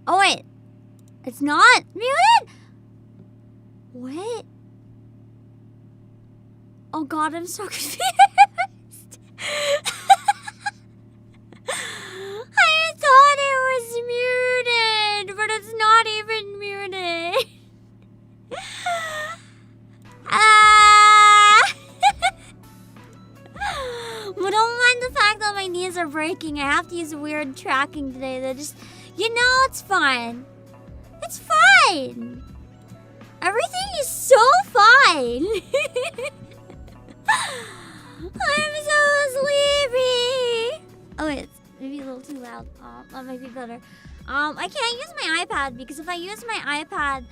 Oh wait, it's not muted? What? Oh god, I'm so confused. I thought it was muted, but it's not even muted. But don't mind the fact that my knees are breaking. I have to use a weird tracking today that just, it's fine. It's fine. Everything is so fine. I'm so sleepy. Oh wait, it's maybe a little too loud. Oh, that might be better. I can't use my iPad because if I use my iPad,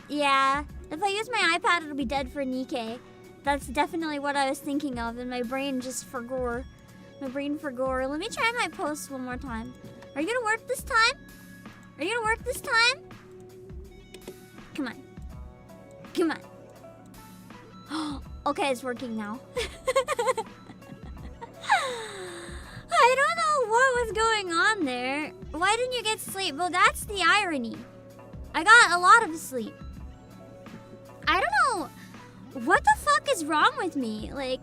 yeah, if I use my iPad, it'll be dead for Nikkei. That's definitely what I was thinking of, and my brain just forgore. My brain forgore. Let me try my post one more time. Are you gonna work this time? Are you gonna work this time? Come on. Come on. Okay, it's working now. I don't know what was going on there. Why didn't you get sleep? Well, that's the irony. I got a lot of sleep. I don't know. What the fuck is wrong with me? Like,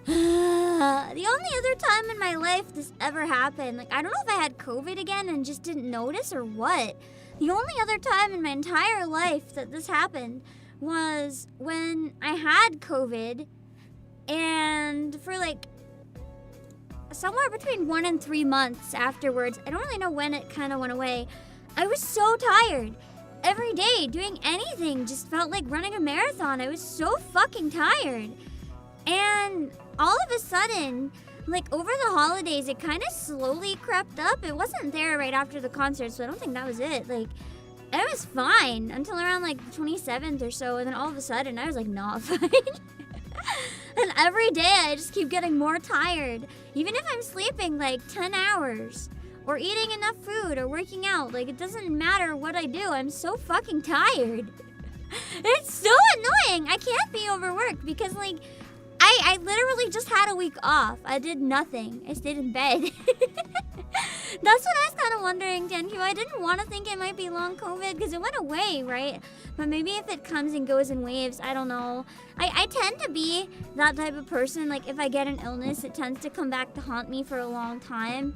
the only other time in my life this ever happened, like, I don't know if I had COVID again and just didn't notice or what. The only other time in my entire life that this happened was when I had COVID, and for like somewhere between 1 and 3 months afterwards, I don't really know when it kind of went away, I was so tired. Every day, doing anything just felt like running a marathon. I was so fucking tired. And all of a sudden, like over the holidays, it kind of slowly crept up. It wasn't there right after the concert, so I don't think that was it. Like, I was fine until around like the 27th or so, and then all of a sudden, I was like not fine. And every day, I just keep getting more tired. Even if I'm sleeping like 10 hours. Or eating enough food, or working out. Like, it doesn't matter what I do. I'm so fucking tired. It's so annoying. I can't be overworked because, like, I literally just had a week off. I did nothing. I stayed in bed. That's what I was kind of wondering, Tenku. I didn't want to think it might be long COVID because it went away, right? But maybe if it comes and goes in waves, I don't know. I tend to be that type of person. Like, if I get an illness, it tends to come back to haunt me for a long time.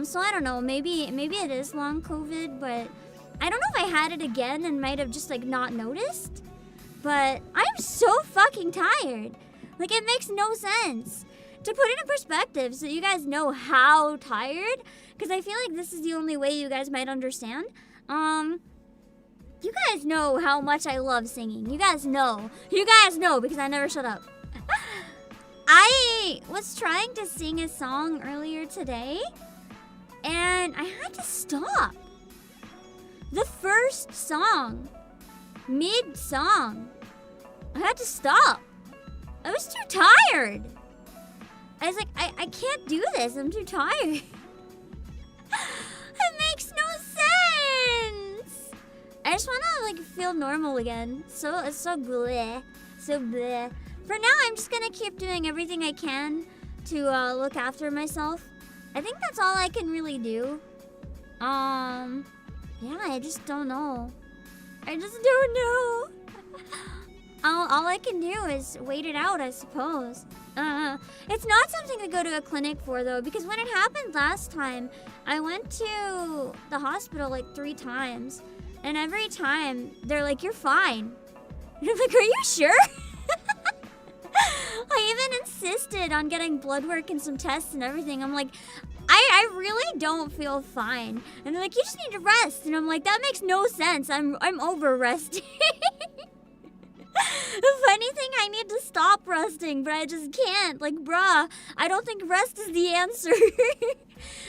So I don't know, maybe it is long COVID, but I don't know if I had it again and might have just like not noticed. But I'm so fucking tired. Like, it makes no sense. To put it in perspective so you guys know how tired, because I feel like this is the only way you guys might understand. You guys know how much I love singing. You guys know because I never shut up. I was trying to sing a song earlier today, and I had to stop. The first song, mid-song, I had to stop. I was too tired. I was like, I can't do this. I'm too tired. It makes no sense. I just want to like feel normal again. It's so bleh. So bleh. For now, I'm just going to keep doing everything I can to look after myself. I think that's all I can really do. Yeah, I just don't know. I just don't know. All I can do is wait it out, I suppose. It's not something to go to a clinic for, though, because when it happened last time, I went to the hospital like 3 times, and every time they're like, "You're fine." And I'm like, "Are you sure?" I even insisted on getting blood work and some tests and everything. I'm like, I really don't feel fine. And they're like, "You just need to rest." And I'm like, that makes no sense. I'm over resting. If anything, I need to stop resting, but I just can't. Like, bruh, I don't think rest is the answer.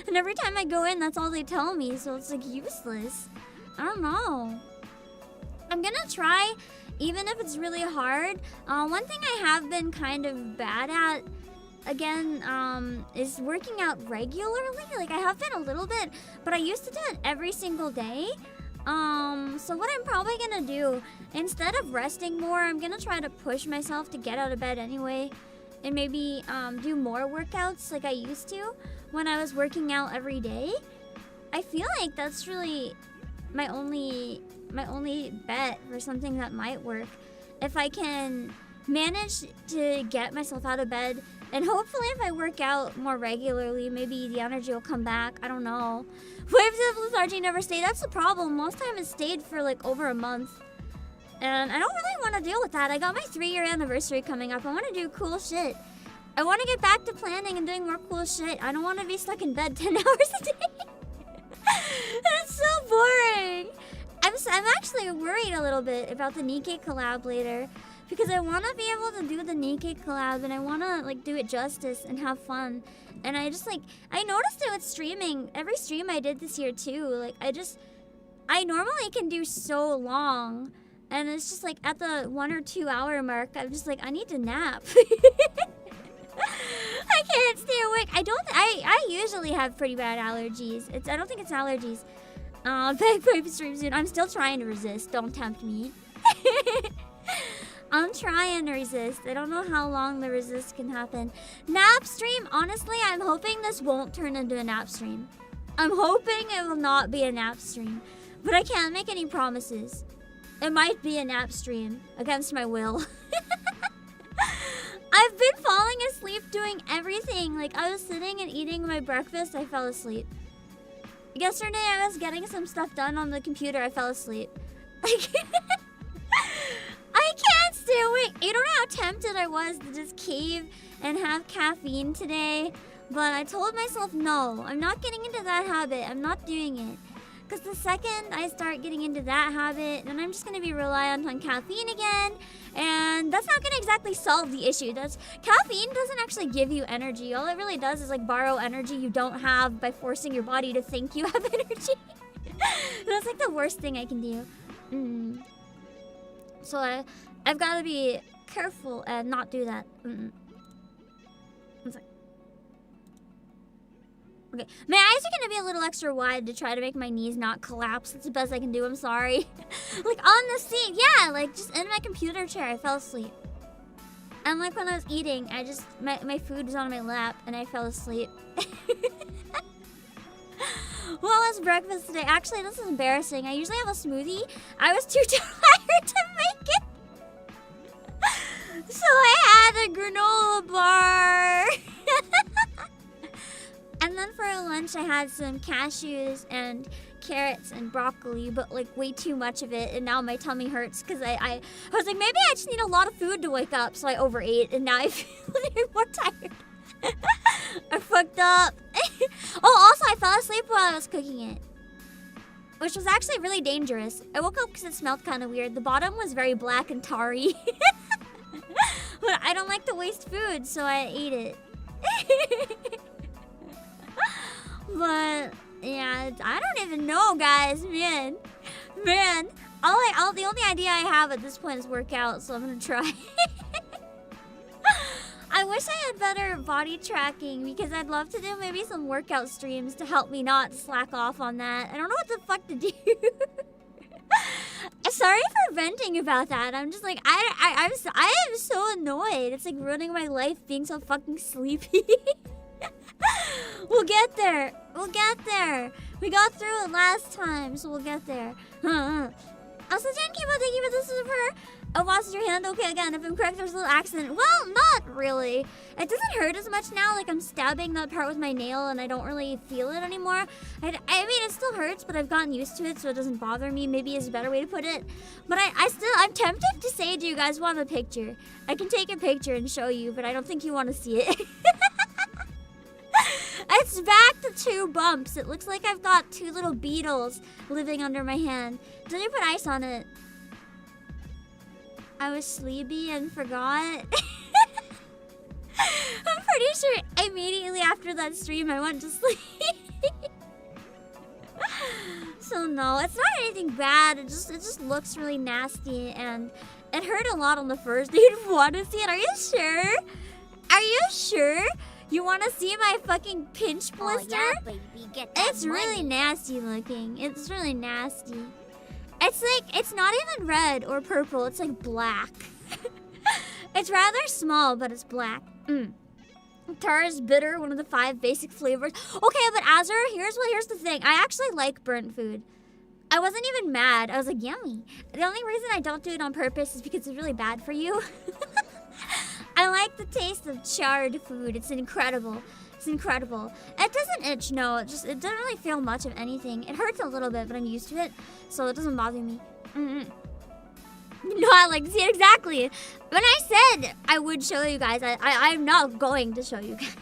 And every time I go in, that's all they tell me, so it's like useless. I don't know. I'm gonna try even if it's really hard. One thing I have been kind of bad at, again, is working out regularly. Like, I have been a little bit, but I used to do it every single day. So what I'm probably gonna do, instead of resting more, I'm gonna try to push myself to get out of bed anyway, and maybe do more workouts like I used to when I was working out every day. I feel like that's really my only bet for something that might work. If I can manage to get myself out of bed, and hopefully if I work out more regularly, maybe the energy will come back. I don't know. Waves of lethargy never stay. That's the problem. Most time it stayed for like over a month. And I don't really want to deal with that. I got my 3-year anniversary coming up. I want to do cool shit. I want to get back to planning and doing more cool shit. I don't want to be stuck in bed 10 hours a day. That's so boring. I'm actually worried a little bit about the Nikkei collab later, because I want to be able to do the Nikkei collab, and I want to like do it justice and have fun. And I just like, I noticed it with streaming. Every stream I did this year too, like I normally can do so long, and it's just like at the 1 or 2 hour mark, I'm just like, I need to nap. I can't stay awake. I usually have pretty bad allergies. I don't think it's allergies. Back stream soon. I'm still trying to resist. Don't tempt me. I'm trying to resist. I don't know how long the resist can happen. Nap stream, honestly, I'm hoping this won't turn into a nap stream. I'm hoping it will not be a nap stream. But I can't make any promises. It might be a nap stream against my will. I've been falling asleep doing everything. Like, I was sitting and eating my breakfast, I fell asleep. Yesterday, I was getting some stuff done on the computer, I fell asleep. Like, I can't stay awake. You don't know how tempted I was to just cave and have caffeine today. But I told myself, no, I'm not getting into that habit. I'm not doing it. Because the second I start getting into that habit, then I'm just going to be reliant on caffeine again. And that's not going to exactly solve the issue. Caffeine doesn't actually give you energy. All it really does is like borrow energy you don't have by forcing your body to think you have energy. That's like the worst thing I can do. So I've got to be careful and not do that. One sec. Okay, my eyes are gonna be a little extra wide to try to make my knees not collapse. That's the best I can do, I'm sorry. Like on the seat, yeah, like just in my computer chair, I fell asleep. And like when I was eating, my food was on my lap and I fell asleep. What was breakfast today? Actually, this is embarrassing. I usually have a smoothie. I was too tired to make it. So I had a granola bar. And then for lunch, I had some cashews and carrots and broccoli, but like way too much of it. And now my tummy hurts because I was like, maybe I just need a lot of food to wake up. So I overate and now I feel more tired. I fucked up. Oh, also I fell asleep while I was cooking it, which was actually really dangerous. I woke up because it smelled kind of weird. The bottom was very black and tarry. But I don't like to waste food, so I ate it. But yeah, I don't even know, guys. Man, the only idea I have at this point is workout, so I'm gonna try. I wish I had better body tracking because I'd love to do maybe some workout streams to help me not slack off on that. I don't know what the fuck to do. Sorry for venting about that. I'm just like, I am so annoyed. It's like ruining my life being so fucking sleepy. We'll get there. We'll get there. We got through it last time, so we'll get there. Also, Jen Kibo, thank you for the super. Oh, lost your hand. Okay, again, if I'm correct, there's a little accident. Well, not really. It doesn't hurt as much now. Like, I'm stabbing that part with my nail, and I don't really feel it anymore. I mean, it still hurts, but I've gotten used to it, so it doesn't bother me. Maybe is a better way to put it. But I'm tempted to say, do you guys want a picture? I can take a picture and show you, but I don't think you want to see it. It's back to 2 bumps. It looks like I've got 2 little beetles living under my hand. Did you put ice on it? I was sleepy and forgot. I'm pretty sure immediately after that stream I went to sleep. So no, it's not anything bad. It just looks really nasty, and It hurt a lot on the first. You'd want to see it? Are you sure? Are you sure? You want to see my fucking pinch blister? Oh, yeah, baby, get that It's really nasty looking. It's really nasty. It's like, it's not even red or purple. It's like black. It's rather small, but it's black. Tar is bitter, one of the 5 basic flavors. Okay, but Azur, here's the thing. I actually like burnt food. I wasn't even mad. I was like, yummy. The only reason I don't do it on purpose is because it's really bad for you. I like the taste of charred food. It's incredible. It's incredible. It doesn't itch, no. It doesn't really feel much of anything. It hurts a little bit, but I'm used to it, so it doesn't bother me. No, I like to see it exactly. When I said I would show you guys, I'm not going to show you guys.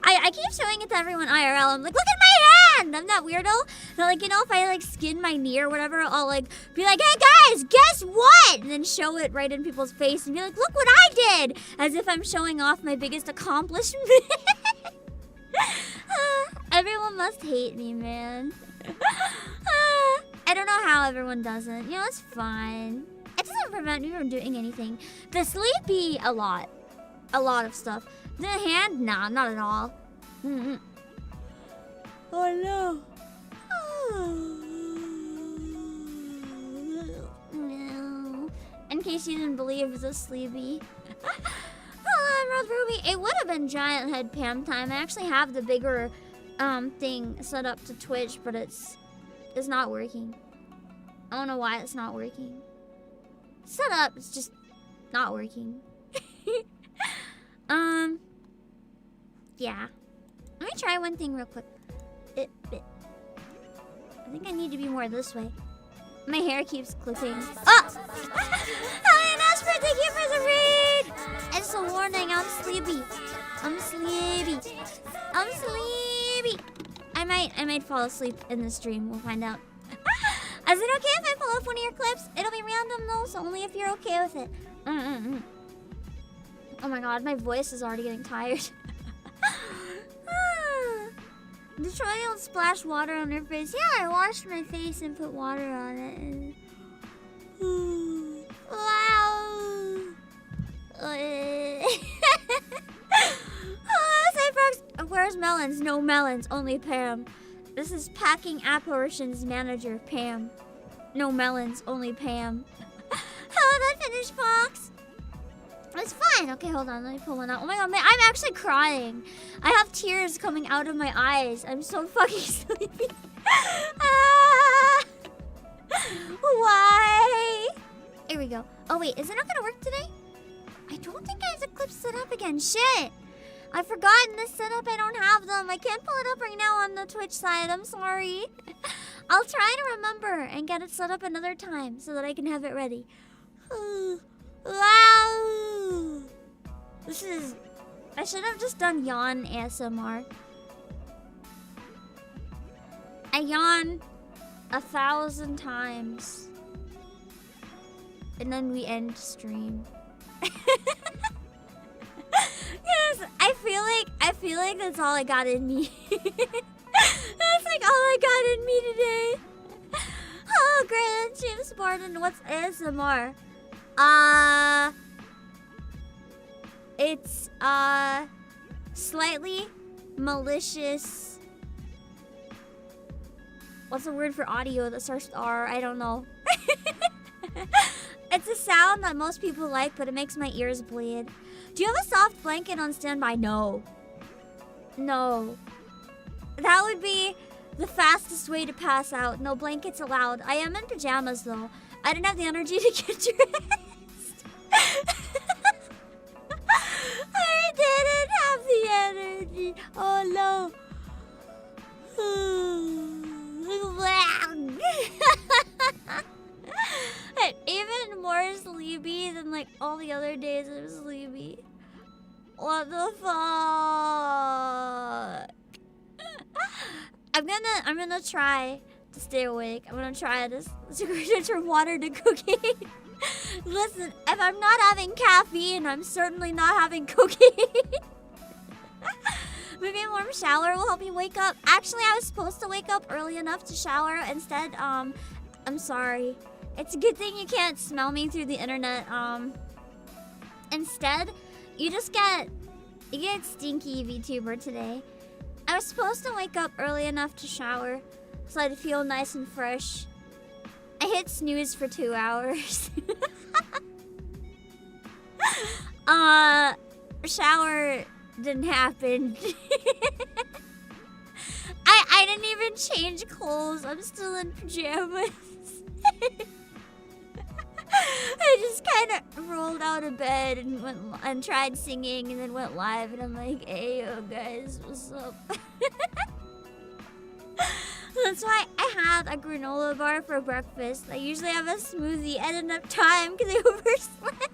I keep showing it to everyone IRL. I'm like, look at my hand! I'm that weirdo. So, like, you know, if I like skin my knee or whatever, I'll like be like, hey guys, guess what? And then show it right in people's face and be like, look what I did! As if I'm showing off my biggest accomplishment. Everyone must hate me, man. I don't know how everyone doesn't. You know, it's fine. It doesn't prevent me from doing anything. The sleepy, a lot. A lot of stuff. The hand, nah, not at all. Oh no. No. In case you didn't believe, it's a sleepy. Hello, Emerald Ruby. It would have been giant head Pam time. I actually have the bigger thing set up to Twitch, but it's not working. I don't know why it's not working. Set up, it's just not working. Yeah. Let me try one thing real quick. I think I need to be more this way. My hair keeps clipping. Oh! Hi, Nasper, thank you for the raid! It's a warning, I'm sleepy. I'm sleepy. I'm sleepy. I might fall asleep in the stream. We'll find out. Is it okay if I pull up one of your clips? It'll be random though, so only if you're okay with it. Oh my god, my voice is already getting tired. Detroit don't splash water on her face. Yeah, I washed my face and put water on it. Wow. Cyprox, where's melons? No melons, only Pam. This is packing apparitions manager, Pam. No melons, only Pam. Hello, that finished, Fox. It's fine. Okay, hold on. Let me pull one out. Oh my god, man, I'm actually crying. I have tears coming out of my eyes. I'm so fucking sleepy. Why? Here we go. Oh wait, is it not gonna work today? I don't think I have the clips set up again. Shit. I've forgotten this setup. I don't have them. I can't pull it up right now on the Twitch side. I'm sorry. I'll try to remember and get it set up another time so that I can have it ready. Wow. This is... I should have just done yawn ASMR. I yawn 1,000 times. And then we end stream. Yes, I feel like that's all I got in me. That's like all I got in me today. Oh, Grand James Spartan, what's ASMR? It's slightly malicious. What's the word for audio that starts with R? I don't know. It's a sound that most people like, but it makes my ears bleed. Do you have a soft blanket on standby? No. No. That would be the fastest way to pass out. No blankets allowed. I am in pajamas, though. I didn't have the energy to get dressed. I didn't have the energy. Oh, no. I'm even more sleepy than like all the other days I'm sleepy. What the fuck? I'm gonna try to stay awake. I'm gonna try to switch from water to cooking. Listen, if I'm not having caffeine, I'm certainly not having cooking. Maybe a warm shower will help me wake up. Actually, I was supposed to wake up early enough to shower. Instead, I'm sorry. It's a good thing you can't smell me through the internet. Instead, you get stinky VTuber today. I was supposed to wake up early enough to shower so I'd feel nice and fresh. I hit snooze for 2 hours. Shower didn't happen. I didn't even change clothes. I'm still in pajamas. I just kind of rolled out of bed and tried singing and then went live, and I'm like, hey, yo, guys, what's up? That's why I had a granola bar for breakfast. I usually have a smoothie at enough time because I overslept.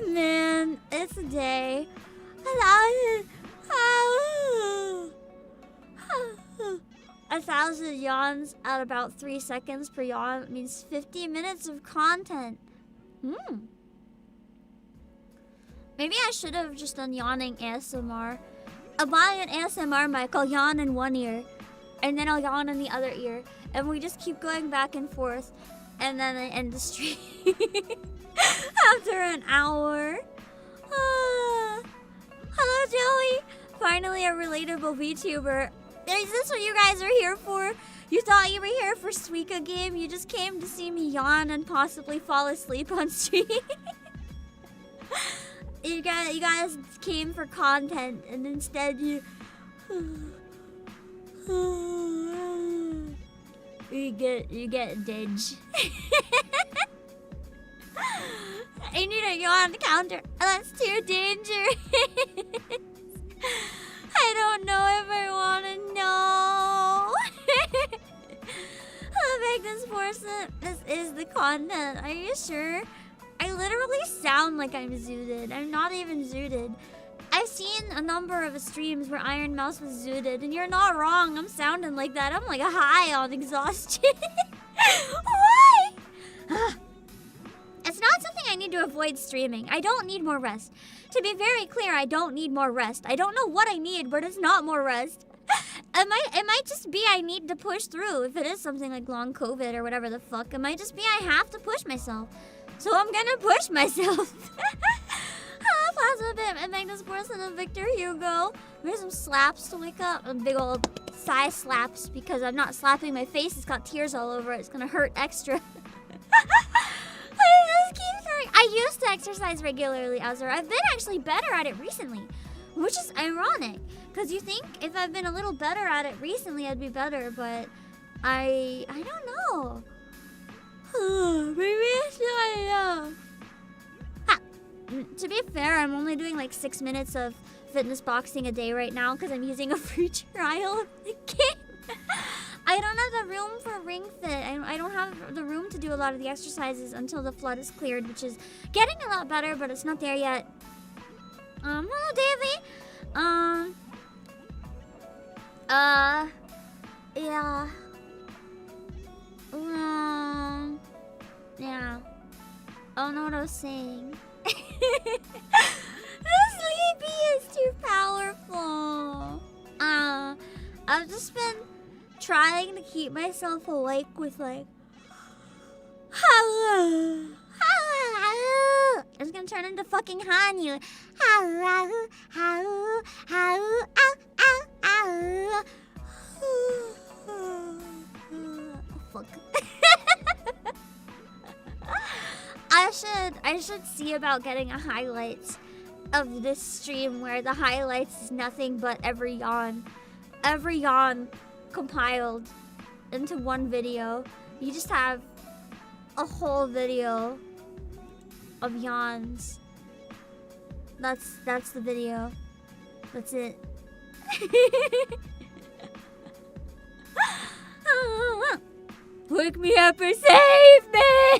Man, it's a day. 1,000 yawns at about 3 seconds per yawn means 50 minutes of content. Maybe I should have just done yawning ASMR. I'll buy an ASMR mic, I'll yawn in one ear, and then I'll yawn in the other ear, and we just keep going back and forth, and then I end the stream after an hour. Hello, Joey. Finally a relatable VTuber. Is this what you guys are here for? You thought you were here for Suika game? You just came to see me yawn and possibly fall asleep on stream? You guys came for content, and instead you get ditch. I need a yawn counter. That's too dangerous. I don't know if I want to know. I'll make this person. This is the content. Are you sure? I literally sound like I'm zooted. I'm not even zooted. I've seen a number of streams where Iron Mouse was zooted, and you're not wrong. I'm sounding like that. I'm like a high on exhaustion. Why? It's not something I need to avoid streaming. I don't need more rest. To be very clear, I don't need more rest. I don't know what I need, but it's not more rest. It might just be I need to push through. If it is something like long COVID or whatever the fuck, it might just be I have to push myself. So I'm gonna push myself. Plasma Bim and Magnus Borson and Victor Hugo. Maybe some slaps to wake up. And big old thigh slaps because I'm not slapping my face. It's got tears all over it. It's gonna hurt extra. I used to exercise regularly, Azur. I've been actually better at it recently, which is ironic, because you think if I've been a little better at it recently, I'd be better, but I don't know. Maybe it's not enough. To be fair, I'm only doing like 6 minutes of fitness boxing a day right now because I'm using a free trial of the game. I don't have the room for Ring Fit. I don't have the room to do a lot of the exercises until the flood is cleared, which is getting a lot better, but it's not there yet. Hello, Davey. Yeah. Yeah. I don't know what I was saying. The sleepy is too powerful. I've just been trying to keep myself awake with like it's gonna turn into fucking Hanyu. Fuck. I should see about getting a highlights of this stream where the highlights is nothing but every yawn compiled into one video. You just have a whole video of yawns. That's the video. That's it. Wake me up or save me!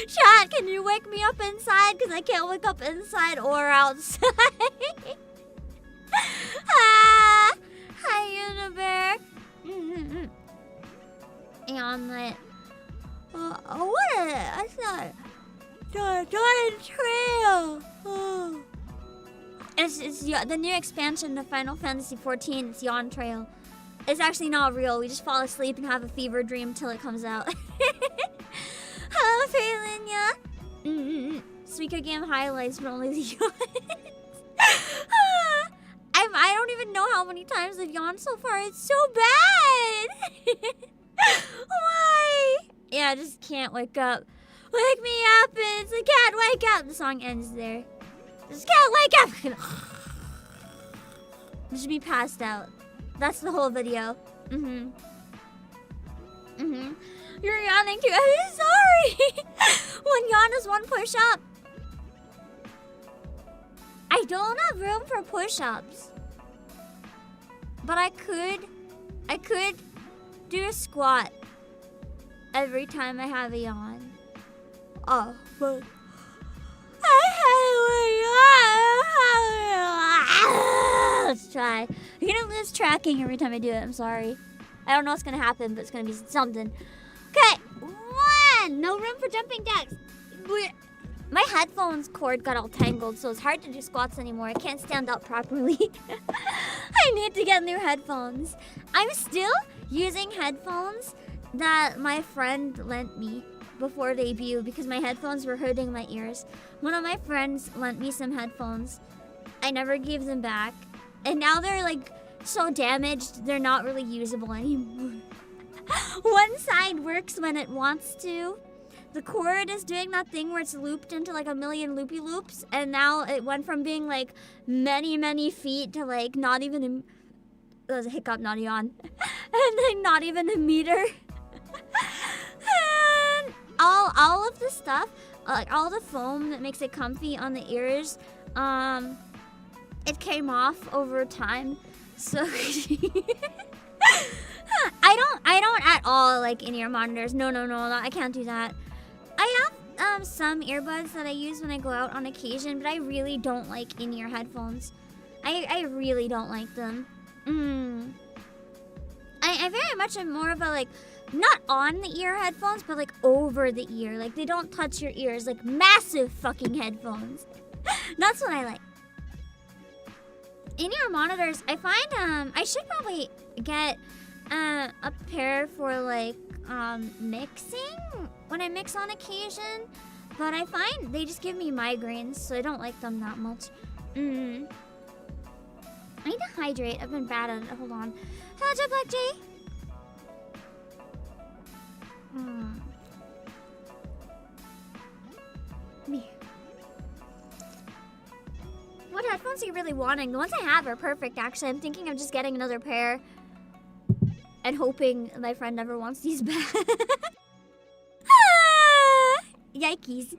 Chat, can you wake me up inside? Because I can't wake up inside or outside. Hi, Unibear. And like, I thought the trail. It's the new expansion to Final Fantasy XIV. It's Yawn Trail. It's actually not real. We just fall asleep and have a fever dream till it comes out. Hello, Fralinia. Suika game highlights, but only the yawns. I don't even know how many times I've yawned so far. It's so bad. Why? Yeah, I just can't wake up. Wake me up, it's I can't wake up. The song ends there. Just can't wake up. Just be passed out. That's the whole video. You're yawning too. I'm sorry. One yawn is one push-up. I don't have room for push-ups. But I could do a squat every time I have a yawn. Oh, but let's try. You're gonna lose tracking every time I do it. I'm sorry. I don't know what's gonna happen, but it's gonna be something. Okay, 1. No room for jumping jacks. My headphones cord got all tangled, so it's hard to do squats anymore. I can't stand up properly. I need to get new headphones. I'm still using headphones that my friend lent me before debut because my headphones were hurting my ears. One of my friends lent me some headphones. I never gave them back. And now they're like so damaged, they're not really usable anymore. One side works when it wants to. The cord is doing that thing where it's looped into like a million loopy loops, and now it went from being like many feet to like not even a... That was a hiccup, not a yawn. And then not even a meter. And all of the stuff, like all the foam that makes it comfy on the ears, it came off over time. So I don't at all like in-ear monitors. No, I can't do that. I have some earbuds that I use when I go out on occasion, but I really don't like in-ear headphones. I really don't like them. I very much am more of a like, not on the ear headphones, but like over the ear. Like they don't touch your ears, like massive fucking headphones. That's what I like. In-ear monitors, I find I should probably get a pair for like mixing when I mix on occasion, but I find they just give me migraines, so I don't like them that much. I need to hydrate. I've been bad at it. Hold on. Hello, Jet Black J. Me. What headphones are you really wanting? The ones I have are perfect, actually. I'm thinking of just getting another pair and hoping my friend never wants these back. Yikes.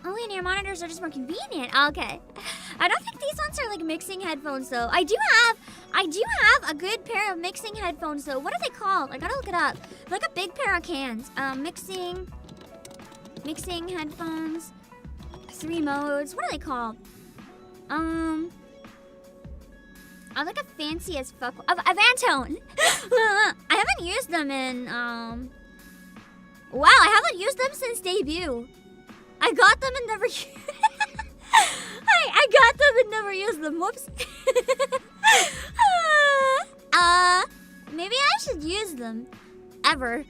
Oh, in-ear monitors are just more convenient. Okay. I don't think these ones are like mixing headphones though. I do have a good pair of mixing headphones though. What are they called? I gotta look it up. Like a big pair of cans. Mixing headphones. 3 modes. What are they called? I'm like a fancy as fuck. A Vantone. I haven't used them in wow, I haven't used them since debut. I got them and never I got them and never used them. Whoops. Maybe I should use them. Ever.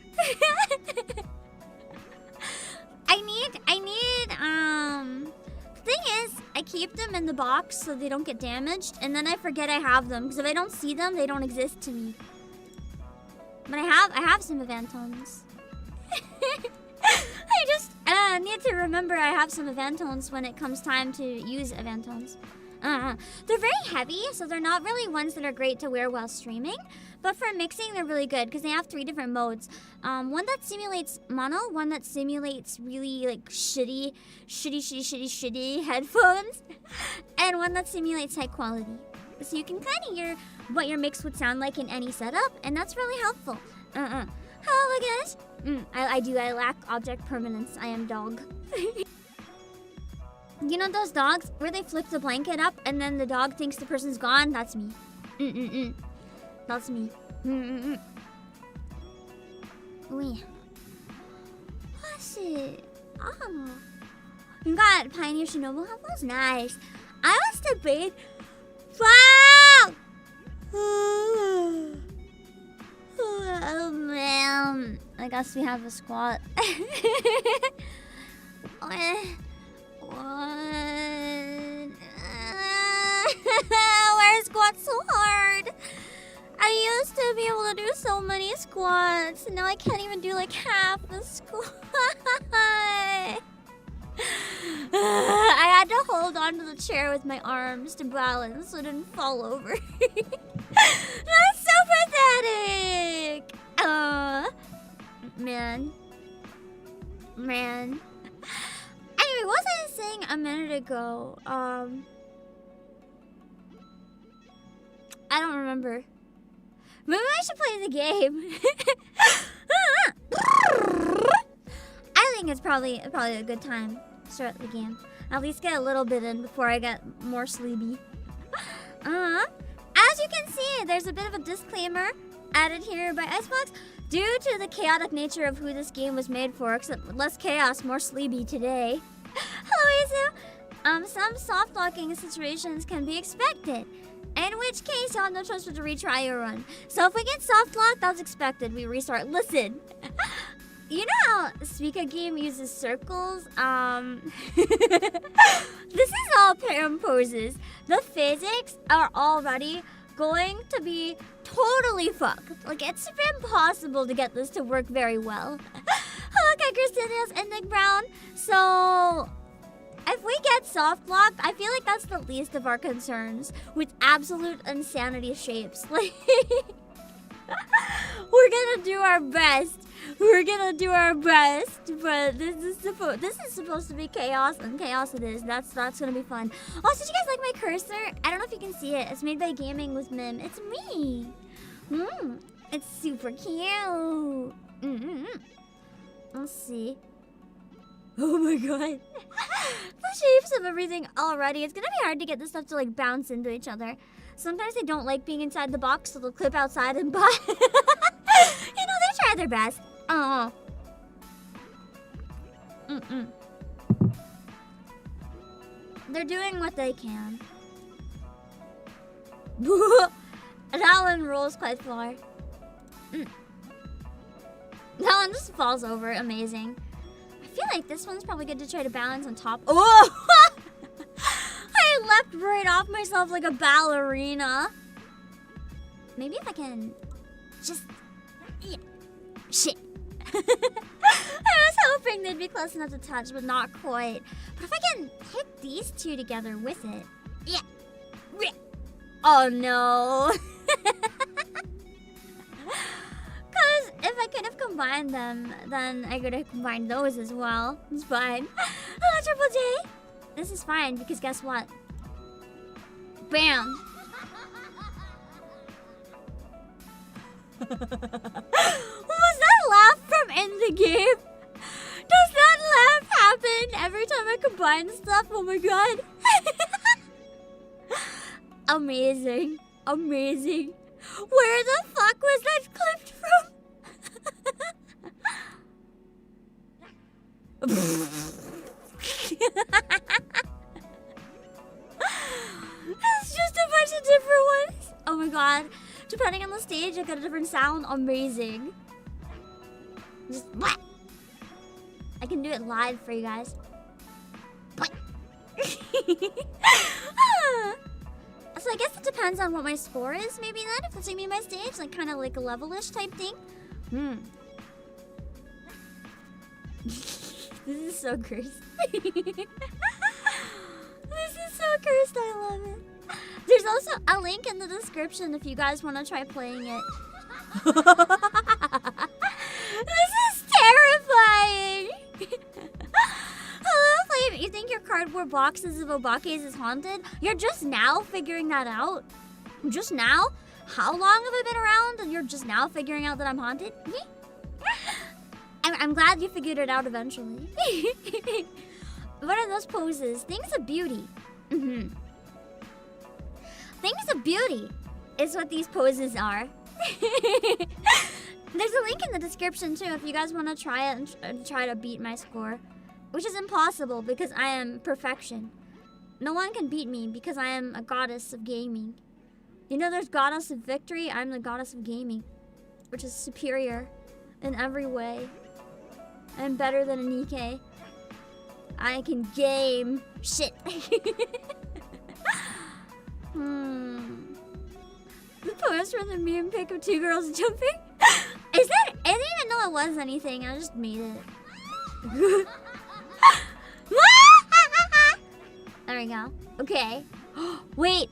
The thing is, I keep them in the box so they don't get damaged, and then I forget I have them, because if I don't see them, they don't exist to me. But I have some Avantones. I just need to remember I have some Avantones when it comes time to use Avantones. They're very heavy, so they're not really ones that are great to wear while streaming. But for mixing, they're really good because they have 3 different modes. One that simulates mono, one that simulates really like shitty headphones, and one that simulates high quality. So you can kind of hear what your mix would sound like in any setup, and that's really helpful. Hello, guys. I lack object permanence. I am dog. You know those dogs where they flip the blanket up and then the dog thinks the person's gone? That's me. That's me. Oui. What's it? Oh. You got Pioneer Shinobu Huffles? Nice. I was debating. Wow! Oh man. I guess we have a squat. Why is squat so hard? I used to be able to do so many squats. Now I can't even do like half the squat. I had to hold onto the chair with my arms to balance so I didn't fall over. That's so pathetic. Man. Anyway, what was I saying a minute ago? I don't remember. Maybe I should play the game. I think it's probably a good time to start the game. At least get a little bit in before I get more sleepy. As you can see, there's a bit of a disclaimer added here by Icebox. Due to the chaotic nature of who this game was made for, except less chaos, more sleepy today. Hello, Izu. Some soft locking situations can be expected. In which case, you'll have no choice but to retry your run. So if we get soft locked, that's expected. We restart. Listen. You know how Suika game uses circles? This is all PAM poses. The physics are already going to be totally fucked. Like, it's impossible to get this to work very well. Hello, Christina's and Nick Brown. So, if we get soft locked, I feel like that's the least of our concerns with absolute insanity shapes. Like, we're gonna do our best. But this is supposed to be chaos, and chaos it is. That's gonna be fun. Also, did you guys like my cursor? I don't know if you can see it. It's made by Gaming with Mim. It's me. It's super cute. Let's see. Oh my god. The shapes of everything already. It's gonna be hard to get this stuff to like bounce into each other. Sometimes they don't like being inside the box, so they'll clip outside and buy. You know, they try their best. They're doing what they can. That one rolls quite far. That one just falls over. Amazing. I feel like this one's probably good to try to balance on top. Oh! I leapt right off myself like a ballerina. Maybe if I can just... Yeah. Shit. I was hoping they'd be close enough to touch, but not quite. But if I can hit these two together with it... Yeah. Oh no. Because if I could have combined them, then I could have combined those as well. It's fine. Hello, Triple J. This is fine, because guess what? Bam. Was that laugh from in the game? Does that laugh happen every time I combine stuff? Oh my god. Amazing. Amazing. Where the fuck was that clipped from? It's just a bunch of different ones. Oh my god. Depending on the stage, I get a different sound. Amazing. Just what? I can do it live for you guys. So I guess it depends on what my score is, maybe then, if it's gonna be my stage, like kind of like a level-ish type thing. This is so cursed. This is so cursed, I love it. There's also a link in the description if you guys want to try playing it. This is terrifying! Hello, Flame. You think your cardboard boxes of Obakes is haunted? You're just now figuring that out? Just now? How long have I been around and you're just now figuring out that I'm haunted? I'm glad you figured it out eventually. What are those poses? Things of beauty. Things of beauty is what these poses are. There's a link in the description too if you guys want to try it and try to beat my score. which is impossible because I am perfection. No one can beat me because I am a goddess of gaming. You know there's goddess of victory, I'm the goddess of gaming, which is superior in every way. I'm better than an EK. I can game shit. The post for the meme pic of 2 girls jumping? Is that? I didn't even know it was anything. I just made it. There we go. Okay. Wait!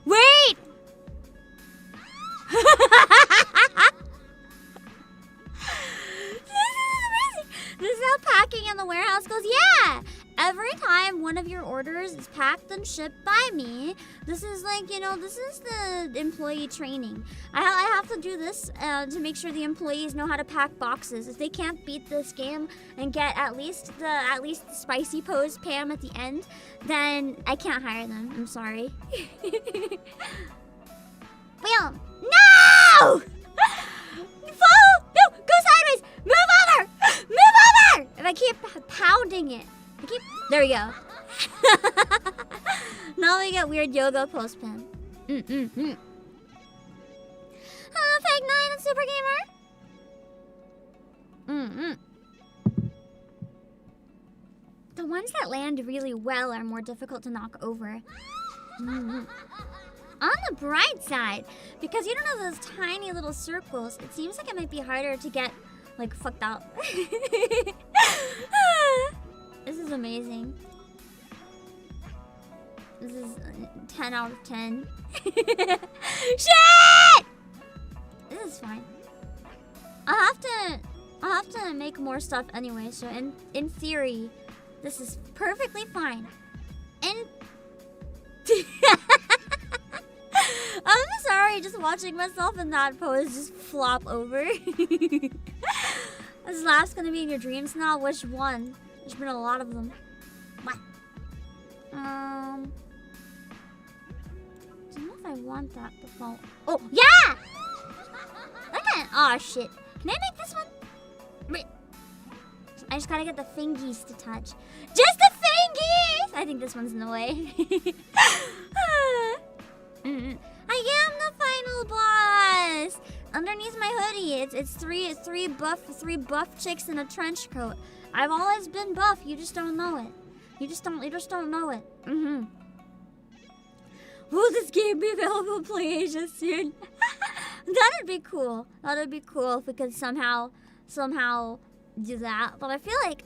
This is how packing in the warehouse goes. Yeah! Every time one of your orders is packed and shipped by me, this is like, you know, this is the employee training. I have to do this to make sure the employees know how to pack boxes. If they can't beat this game and get at least the spicy pose PAM at the end, then I can't hire them. I'm sorry. Bam! No! Follow! No! Go sideways! Move over! Move over! If I keep pounding it. There we go. Now we get weird yoga post pin. Fake 9 and Super Gamer. The ones that land really well are more difficult to knock over. On the bright side, because you don't have those tiny little circles, it seems like it might be harder to get, like, fucked up. This is amazing. This is 10 out of 10. Shit! This is fine. I'll have to make more stuff anyway, so in theory, this is perfectly fine. I'm sorry, just watching myself in that pose just flop over. This laugh's gonna be in your dreams now. Which one? There's been a lot of them. What? Don't know if I want that default. Oh, yeah! Okay. Oh, shit. Can I make this one? I just gotta get the fingies to touch. Just the fingies! I think this one's in the way. I am the final boss! Underneath my hoodie, it's three buff chicks in a trench coat. I've always been buff, you just don't know it. You just don't know it. Will this game be available on Playasia soon? That'd be cool. That'd be cool if we could somehow do that. But I feel like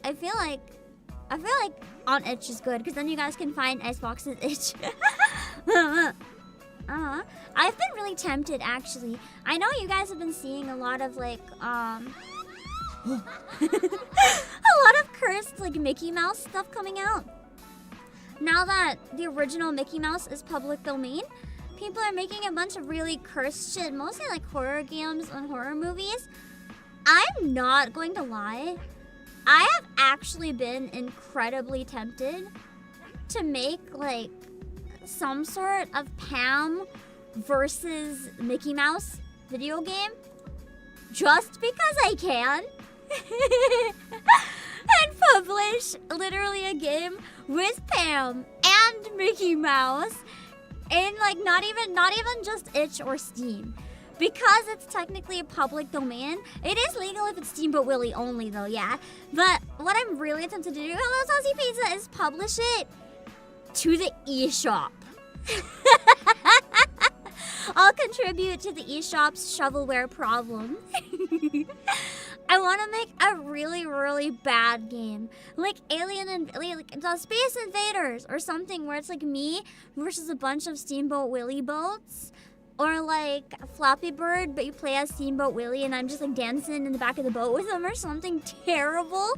on itch is good, because then you guys can find Icebox's itch. I've been really tempted, actually. I know you guys have been seeing a lot of, like, a lot of cursed, like, Mickey Mouse stuff coming out. Now that the original Mickey Mouse is public domain, people are making a bunch of really cursed shit, mostly, like, horror games and horror movies. I'm not going to lie. I have actually been incredibly tempted to make, like, some sort of PAM versus Mickey Mouse video game just because I can. And publish literally a game with PAM and Mickey Mouse in, like, not even just itch or Steam. Because it's technically a public domain, it is legal if it's Steamboat Willie only, though, yeah. But what I'm really tempted to do, hello Saucy Pizza, is publish it to the eShop. I'll contribute to the eShop's shovelware problem. I want to make a really, really bad game, like like the Space Invaders or something, where it's like me versus a bunch of Steamboat Willie boats. Or like Flappy Bird, but you play as Steamboat Willie and I'm just like dancing in the back of the boat with him or something terrible.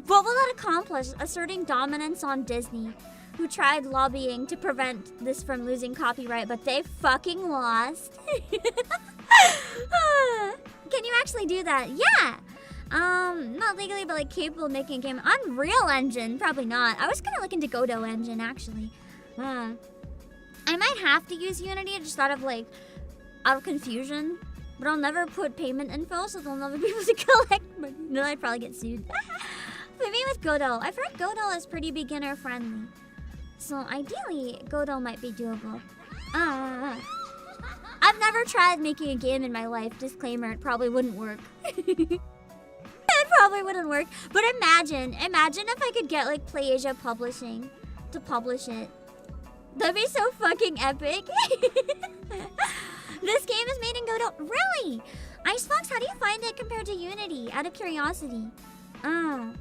What will that accomplish? Asserting dominance on Disney, who tried lobbying to prevent this from losing copyright, but they fucking lost. Can you actually do that? Yeah! Not legally, but like capable of making a game. Unreal Engine? Probably not. I was gonna look into Godot Engine, actually. I might have to use Unity just out of confusion, but I'll never put payment info, so they'll never be able to collect money. Then I'd probably get sued. Maybe with Godot. I've heard Godot is pretty beginner friendly. So ideally, Godot might be doable. I've never tried making a game in my life. Disclaimer, it probably wouldn't work. It probably wouldn't work. But imagine if I could get like Playasia Publishing to publish it. That'd be so fucking epic. This game is made in Godot. Really? Icebox, how do you find it compared to Unity? Out of curiosity. Do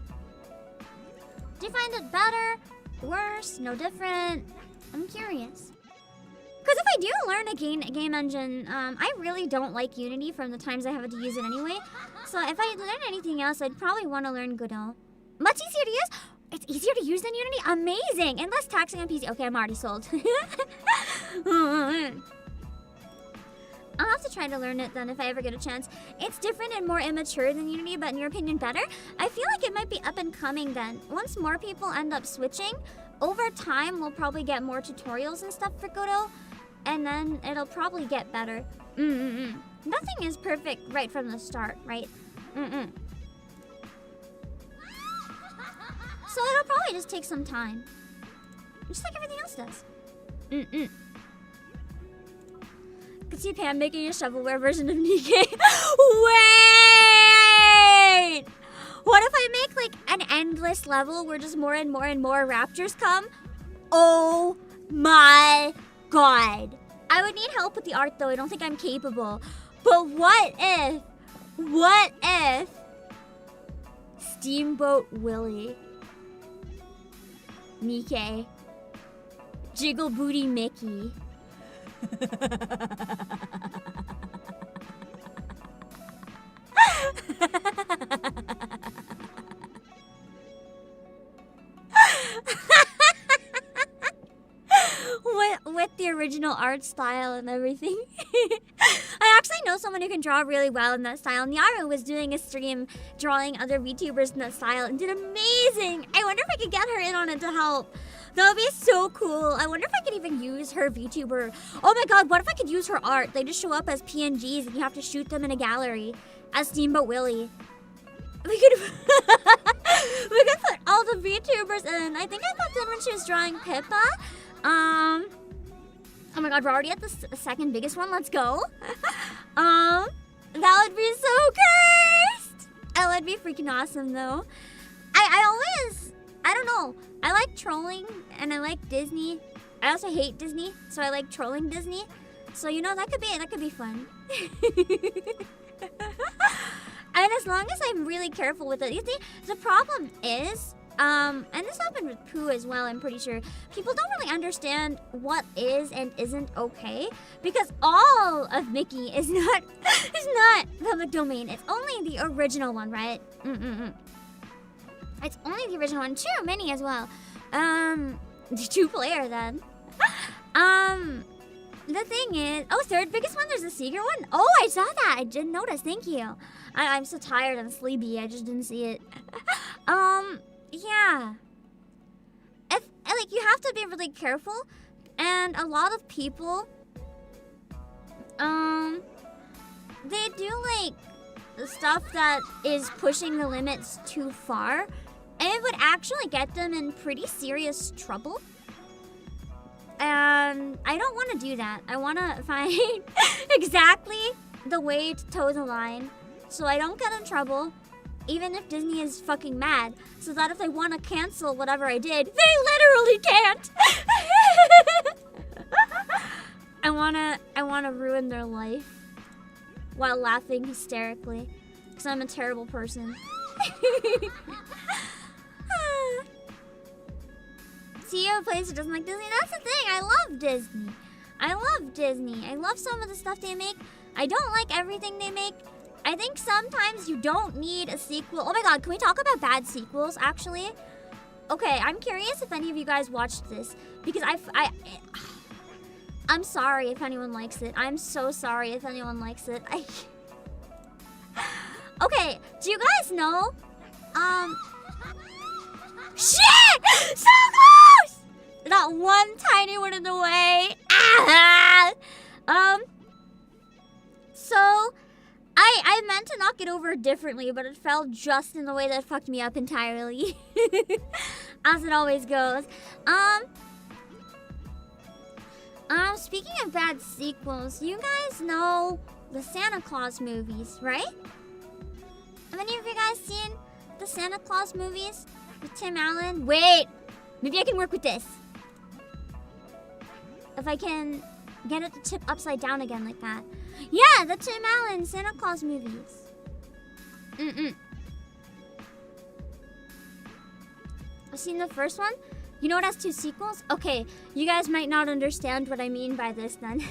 you find it better? Worse? No different? I'm curious. Because if I do learn a game engine, I really don't like Unity from the times I have to use it anyway. So if I learn anything else, I'd probably want to learn Godot. Much easier to use? It's easier to use than Unity? Amazing! And less taxing on PC. Okay, I'm already sold. I'll have to try to learn it then if I ever get a chance. It's different and more immature than Unity, but in your opinion, better? I feel like it might be up and coming then. Once more people end up switching, over time we'll probably get more tutorials and stuff for Godot, and then it'll probably get better. Nothing is perfect right from the start, right? So it'll probably just take some time. Just like everything else does. Could see Pam making a shovelware version of Nike. Wait! What if I make like an endless level where just more and more and more raptors come? Oh my god. I would need help with the art though. I don't think I'm capable. But what if Steamboat Willie, Nike, Jiggle Booty Mickey, with the original art style and everything. I actually know someone who can draw really well in that style. Nyaru was doing a stream drawing other VTubers in that style and did amazing. I wonder if I could get her in on it to help. That would be so cool. I wonder if I could even use her VTuber. Oh my god, what if I could use her art? They just show up as PNGs and you have to shoot them in a gallery as Steamboat Willie. We could put all the VTubers in. I think I popped in when she was drawing Pippa. Oh my god, we're already at the second biggest one. Let's go. That would be so cursed. That would be freaking awesome though. I don't know. I like trolling and I like Disney. I also hate Disney, so I like trolling Disney. So you know that could be fun. And as long as I'm really careful with it, you see, the problem is, and this happened with Pooh as well, I'm pretty sure. People don't really understand what is and isn't okay because all of Mickey is not public domain. It's only the original one, right? It's only the original one. True, Minnie as well. Two-player then. The thing is, oh, third biggest one. There's a secret one. Oh, I saw that. I didn't notice. Thank you. I'm so tired and sleepy. I just didn't see it. Yeah. Like you have to be really careful, and a lot of people, they do like stuff that is pushing the limits too far, and it would actually get them in pretty serious trouble. And I don't want to do that. I want to find exactly the way to toe the line so I don't get in trouble, even if Disney is fucking mad, so that if they want to cancel whatever I did, they literally can't. I wanna ruin their life while laughing hysterically, because I'm a terrible person. CEO plays who doesn't like Disney. That's the thing. I love Disney. I love some of the stuff they make. I don't like everything they make. I think sometimes you don't need a sequel. Oh my god, can we talk about bad sequels, actually? Okay, I'm curious if any of you guys watched this, because I'm sorry if anyone likes it. I'm so sorry if anyone likes it. Okay, do you guys know? Shit! So close! That one tiny one in the way. So, I I meant to knock it over differently, but it fell just in the way that fucked me up entirely. As it always goes. Speaking of bad sequels, you guys know the Santa Claus movies, right? Have any of you guys seen the Santa Claus movies with Tim Allen? Wait, maybe I can work with this. If I can get it to tip upside down again like that. Yeah, the Tim Allen Santa Claus movies. I've seen the first one. You know it has 2 sequels? Okay, you guys might not understand what I mean by this then.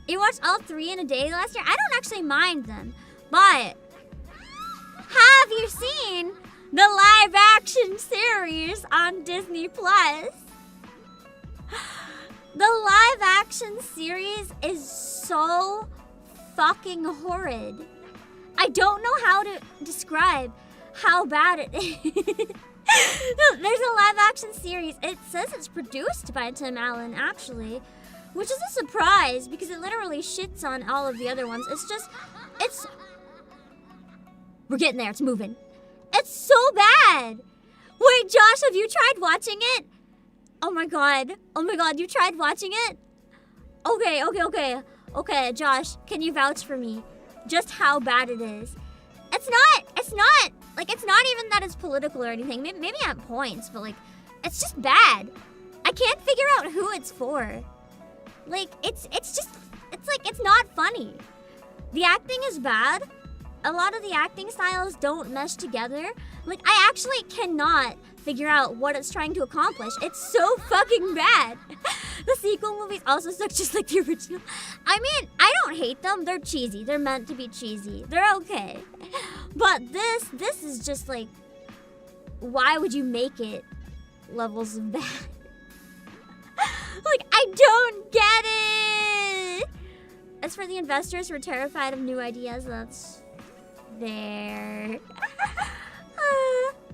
You watched all 3 in a day last year? I don't actually mind them. But have you seen the live action series on Disney Plus? The live action series is so fucking horrid. I don't know how to describe how bad it is. No, there's a live action series. It says it's produced by Tim Allen, actually, which is a surprise because it literally shits on all of the other ones. We're getting there. It's moving. It's so bad. Wait, Josh, have you tried watching it? Oh my god, you tried watching it? Okay, Josh, can you vouch for me? Just how bad it is. It's not even that it's political or anything. Maybe at points, but it's just bad. I can't figure out who it's for. It's not funny. The acting is bad. A lot of the acting styles don't mesh together. I actually cannot figure out what it's trying to accomplish. It's so fucking bad. The sequel movies also suck just like the original. I mean, I don't hate them. They're cheesy. They're meant to be cheesy. They're okay. But this is just why would you make it levels of bad? I don't get it. As for the investors who are terrified of new ideas, that's there.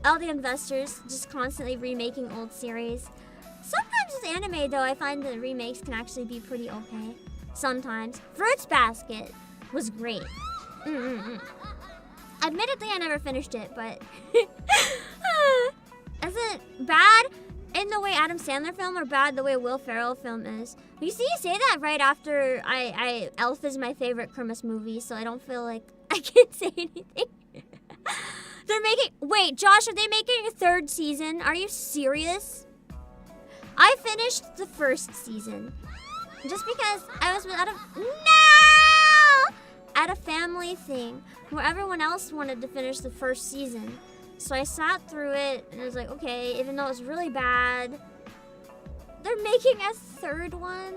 All the investors just constantly remaking old series. Sometimes with anime, though, I find the remakes can actually be pretty okay. Sometimes. Fruits Basket was great. Admittedly, I never finished it, but... Is it bad in the way Adam Sandler film or bad the way Will Ferrell film is? You see, you say that right after Elf is my favorite Christmas movie, so I don't feel like I can't say anything. Wait, Josh, are they making a 3rd season? Are you serious? I finished the 1st season. Just because I was at a family thing where everyone else wanted to finish the 1st season. So I sat through it and I was like, okay, even though it was really bad, they're making a 3rd one.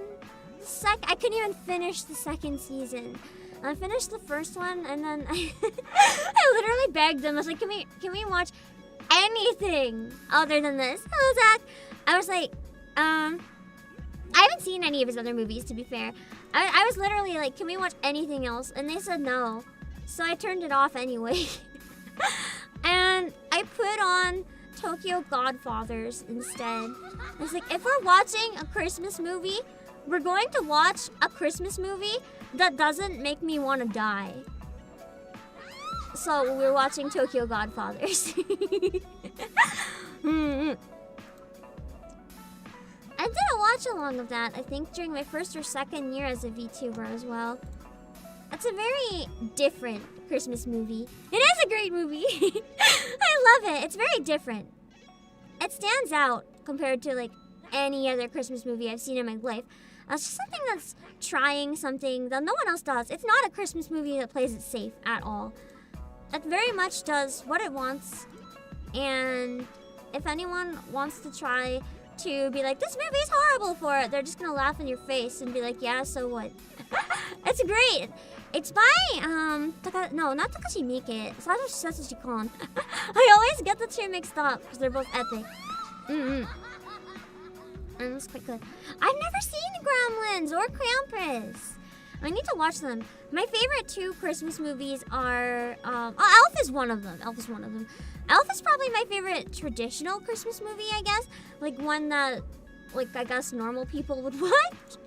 I couldn't even finish the 2nd season. I finished the 1st one, and then I literally begged them. I was like, can we watch anything other than this? Hello, Zach. I was like, I haven't seen any of his other movies, to be fair. I was literally like, can we watch anything else? And they said no. So I turned it off anyway. And I put on Tokyo Godfathers instead. I was like, if we're watching a Christmas movie, we're going to watch a Christmas movie that doesn't make me want to die. So we're watching Tokyo Godfathers. I did a watch along of that, I think, during my 1st or 2nd year as a VTuber as well. It's a very different Christmas movie. It is a great movie. I love it. It's very different. It stands out compared to any other Christmas movie I've seen in my life. It's just something that's trying something that no one else does. It's not a Christmas movie that plays it safe at all. It very much does what it wants. And if anyone wants to try to be like, this movie's horrible for it, they're just gonna laugh in your face and be like, yeah, so what? It's great. It's by, not Takashi Miike. Satoshi Kon. I always get the 2 mixed up because they're both epic. And it's quite good. I've never seen Gremlins or Krampus. I need to watch them. My favorite 2 Christmas movies are, Elf is one of them. Elf is probably my favorite traditional Christmas movie, I guess. One that, I guess normal people would watch.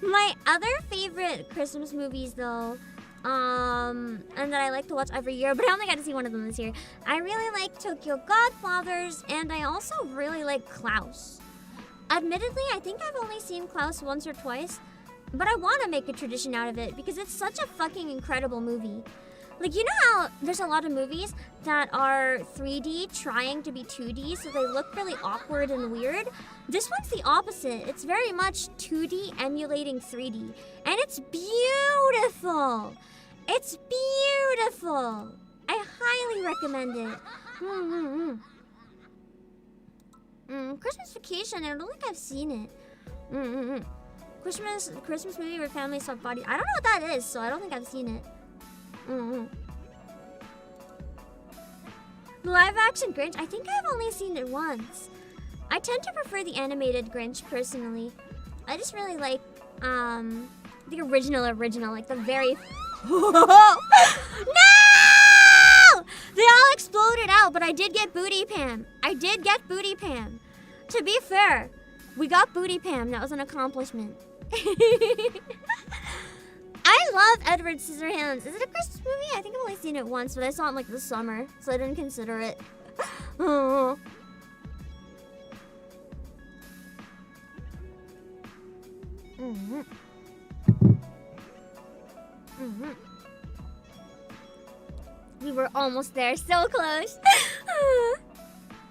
My other favorite Christmas movies, though, and that I like to watch every year, but I only got to see one of them this year. I really like Tokyo Godfathers, and I also really like Klaus. Admittedly, I think I've only seen Klaus once or twice, but I want to make a tradition out of it because it's such a fucking incredible movie. Like, you know how there's a lot of movies that are 3D trying to be 2D, so they look really awkward and weird? This one's the opposite. It's very much 2D emulating 3D. And it's beautiful! It's beautiful! I highly recommend it. Christmas Vacation, I don't think I've seen it. Christmas movie where families swap bodies. I don't know what that is, so I don't think I've seen it. The live action Grinch, I think I've only seen it once. I tend to prefer the animated Grinch personally. I just really like the original, like the very No! They all exploded out, but I did get Booty Pam. To be fair, we got Booty Pam. That was an accomplishment. I love Edward Scissorhands. Is it a Christmas movie? I think I've only seen it once, but I saw it in like the summer, so I didn't consider it. Oh. We were almost there, so close.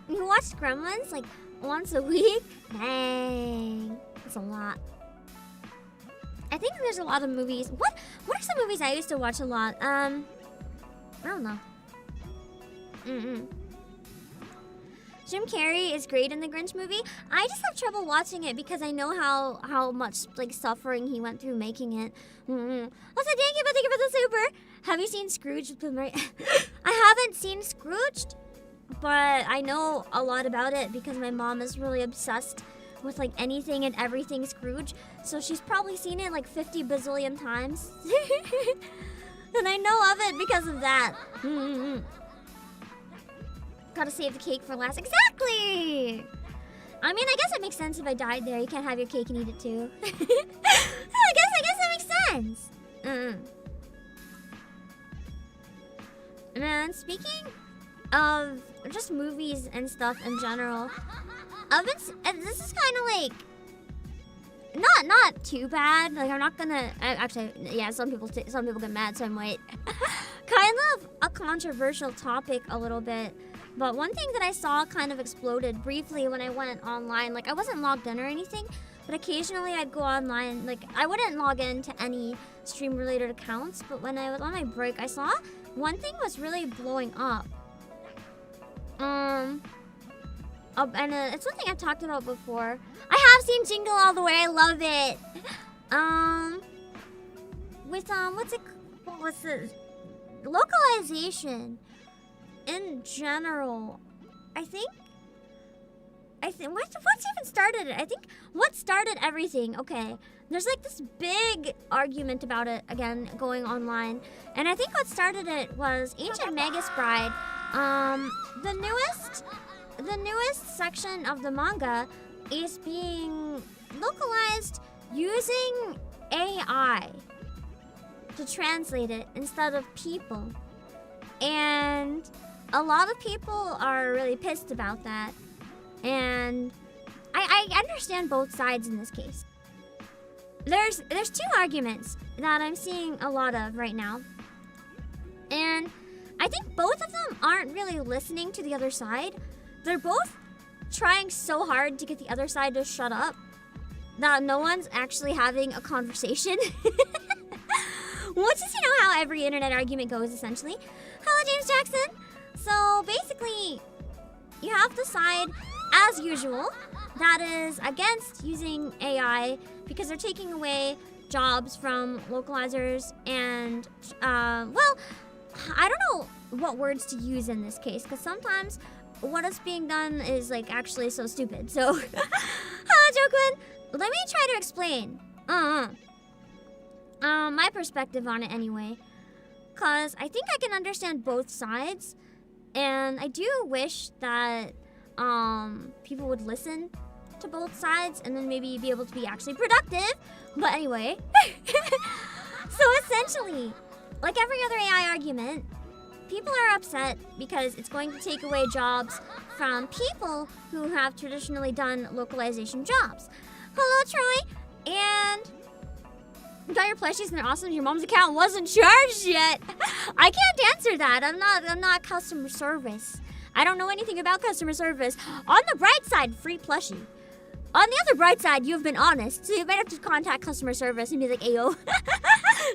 You watched Gremlins like once a week? Dang, that's a lot. I think there's a lot of movies. What are some movies I used to watch a lot? I don't know. Jim Carrey is great in the Grinch movie. I just have trouble watching it because I know how much like suffering he went through making it. Also, thank you for the super. Have you seen Scrooge with Bill Murray? I haven't seen Scrooged, but I know a lot about it because my mom is really obsessed with like anything and everything Scrooge, so she's probably seen it like 50 bazillion times. And I know of it because of that. Gotta save the cake for last. Exactly! I mean, I guess it makes sense if I died there. You can't have your cake and eat it too. I guess that makes sense. Man, speaking of just movies and stuff in general, this is kind of like not too bad. Like, I'm not gonna actually. Yeah, some people get mad, so I might. Kind of a controversial topic a little bit, but one thing that I saw kind of exploded briefly when I went online. Like, I wasn't logged in or anything, but occasionally I'd go online. Like, I wouldn't log in to any stream-related accounts, but when I was on my break, I saw one thing was really blowing up. And it's one thing I've talked about before. I have seen Jingle All the Way. I love it. What's this? Localization in general. I think what's even started it? I think what started everything. Okay, there's like this big argument about it again going online, and I think what started it was Ancient Magus Bride. The newest section of the manga is being localized using AI to translate it instead of people. And a lot of people are really pissed about that. And I understand both sides in this case. There's two arguments that I'm seeing a lot of right now. And I think both of them aren't really listening to the other side. They're both trying so hard to get the other side to shut up that no one's actually having a conversation. Which is, how every internet argument goes, essentially. Hello, James Jackson. So basically, you have the side, as usual, that is against using AI because they're taking away jobs from localizers and, well, I don't know what words to use in this case, because sometimes what is being done is like actually so stupid. So, hello, Joquin. Let me try to explain. My perspective on it anyway, because I think I can understand both sides, and I do wish that people would listen to both sides, and then maybe be able to be actually productive. But anyway, so essentially, like every other AI argument, people are upset because it's going to take away jobs from people who have traditionally done localization jobs. Hello, Troy, and you got your plushies and they're awesome. Your mom's account wasn't charged yet. I can't answer that. I'm not customer service. I don't know anything about customer service. On the bright side, free plushie. On the other bright side, you've been honest, so you might have to contact customer service and be like, "Ayo,"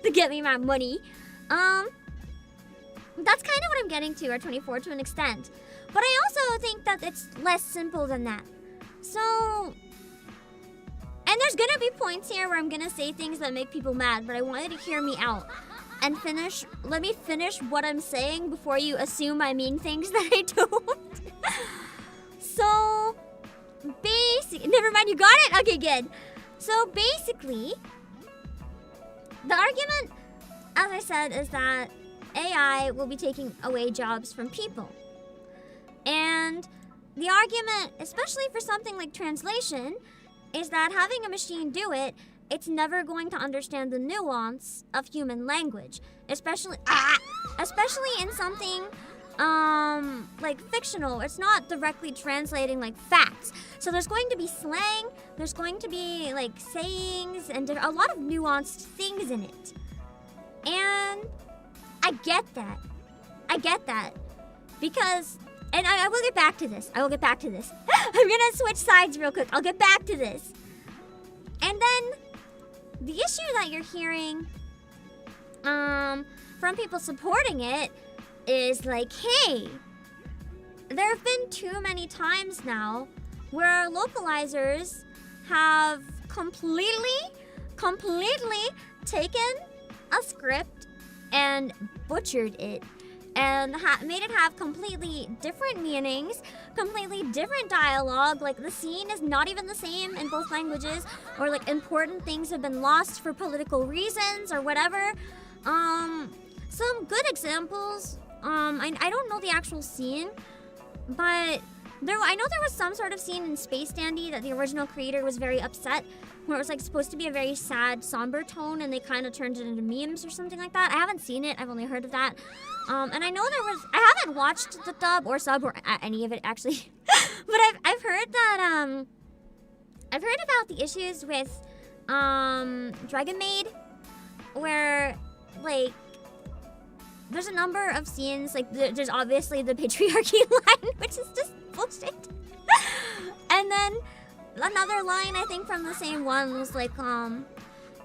to get me my money. That's kind of what I'm getting to, R24, to an extent. But I also think that it's less simple than that. So, and there's gonna be points here where I'm gonna say things that make people mad, but I want you to hear me out and let me finish what I'm saying before you assume I mean things that I don't. So, never mind, you got it? Okay, good. So basically, the argument, as I said, is that AI will be taking away jobs from people. And the argument, especially for something like translation, is that having a machine do it, it's never going to understand the nuance of human language, especially in something like fictional. It's not directly translating like facts. So there's going to be slang, there's going to be like sayings, and a lot of nuanced things in it. And I get that. Because, and I will get back to this. I'm gonna switch sides real quick. I'll get back to this. And then, the issue that you're hearing from people supporting it is like, hey, there have been too many times now where localizers have completely taken a script and butchered it and made it have completely different meanings, completely different dialogue. Like the scene is not even the same in both languages, or like important things have been lost for political reasons or whatever. Some good examples. I don't know the actual scene, but I know there was some sort of scene in Space Dandy that the original creator was very upset, where it was like supposed to be a very sad, somber tone, and they kind of turned it into memes or something like that. I haven't seen it. I've only heard of that. And I know I haven't watched the dub or sub or any of it actually, but I've heard that I've heard about the issues with Dragon Maid, where like there's a number of scenes, like there's obviously the patriarchy line, which is just bullshit. And then another line, I think from the same one, was like,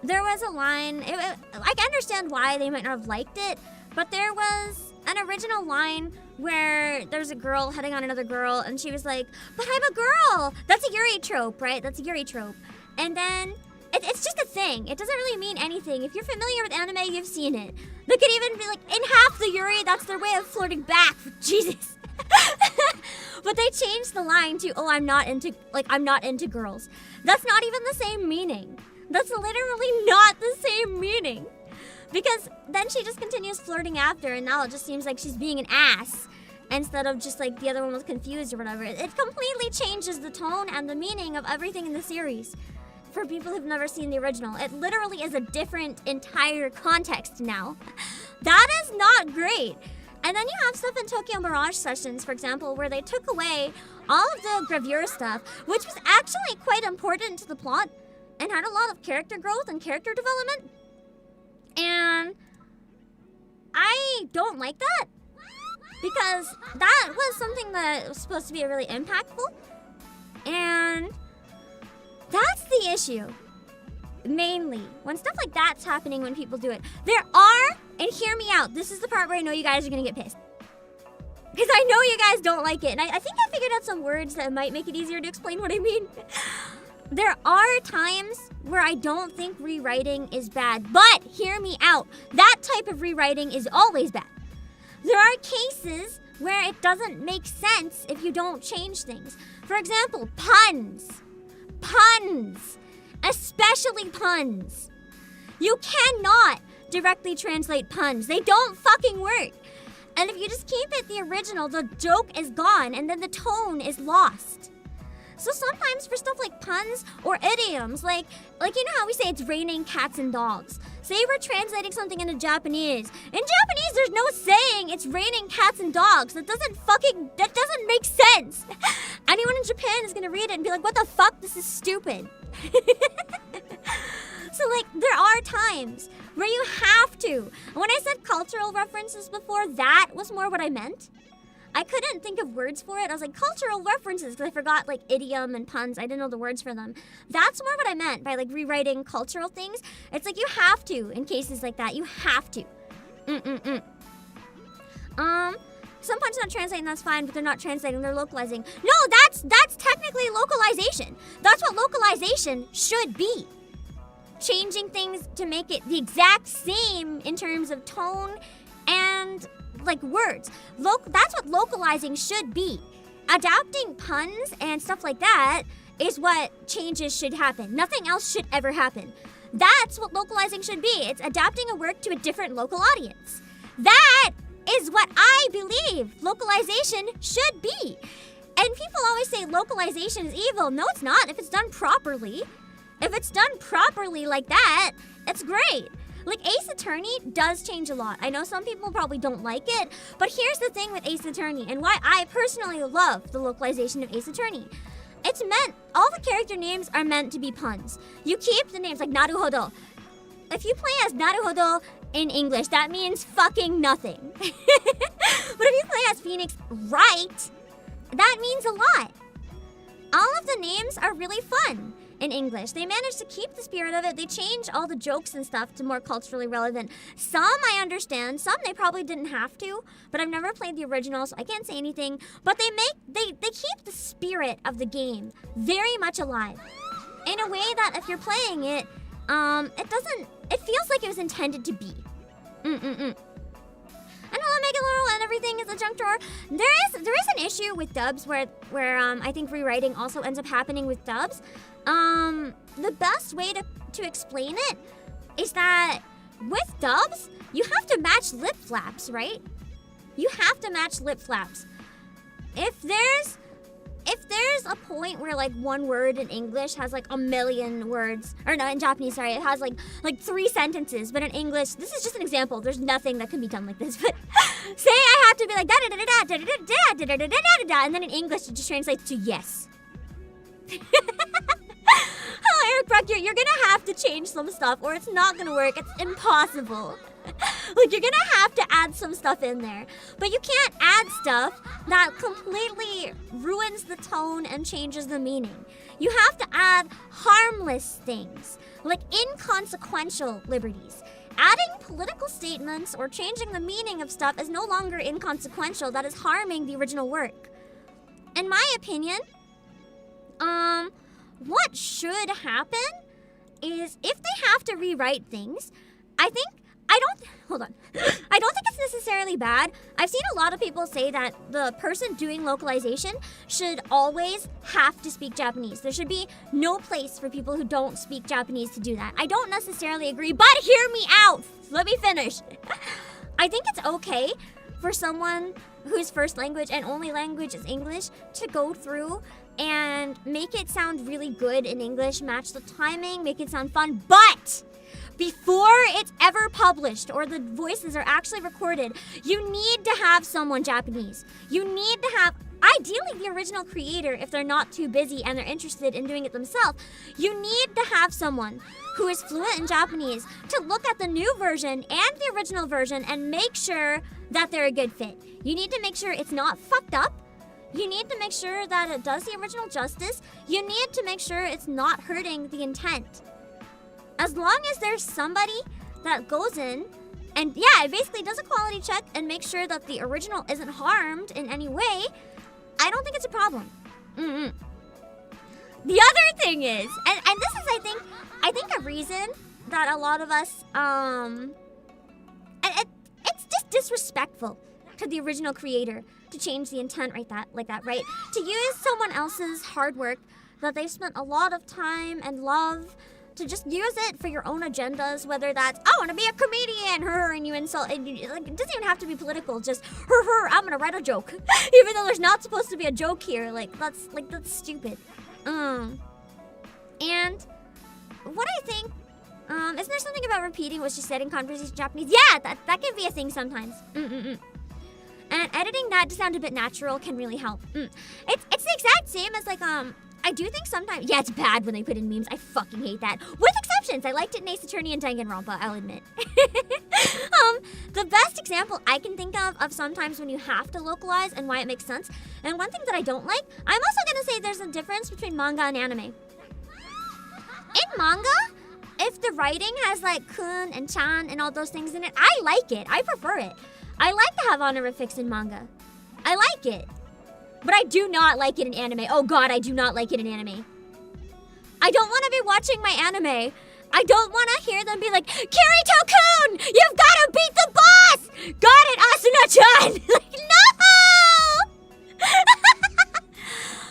there was a line, I can understand why they might not have liked it, but there was an original line where there's a girl hitting on another girl, and she was like, "But I'm a girl!" That's a Yuri trope, right? That's a Yuri trope. And then, it's just a thing. It doesn't really mean anything. If you're familiar with anime, you've seen it. They could even be like, in half the Yuri, that's their way of flirting back. Jesus. But they changed the line to, "Oh, I'm not into girls." That's not even the same meaning. That's literally not the same meaning. Because then she just continues flirting after, and now it just seems like she's being an ass instead of just like the other one was confused or whatever. It completely changes the tone and the meaning of everything in the series for people who've never seen the original. It literally is a different entire context now. That is not great. And then you have stuff in Tokyo Mirage Sessions, for example, where they took away all of the gravure stuff, which was actually quite important to the plot and had a lot of character growth and character development. And I don't like that, because that was something that was supposed to be really impactful. And that's the issue. Mainly, when stuff like that's happening, when people do it, there are, and hear me out, this is the part where I know you guys are gonna get pissed, because I know you guys don't like it, and I think I figured out some words that might make it easier to explain what I mean. There are times where I don't think rewriting is bad, but hear me out, that type of rewriting is always bad. There are cases where it doesn't make sense if you don't change things. For example, puns. Puns. Especially puns. You cannot directly translate puns. They don't fucking work. And if you just keep it the original, the joke is gone and then the tone is lost. So sometimes for stuff like puns or idioms, like you know how we say it's raining cats and dogs. Say we're translating something into Japanese. In Japanese, there's no saying it's raining cats and dogs. That doesn't make sense. Anyone in Japan is gonna read it and be like, what the fuck? This is stupid. So like, there are times where you have to. When I said cultural references before, that was more what I meant. I couldn't think of words for it. I was like, cultural references, because I forgot like idiom and puns. I didn't know the words for them. That's more what I meant by like rewriting cultural things. It's like you have to in cases like that. You have to. Some punch not translating, that's fine, but they're not translating, they're localizing. No, that's technically localization. That's what localization should be. Changing things to make it the exact same in terms of tone and like words. That's what localizing should be. Adapting puns and stuff like that is what changes should happen. Nothing else should ever happen. That's what localizing should be. It's adapting a work to a different local audience. That is what I believe localization should be. And people always say localization is evil. No, it's not. If it's done properly. If it's done properly like that, it's great. Like, Ace Attorney does change a lot. I know some people probably don't like it, but here's the thing with Ace Attorney and why I personally love the localization of Ace Attorney. It's meant, all the character names are meant to be puns. You keep the names like Naruhodo. If you play as Naruhodo in English, that means fucking nothing. But if you play as Phoenix right, that means a lot. All of the names are really fun in English. They managed to keep the spirit of it. They changed all the jokes and stuff to more culturally relevant. Some I understand, some they probably didn't have to, but I've never played the original, so I can't say anything. But they keep the spirit of the game very much alive. In a way that if you're playing it, it feels like it was intended to be. And hello, Mega Laurel, and everything is a junk drawer. There is an issue with dubs where I think rewriting also ends up happening with dubs. The best way to explain it is that with dubs, you have to match lip flaps, right? You have to match lip flaps. If there's a point where like one word in English has like a million words, or no, in Japanese, sorry, it has like 3 sentences, but in English, this is just an example. There's nothing that can be done like this, but say I have to be like da da da da da da da da da da da da, and then in English it just translates to yes. Oh, Eric Brock, you're gonna have to change some stuff, or it's not gonna work. It's impossible. Like, you're gonna have to add some stuff in there. But you can't add stuff that completely ruins the tone and changes the meaning. You have to add harmless things, like inconsequential liberties. Adding political statements or changing the meaning of stuff is no longer inconsequential. That is harming the original work. In my opinion, what should happen is if they have to rewrite things, I don't think it's necessarily bad. I've seen a lot of people say that the person doing localization should always have to speak Japanese. There should be no place for people who don't speak Japanese to do that. I don't necessarily agree, but hear me out. Let me finish. I think it's okay for someone whose first language and only language is English to go through and make it sound really good in English, match the timing, make it sound fun, but before it's ever published or the voices are actually recorded, you need to have someone Japanese. You need to have, ideally, the original creator, if they're not too busy and they're interested in doing it themselves. You need to have someone who is fluent in Japanese to look at the new version and the original version and make sure that they're a good fit. You need to make sure it's not fucked up. You need to make sure that it does the original justice. You need to make sure it's not hurting the intent. As long as there's somebody that goes in and, yeah, it basically does a quality check and makes sure that the original isn't harmed in any way, I don't think it's a problem. The other thing is, and this is, I think a reason that a lot of us, it's just disrespectful to the original creator to change the intent like that, right? To use someone else's hard work that they've spent a lot of time and love to just use it for your own agendas, whether that's, I want to be a comedian, and you insult, and it doesn't even have to be political, just, I'm going to write a joke. Even though there's not supposed to be a joke here, that's stupid. And what I think, isn't there something about repeating what she said in conversation Japanese? Yeah, that can be a thing sometimes. And editing that to sound a bit natural can really help. It's the exact same as like, I do think sometimes, yeah, it's bad when they put in memes. I fucking hate that. With exceptions. I liked it in Ace Attorney and Danganronpa, I'll admit. The best example I can think of sometimes when you have to localize and why it makes sense, and one thing that I don't like, I'm also gonna say there's a difference between manga and anime. In manga, if the writing has like kun and chan and all those things in it, I like it. I prefer it. I like to have honorifics in manga. I like it. But I do not like it in anime. Oh god, I do not like it in anime. I don't want to be watching my anime. I don't want to hear them be like, Kirito-kun, you've got to beat the boss! Got it, Asuna-chan! Like, no!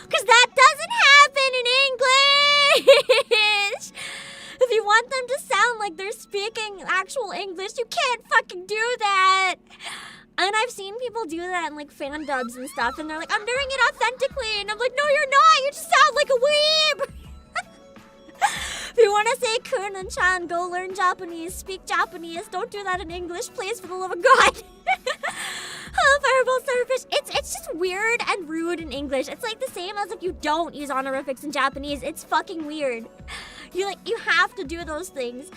Because that doesn't happen in English! If you want them to sound like they're speaking actual English, you can't fucking do that! And I've seen people do that in like fan dubs and stuff, and they're like, I'm doing it authentically, and I'm like, no, you're not! You just sound like a weeb! If you want to say kun and chan, go learn Japanese, speak Japanese. Don't do that in English, please, for the love of God. Oh, fireball starfish. It's just weird and rude in English. It's like the same as if you don't use honorifics in Japanese. It's fucking weird. You have to do those things.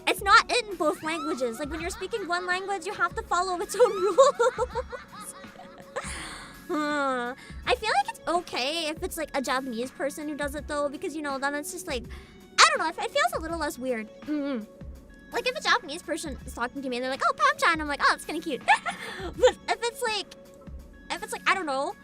It's not in both languages. Like when you're speaking one language, you have to follow its own rules. I feel like it's okay if it's like a Japanese person who does it though, because you know, then it's just like, I don't know, it feels a little less weird. Like if a Japanese person is talking to me and they're like, oh, Pam-chan, I'm like, oh, that's kind of cute. But if it's like, I don't know,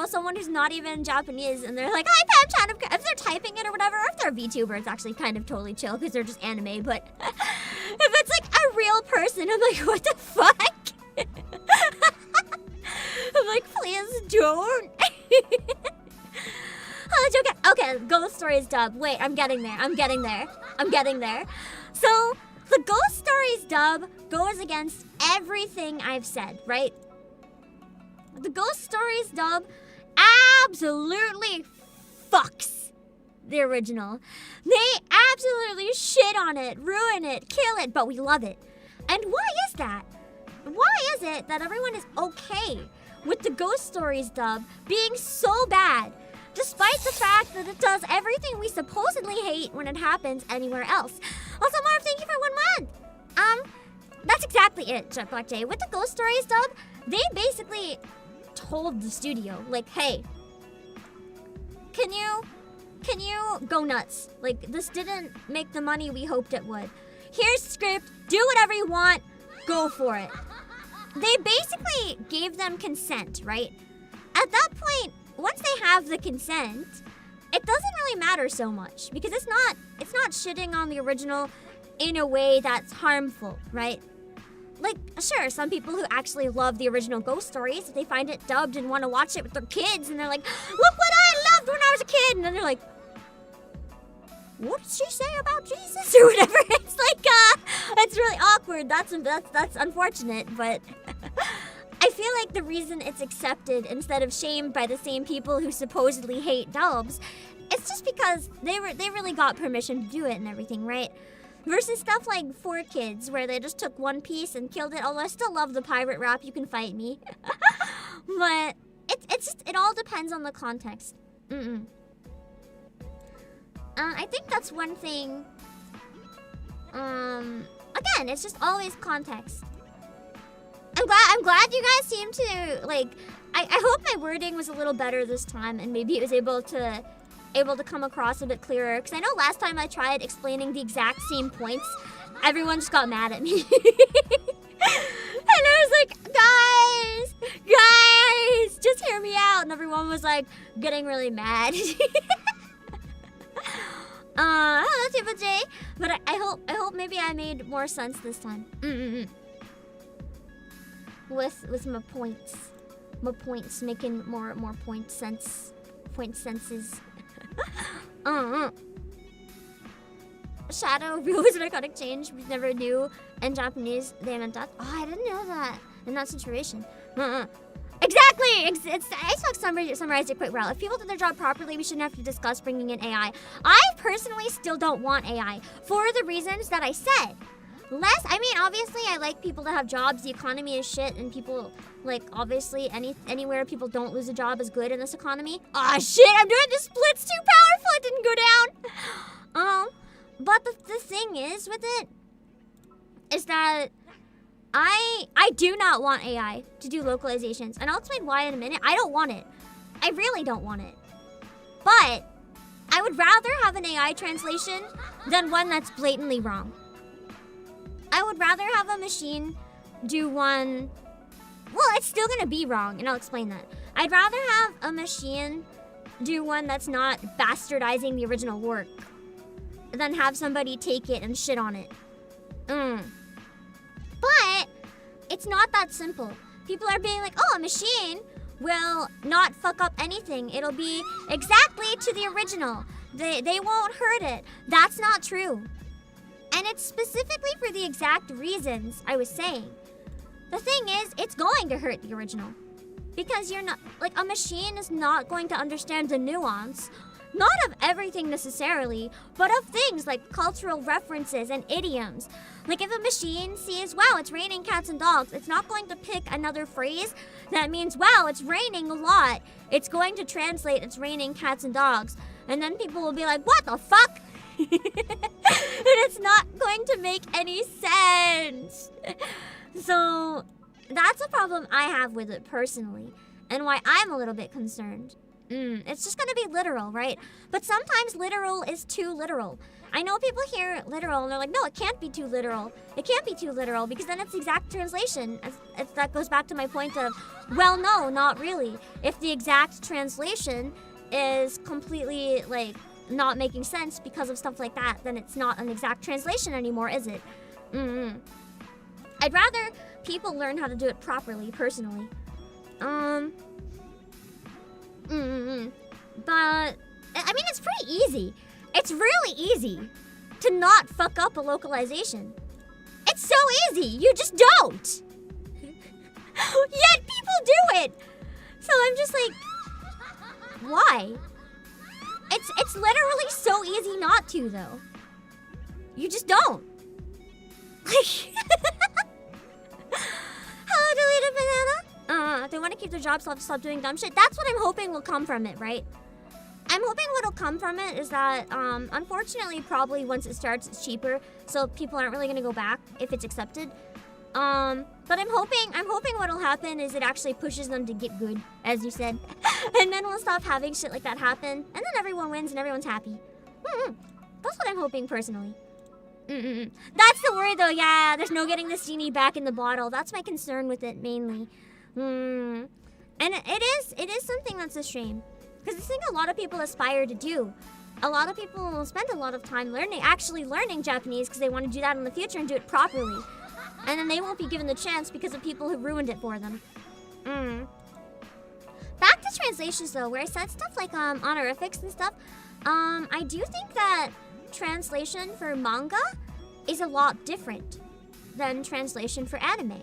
someone who's not even Japanese and they're like, hi, Pam-chan, if they're typing it or whatever, or if they're a VTuber, it's actually kind of totally chill because they're just anime, but if it's like a real person, I'm like, what the fuck? I'm like, please don't. Oh, okay, Ghost Stories dub. Wait, I'm getting there. So, the Ghost Stories dub goes against everything I've said, right? The Ghost Stories dub absolutely fucks the original. They absolutely shit on it, ruin it, kill it, but we love it. And why is that? Why is it that everyone is okay with the Ghost Stories dub being so bad, despite the fact that it does everything we supposedly hate when it happens anywhere else? Also, Marv, thank you for 1 month. That's exactly it, Jetblack J. With the Ghost Stories dub, they basically told the studio, like, hey, can you go nuts? Like, this didn't make the money we hoped it would. Here's the script, do whatever you want, go for it. They basically gave them consent, right? At that point, once they have the consent, it doesn't really matter so much because it's not shitting on the original in a way that's harmful, right? Like, sure, some people who actually love the original Ghost Stories, if they find it dubbed and want to watch it with their kids, and they're like, look what I loved when I was a kid, and then they're like, what did she say about Jesus or whatever? It's like, it's really awkward. That's unfortunate, but I feel like the reason it's accepted instead of shamed by the same people who supposedly hate dubs, it's just because they really got permission to do it and everything, right? Versus stuff like 4Kids, where they just took one piece and killed it. Although I still love the pirate rap, you can fight me. But it all depends on the context. I think that's one thing. Again, it's just always context. I'm glad you guys seem to like. I hope my wording was a little better this time, and maybe it was able to come across a bit clearer. Because I know last time I tried explaining the exact same points, everyone just got mad at me. And I was like, guys, just hear me out. And everyone was like getting really mad. Hello, Tifa J. But I hope maybe I made more sense this time. With my points, making more point senses. Shadow reveals an iconic change we never knew. In Japanese, they meant that. Oh, I didn't know that in that situation. Exactly. Exactly. Summarized it quite well. If people did their job properly, we shouldn't have to discuss bringing in AI. I personally still don't want AI for the reasons that I said. Obviously, I like people to have jobs. The economy is shit, and people, obviously, anywhere people don't lose a job is good in this economy. Ah, shit, I'm doing the splits too powerful. It didn't go down. But the thing is with it, is that I do not want AI to do localizations. And I'll explain why in a minute. I don't want it. I really don't want it. But I would rather have an AI translation than one that's blatantly wrong. I would rather have a machine do one... Well, it's still gonna be wrong, and I'll explain that. I'd rather have a machine do one that's not bastardizing the original work than have somebody take it and shit on it. But it's not that simple. People are being like, oh, a machine will not fuck up anything. It'll be exactly to the original. They won't hurt it. That's not true. And it's specifically for the exact reasons I was saying. The thing is, it's going to hurt the original. Because you're not, a machine is not going to understand the nuance. Not of everything necessarily, but of things like cultural references and idioms. Like if a machine sees, wow, it's raining cats and dogs, it's not going to pick another phrase that means, wow, it's raining a lot. It's going to translate, it's raining cats and dogs. And then people will be like, what the fuck? And it's not going to make any sense. So that's a problem I have with it personally, and why I'm a little bit concerned. It's just gonna be literal, right? But sometimes literal is too literal. I know people hear literal and they're like, no, it can't be too literal. It can't be too literal because then it's exact translation. If that goes back to my point of, well, no, not really. If the exact translation is completely, not making sense because of stuff like that, then it's not an exact translation anymore, is it? I'd rather people learn how to do it properly, personally. But, it's pretty easy. It's really easy to not fuck up a localization. It's so easy, you just don't. Yet people do it. So I'm just like, why? It's literally so easy not to, though. You just don't. Hello, deleted banana. They want to keep their jobs, stop doing dumb shit. That's what I'm hoping will come from it, right? I'm hoping what'll come from it is that, unfortunately, probably once it starts, it's cheaper, so people aren't really gonna go back if it's accepted. But I'm hoping what'll happen is it actually pushes them to get good, as you said. And then we'll stop having shit like that happen, and then everyone wins and everyone's happy. That's what I'm hoping personally. That's the worry though, yeah, there's no getting the genie back in the bottle. That's my concern with it mainly. And it is something that's a shame. Because it's a thing a lot of people aspire to do. A lot of people will spend a lot of time actually learning Japanese because they want to do that in the future and do it properly. And then they won't be given the chance because of people who ruined it for them. Back to translations though, where I said stuff like honorifics and stuff. I do think that translation for manga is a lot different than translation for anime.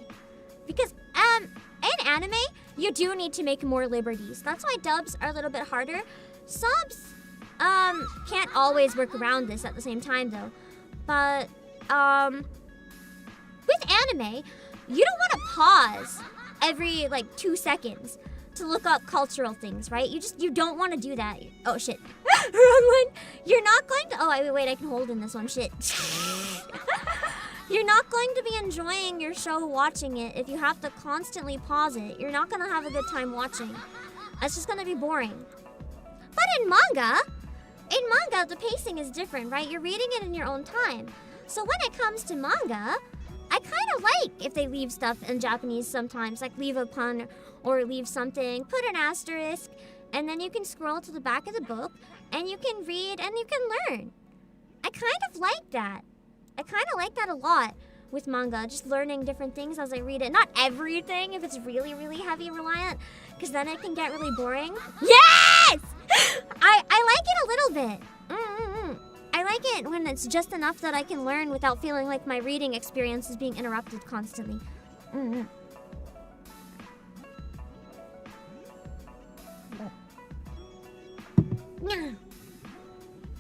Because in anime, you do need to make more liberties. That's why dubs are a little bit harder. Subs can't always work around this at the same time though. But with anime, you don't want to pause every 2 seconds to look up cultural things, right? You don't want to do that. Oh shit. Wrong one. You're not going to, wait, I can hold in this one, shit. You're not going to be enjoying your show watching it if you have to constantly pause it. You're not going to have a good time watching. It's just going to be boring. But in manga, the pacing is different, right? You're reading it in your own time. So when it comes to manga, I kind of like if they leave stuff in Japanese sometimes, like leave a pun or leave something, put an asterisk, and then you can scroll to the back of the book and you can read and you can learn. I kind of like that. I kind of like that a lot with manga, just learning different things as I read it. Not everything if it's really, really heavy reliant, because then it can get really boring. Yes! I like it a little bit. I like it when it's just enough that I can learn without feeling like my reading experience is being interrupted constantly.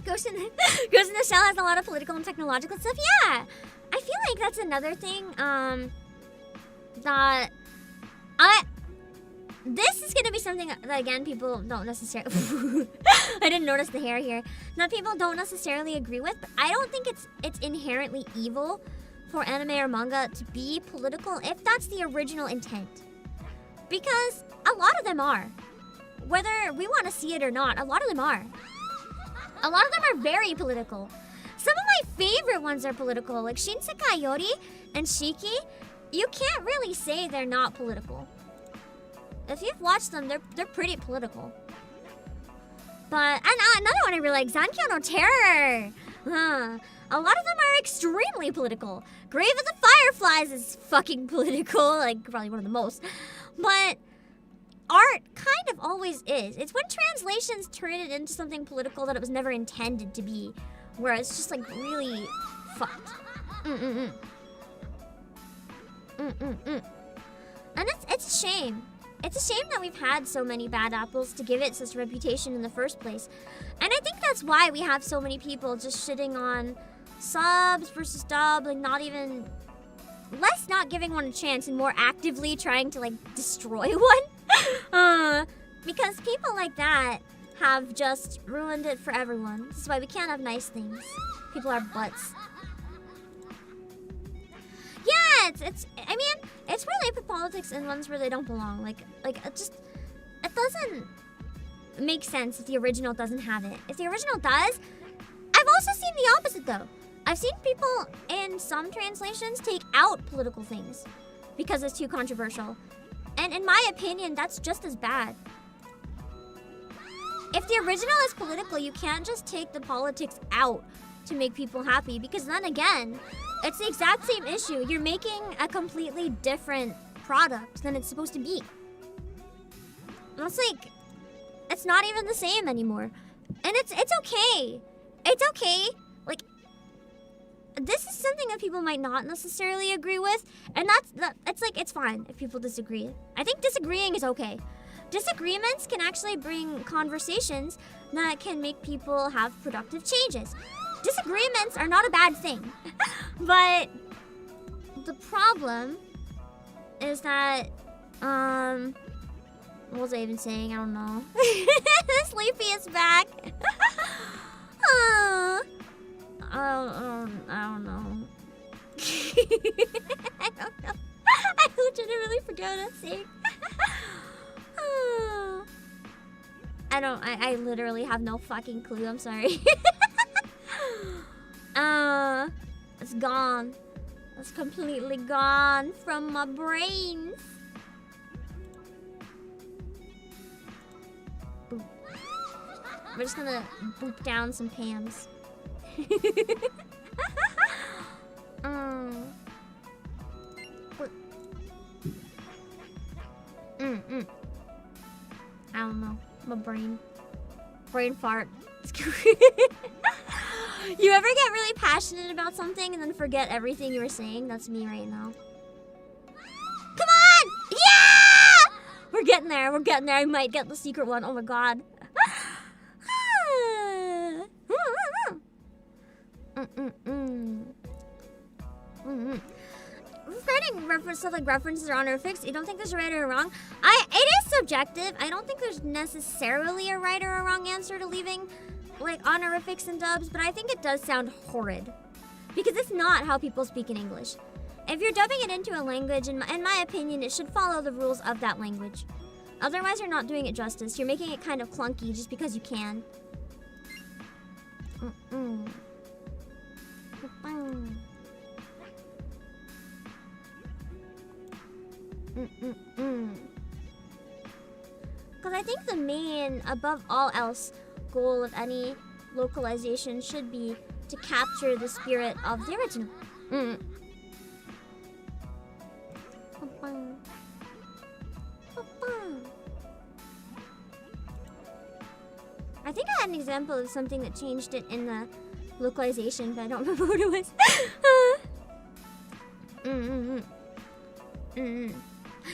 Ghost in the Shell has a lot of political and technological stuff. Yeah, I feel like that's another thing. That this is gonna be something that again people don't necessarily. I didn't notice the hair here. That people don't necessarily agree with, but I don't think it's inherently evil for anime or manga to be political if that's the original intent. Because a lot of them are. Whether we want to see it or not, a lot of them are. A lot of them are very political. Some of my favorite ones are political, like Shinsekai Yori and Shiki. You can't really say they're not political. If you've watched them, they're pretty political. But another one I really like, Zankyo no Terror. A lot of them are extremely political. Grave of the Fireflies is fucking political, like probably one of the most. But art kind of always is. It's when translations turn it into something political that it was never intended to be, where it's just like really fucked. And it's a shame. It's a shame that we've had so many bad apples to give it such a reputation in the first place. And I think that's why we have so many people just shitting on subs versus dub, like not giving one a chance and more actively trying to like destroy one. Because people like that have just ruined it for everyone. This is why we can't have nice things. People are butts. Yeah, I mean, it's where they put politics in ones where they don't belong. Like it doesn't make sense if the original doesn't have it. If the original does, I've also seen the opposite though. I've seen people in some translations take out political things because it's too controversial. And in my opinion, that's just as bad. If the original is political, you can't just take the politics out to make people happy, because then again, it's the exact same issue. You're making a completely different product than it's supposed to be. And it's like, it's not even the same anymore. And it's okay. It's okay. Like, this is something that people might not necessarily agree with, and it's fine if people disagree. I think disagreeing is okay. Disagreements can actually bring conversations that can make people have productive changes. Disagreements are not a bad thing. But the problem is that, what was I even saying? I don't know. Sleepy is back. I don't know. I don't know. I legitimately forgot what I was saying. I literally have no fucking clue. I'm sorry. It's gone. It's completely gone from my brain. Boop. We're just gonna boop down some PAMs. I don't know. My brain fart. You ever get really passionate about something and then forget everything you were saying? That's me right now. Come on! Yeah! We're getting there. We're getting there. I might get the secret one. Oh my god. Regarding stuff like references or honorifics, you don't think there's a right or a wrong? It is subjective. I don't think there's necessarily a right or a wrong answer to leaving like honorifics and dubs, but I think it does sound horrid because it's not how people speak in English. If you're dubbing it into a language, in my opinion, it should follow the rules of that language. Otherwise, you're not doing it justice. You're making it kind of clunky just because you can. Because I think the main, above all else, goal of any localization should be to capture the spirit of the original. I think I had an example of something that changed it in the localization, but I don't remember what it was.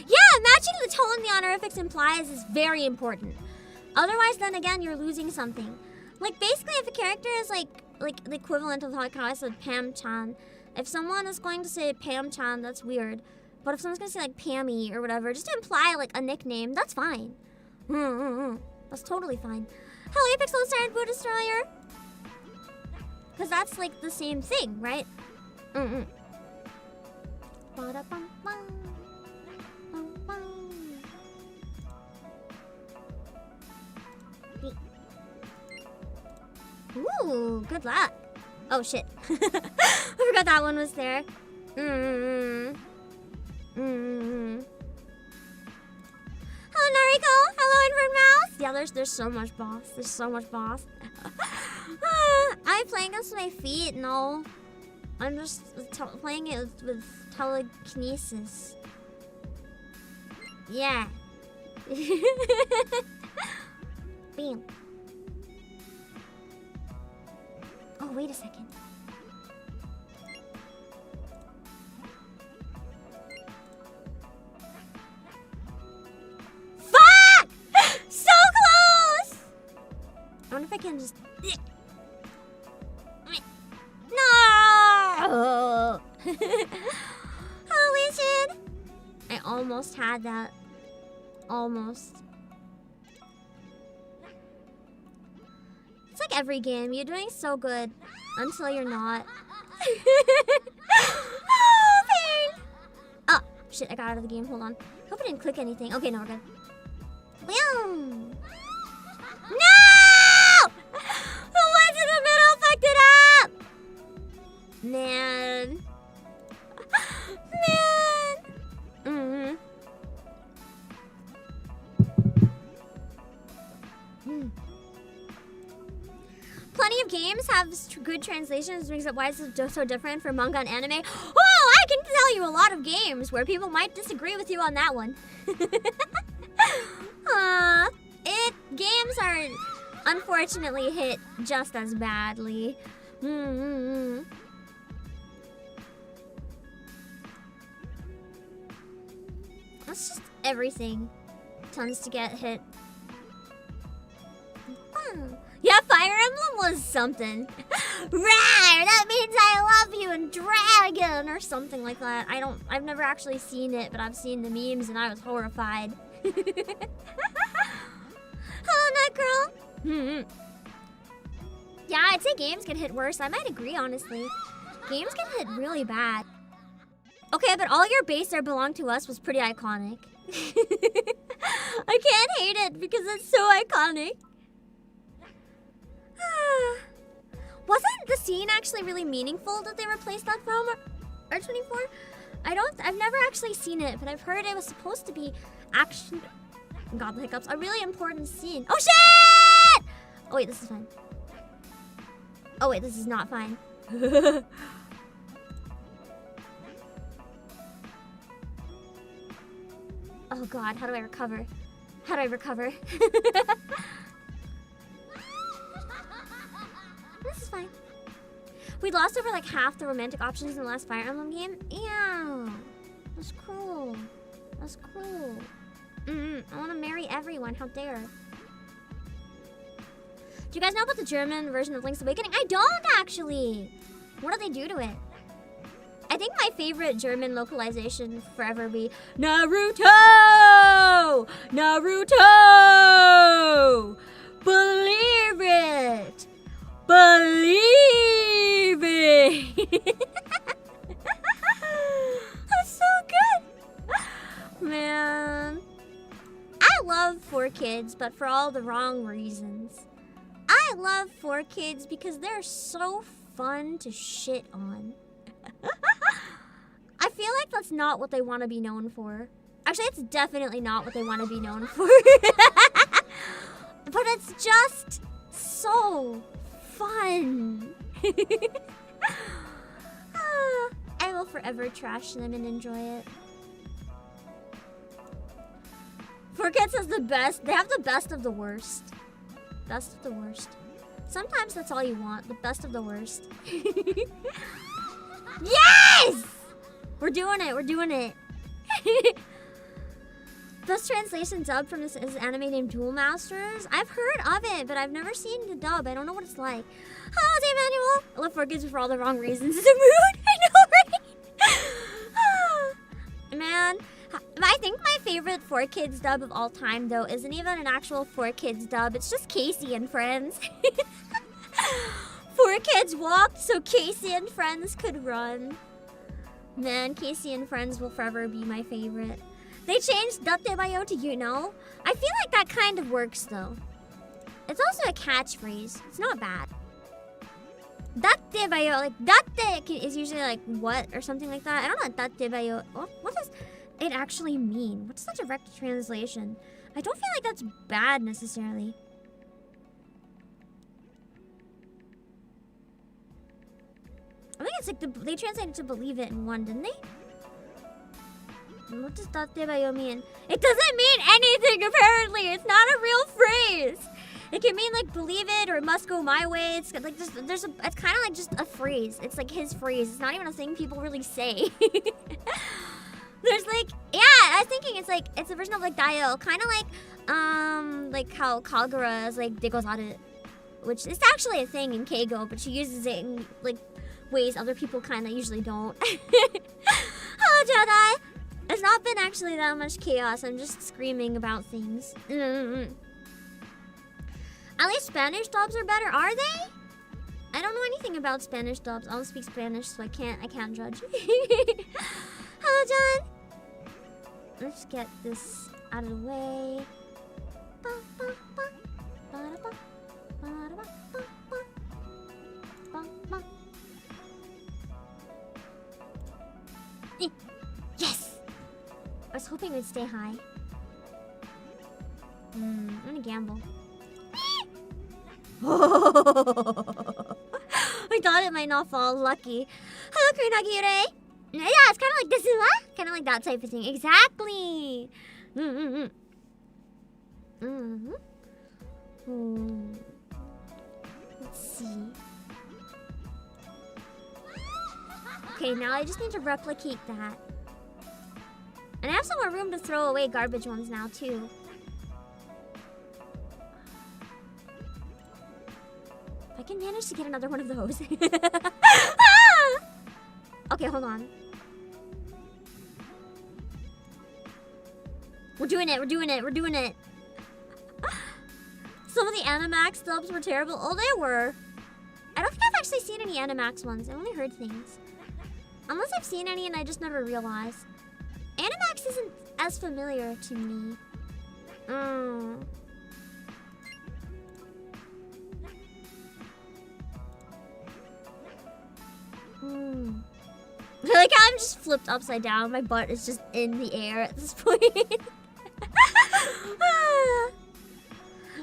Yeah, matching the tone the honorifics implies is very important. Otherwise, then again, you're losing something. Like, basically, if a character is like the equivalent of how I said Pam-chan, if someone is going to say Pam-chan, that's weird. But if someone's going to say like Pammy or whatever, just to imply like a nickname, that's fine. That's totally fine. Hello, Apex Lone Star and Buddha Destroyer. Because that's like the same thing, right? Ooh, good luck. Oh shit. I forgot that one was there. Hello, Nariko. Hello, Invert Mouse. Yeah, there's so much boss. There's so much boss. I'm playing this with my feet. No, I'm just playing it with telekinesis. Yeah. Bam. Oh, wait a second. Fuck! So close! I wonder if I can just... No! Hello, Legion! I almost had that. Almost. It's like every game. You're doing so good until you're not. Oh, pain! Oh, shit, I got out of the game. Hold on. Hope I didn't click anything. Okay, no, we're good. Boom! No! The ones in the middle fucked it up! Man. Man. Plenty of games have good translations, which makes it why it's so different from manga and anime. Oh, I can tell you a lot of games where people might disagree with you on that one. Games are unfortunately hit just as badly. That's just everything tends to get hit. Yeah, Fire Emblem was something. Rawr, that means I love you in Dragon or something like that. I've never actually seen it, but I've seen the memes and I was horrified. Hello, Nut Girl. Yeah, I'd say games get hit worse. I might agree, honestly. Games get hit really bad. Okay, but All Your Base There Belong to Us was pretty iconic. I can't hate it because it's so iconic. Wasn't the scene actually really meaningful that they replaced that from R24? I've never actually seen it, but I've heard it was supposed to be action. God, the hiccups. A really important scene. Oh shit! Oh wait, this is fine. Oh wait, this is not fine. Oh god, how do I recover? How do I recover? This is fine. We lost over like half the romantic options in the last Fire Emblem game. Ew. That's cruel. That's cruel. I want to marry everyone. How dare. Do you guys know about the German version of Link's Awakening? I don't actually. What do they do to it? I think my favorite German localization forever be Naruto! Naruto! Believe it! Believe it! That's so good! Man. I love 4Kids, but for all the wrong reasons. I love 4Kids because they're so fun to shit on. I feel like that's not what they want to be known for. Actually, it's definitely not what they want to be known for. But it's just so fun. I will forever trash them and enjoy it. 4Kids has the best. They have the best of the worst. Best of the worst. Sometimes that's all you want. The best of the worst. Yes! We're doing it. We're doing it. Best translation dub from this anime named Duel Masters. I've heard of it, but I've never seen the dub. I don't know what it's like. Hello, Dave Manuel. I love 4Kids for all the wrong reasons. It's a mood. I know, right? Man, I think my favorite 4Kids dub of all time, though, isn't even an actual 4Kids dub. It's just Casey and Friends. 4Kids walked so Casey and Friends could run. Man, Casey and Friends will forever be my favorite. They changed Datte Bayo to you know. I feel like that kind of works though. It's also a catchphrase. It's not bad. Datte Bayo, like datte is usually like what or something like that. I don't know what datte bayo. What does it actually mean? What's the direct translation? I don't feel like that's bad necessarily. I think it's like they translated to believe it in one, didn't they? What does datte bayo mean? It doesn't mean anything apparently. It's not a real phrase. It can mean like believe it or it must go my way. It's like it's kind of like just a phrase. It's like his phrase. It's not even a thing people really say. There's like, yeah, I was thinking it's a version of like dayo, kind of like how Kagura is like degozaru, which is actually a thing in Keigo, but she uses it in like ways other people kind of usually don't. Hello, Jedi. There's not been actually that much chaos. I'm just screaming about things. At least Spanish dubs are better, are they? I don't know anything about Spanish dubs. I don't speak Spanish, so I can't judge. Hello, John. Let's get this out of the way. Yes! I was hoping it would stay high. I'm gonna gamble. I thought it might not fall. Lucky. Hello, Kurinagire. Yeah, it's kind of like this. Kind of like that type of thing. Exactly. Let's see. Okay, now I just need to replicate that. And I have some more room to throw away garbage ones now, too. I can manage to get another one of those. Okay, hold on. We're doing it. Some of the Animax dubs were terrible. Oh, they were. I don't think I've actually seen any Animax ones. I only heard things. Unless I've seen any and I just never realized. Animax isn't as familiar to me. Like how I'm just flipped upside down. My butt is just in the air at this point.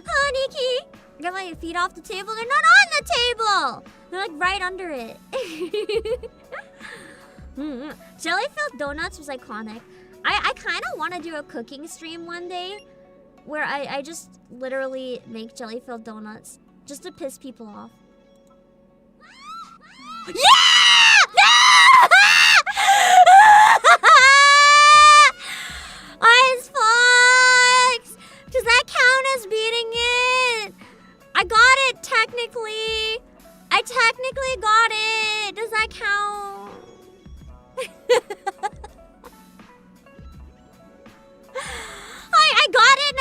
Oh, Nikki. Get my feet off the table. They're not on the table. They're like right under it. Jelly-filled donuts was iconic. I kind of want to do a cooking stream one day where I just literally make jelly-filled donuts just to piss people off. Yeah! Ice Fox! Does that count as beating it? I got it technically. I technically got it. Does that count? I got it and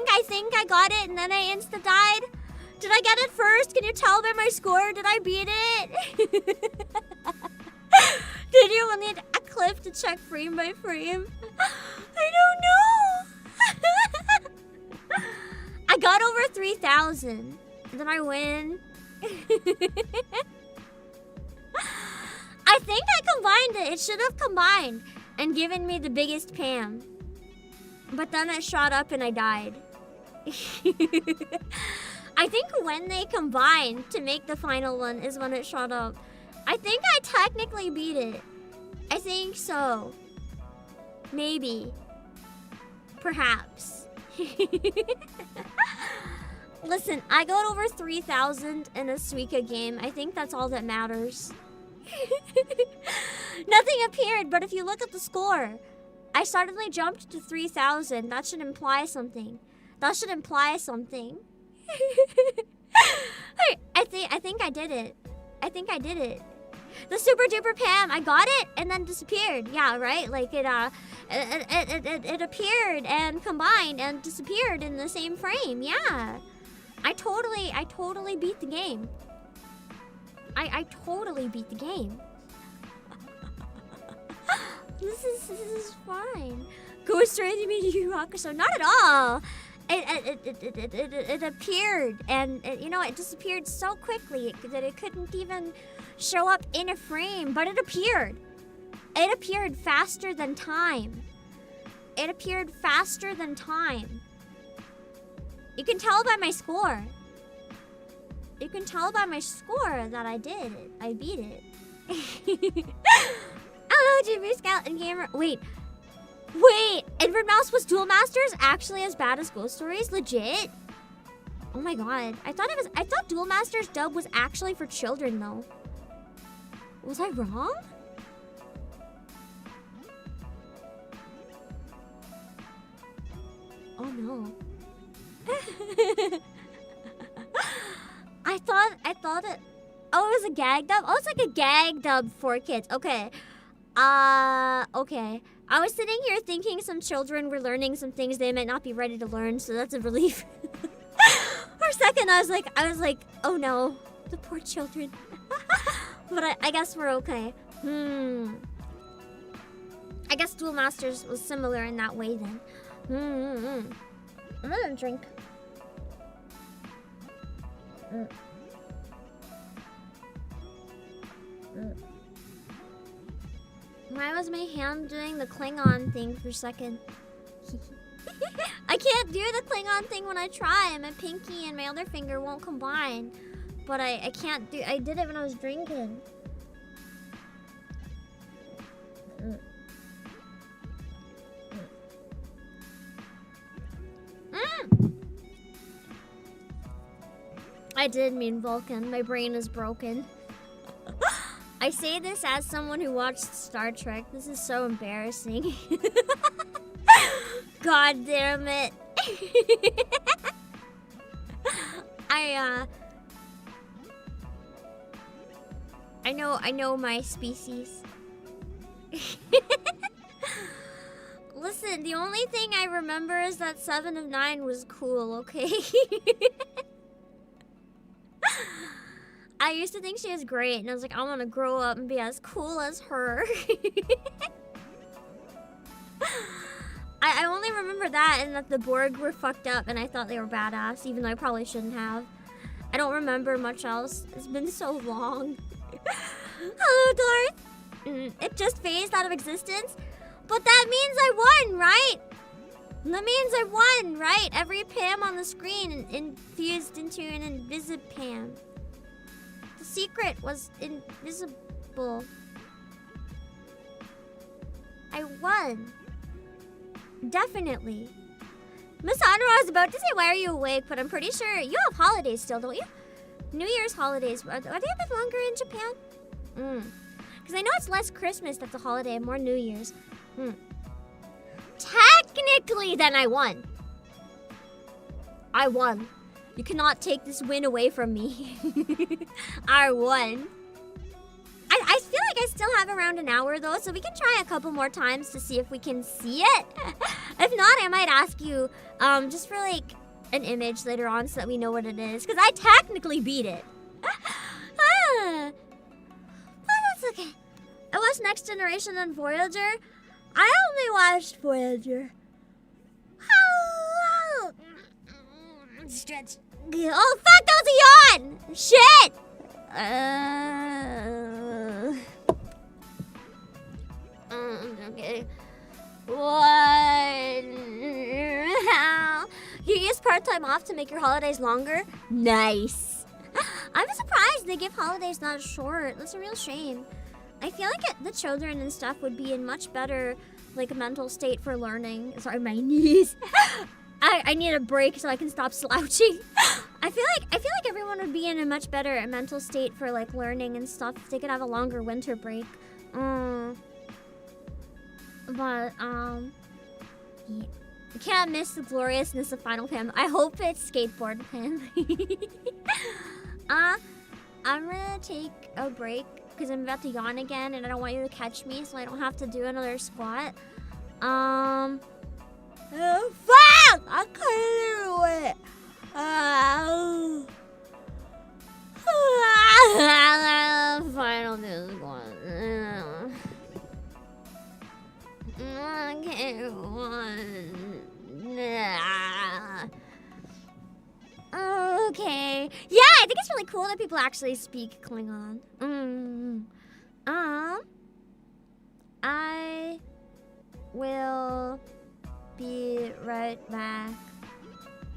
I think I got it and then I insta-died. Did I get it first? Can you tell by my score? Did I beat it? Did you need a clip to check frame by frame? I don't know. I got over 3,000. Did I win? I think I combined it. It should have combined and given me the biggest PAM. But then it shot up and I died. I think when they combined to make the final one is when it shot up. I think I technically beat it. I think so. Maybe. Perhaps. Listen, I got over 3,000 in a Suika game. I think that's all that matters. Nothing appeared, but if you look at the score, I suddenly jumped to 3,000. That should imply something. That should imply something. I think I did it. I think I did it. The super duper Pam, I got it and then disappeared. Yeah, right? Like it appeared and combined and disappeared in the same frame. Yeah. I totally beat the game. I totally beat the game. This is fine. Go straight to me, Yu Hakusho. Not at all. It appeared and it disappeared so quickly that it couldn't even show up in a frame, but it appeared. It appeared faster than time. It appeared faster than time. You can tell by my score. You can tell by my score that I did it. I beat it. Oh, Jimmy Skeleton Gamer. Wait, Edward Mouse was Duel Masters actually as bad as Ghost Stories? Legit? Oh my god. I thought Duel Masters dub was actually for children though. Was I wrong? Oh no. I thought it. Oh, it was a gag dub? Oh, it's like a gag dub for kids. Okay. Okay. I was sitting here thinking some children were learning some things they might not be ready to learn, so that's a relief. For a second, I was like, oh no, the poor children. But I guess we're okay. I guess Duel Masters was similar in that way then. I'm gonna drink. Why was my hand doing the Klingon thing for a second? I can't do the Klingon thing when I try. My pinky and my other finger won't combine. But I can't do. I did it when I was drinking. I did mean Vulcan. My brain is broken. I say this as someone who watched Star Trek. This is so embarrassing. God damn it. I know my species. Listen, the only thing I remember is that 7 of 9 was cool, okay? I used to think she was great, and I was like, I want to grow up and be as cool as her. I only remember that and that the Borg were fucked up, and I thought they were badass, even though I probably shouldn't have. I don't remember much else. It's been so long. Hello, Darth. It just phased out of existence. But that means I won, right? That means I won, right? Every Pam on the screen infused into an Invisipam. The secret was invisible. I won. Definitely. Miss Honora was about to say, why are you awake? But I'm pretty sure you have holidays still, don't you? New Year's holidays. Are they a bit longer in Japan? Because I know it's less Christmas that's a holiday and more New Year's. Technically, then I won. I won. You cannot take this win away from me. I won. I feel like I still have around an hour though, so we can try a couple more times to see if we can see it. If not, I might ask you just for like an image later on so that we know what it is. Because I technically beat it. But that's okay. I watched Next Generation and Voyager. I only watched Voyager. Hello. Stretch. Oh fuck, that was a yawn! Shit! Okay. What? You use part-time off to make your holidays longer? Nice. I'm surprised they give holidays that short. That's a real shame. I feel like the children and stuff would be in much better, like, mental state for learning. Sorry, my knees. I need a break so I can stop slouching. I feel like everyone would be in a much better mental state for like learning and stuff if they could have a longer winter break. But, yeah. You can't miss the gloriousness of Final Pam. I hope it's skateboard Pam. I'm gonna take a break because I'm about to yawn again and I don't want you to catch me so I don't have to do another squat. Fuck! I can't do it! Final squat. Okay, okay. Yeah, I think it's really cool that people actually speak Klingon. I will be right back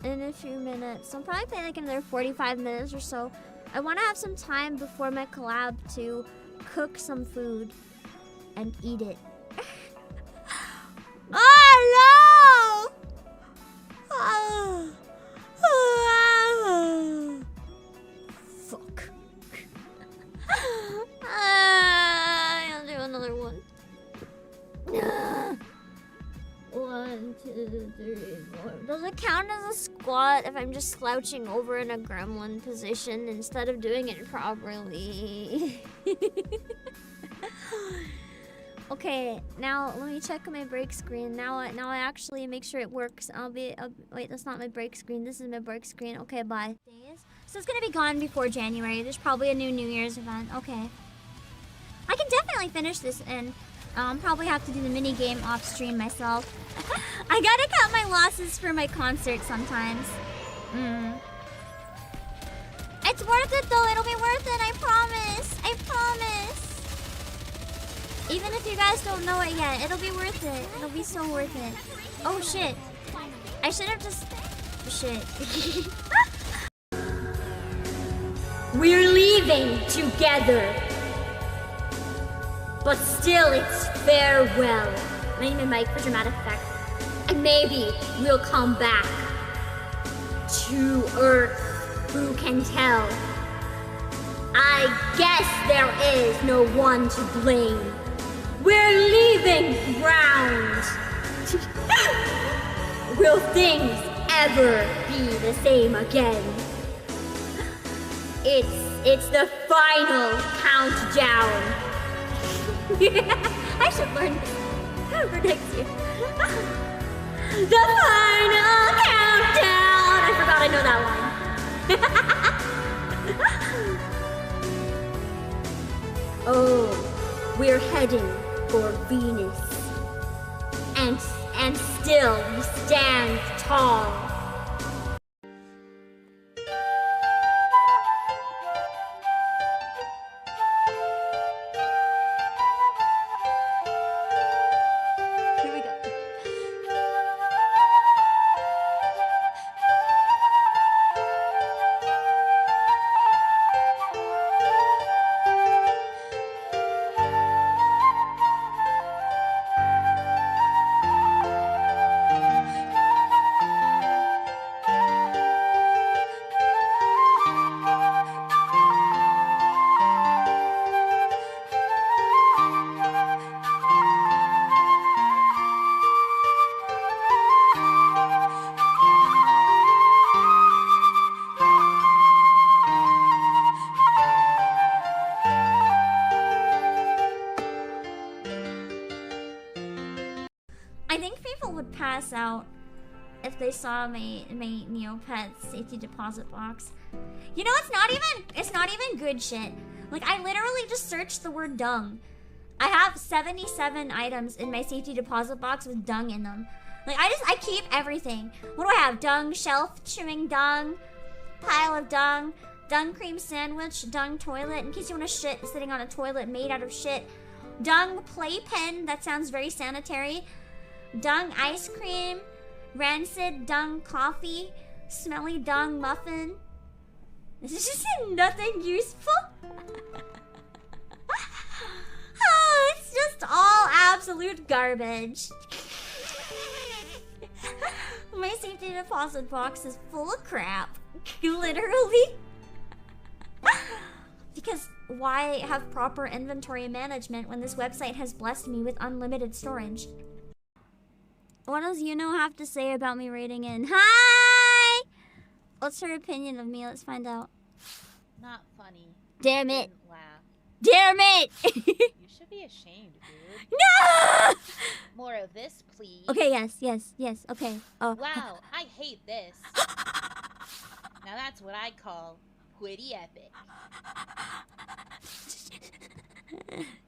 in a few minutes. I'll probably play like another 45 minutes or so. I want to have some time before my collab to cook some food and eat it. Oh no! Fuck. I'll do another one. 1, 2, 3, 4. Does it count as a squat if I'm just slouching over in a gremlin position instead of doing it properly? Okay, now let me check my break screen. Now I actually make sure it works. Wait, that's not my break screen. This is my break screen. Okay, bye. So it's gonna be gone before January. There's probably a New Year's event. Okay. I can definitely finish this and probably have to do the mini game off stream myself. I gotta cut my losses for my concert sometimes. It's worth it though. It'll be worth it. I promise. I promise. Even if you guys don't know it yet, it'll be worth it. It'll be so worth it. Oh shit. I should have just... Shit. We're leaving together. But still it's farewell. I need my mic for dramatic effect. And maybe we'll come back to Earth. Who can tell? I guess there is no one to blame. We're leaving ground. Will things ever be the same again? It's the final countdown. I should learn this for next year. The final countdown. I forgot I know that line. Oh, we're heading for Venus. And still we stand tall. Here we go. Pass out if they saw my Neopets safety deposit box. You know, it's not even good shit. Like, I literally just searched the word dung. I have 77 items in my safety deposit box with dung in them. Like, I keep everything. What do I have? Dung shelf, trimming dung, pile of dung, dung cream sandwich, dung toilet, in case you want to shit sitting on a toilet made out of shit. Dung playpen, that sounds very sanitary. Dung ice cream, rancid dung coffee, smelly dung muffin. This is just nothing useful. Oh, it's just all absolute garbage. My safety deposit box is full of crap. Literally. Because why have proper inventory management when this website has blessed me with unlimited storage? What does Yuno have to say about me rating in? Hi! What's her opinion of me? Let's find out. Not funny. Damn it. Didn't laugh. Damn it! You should be ashamed, dude. No! More of this, please. Okay, yes, okay. Oh. Wow, I hate this. Now that's what I call pretty epic.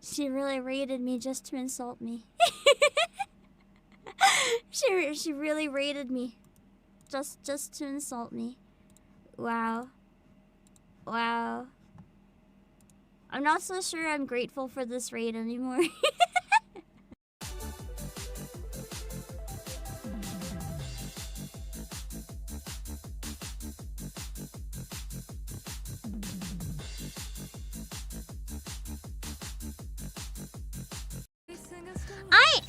She really rated me just to insult me. She really rated me just to insult me. Wow. Wow. I'm not so sure I'm grateful for this raid anymore.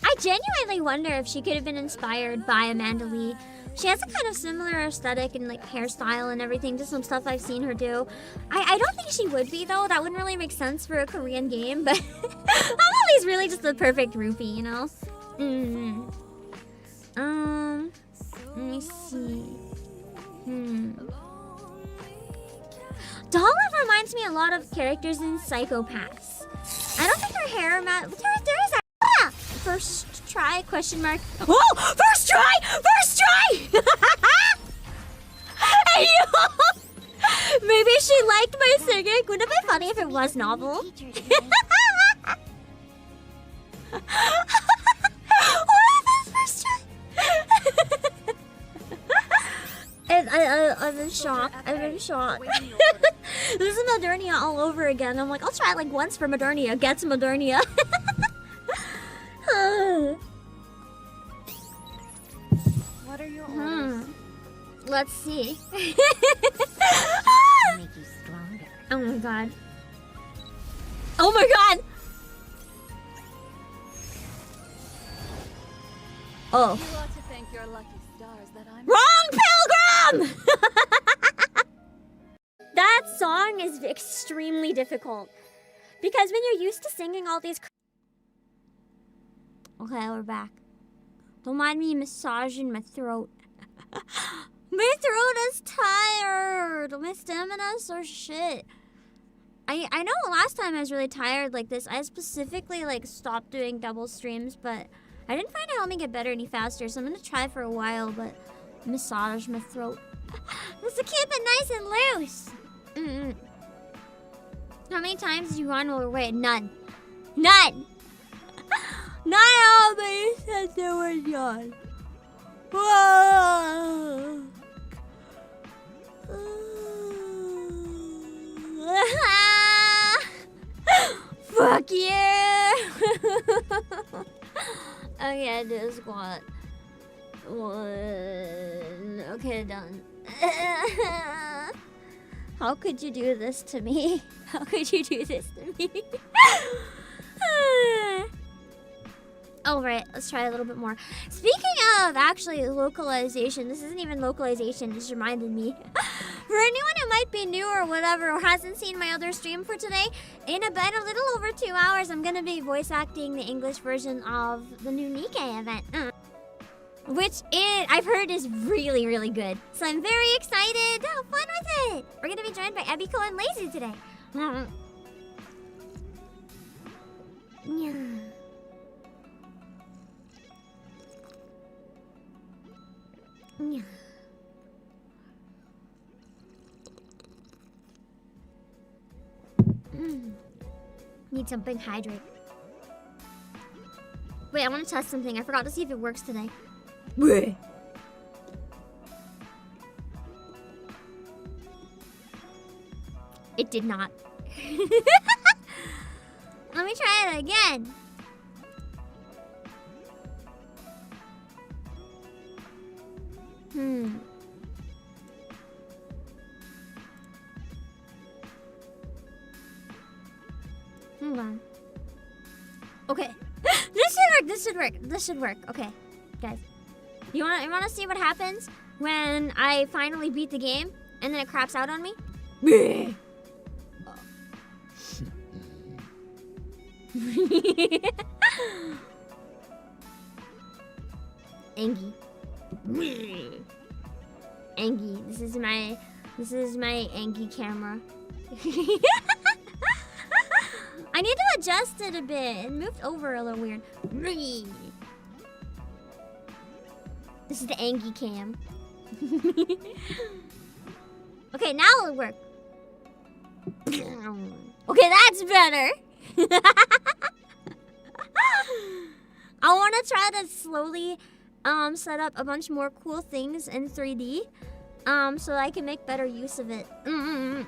I genuinely wonder if she could have been inspired by Amanda Lee. She has a kind of similar aesthetic and like hairstyle and everything to some stuff I've seen her do. I don't think she would be though. That wouldn't really make sense for a Korean game, but Ameli's really just the perfect rupee, you know? Let me see. Dollar reminds me a lot of characters in Psychopaths. I don't think her hair there is a first try question mark. Oh, first try! First try! Hey, yo! Maybe she liked my singing. Wouldn't it be funny if it was novel? What is first try? I'm in shock. I'm in shock. This is Modernia all over again. I'm like, I'll try it like once for Modernia. Get to Modernia. What are your orders? Let's see. Make you stronger. Oh my god. Oh my god! Oh. You ought to thank your lucky stars that I'm Wrong pilgrim! That song is extremely difficult. Because when you're used to singing all these... Okay, we're back. Don't mind me massaging my throat. My throat is tired. My stamina's so shit. I know last time I was really tired like this, I specifically like stopped doing double streams, but I didn't find it helped me get better any faster, so I'm gonna try for a while, but massage my throat. Just to keep it nice and loose. How many times did you run away? None. None! Not all, but you said there were none. Whoa! Fuck yeah! Okay, I do a squat. 1. Okay, done. How could you do this to me? How could you do this to me? Alright, let's try a little bit more. Speaking of actually localization, this isn't even localization, it just reminded me. For anyone who might be new or whatever, or hasn't seen my other stream for today, in about a little over 2 hours, I'm gonna be voice acting the English version of the new Nikkei event. Which I've heard is really, really good. So I'm very excited. Have fun with it. We're gonna be joined by Ebiko and Lazy today. Need something hydrate. Wait, I want to test something. I forgot to see if it works today. It did not. Let me try it again. Hold on. Okay. This should work. Okay. Guys. You wanna see what happens when I finally beat the game and then it craps out on me? Angie. Angie. This is my Angie camera. I need to adjust it a bit. It moved over a little weird. This is the Angie cam. Okay, now it'll work. Okay, that's better. I want to try to slowly set up a bunch more cool things in 3D so that I can make better use of it. And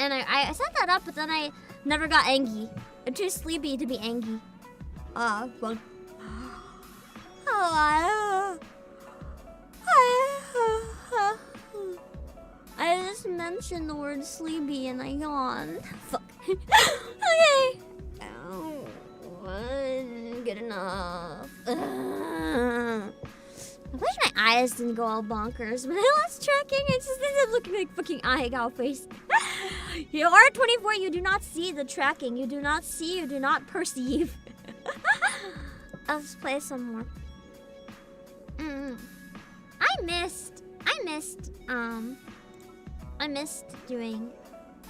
I set that up, but then I never got Angie. I'm too sleepy to be Angie. Well. I just mentioned the word sleepy and I yawned. Fuck. Okay. Oh, good enough. I wish my eyes didn't go all bonkers. When I lost tracking, it just ended up looking like fucking eye gal face. You are 24, you do not see the tracking. You do not see, you do not perceive. Let's play some more. I missed doing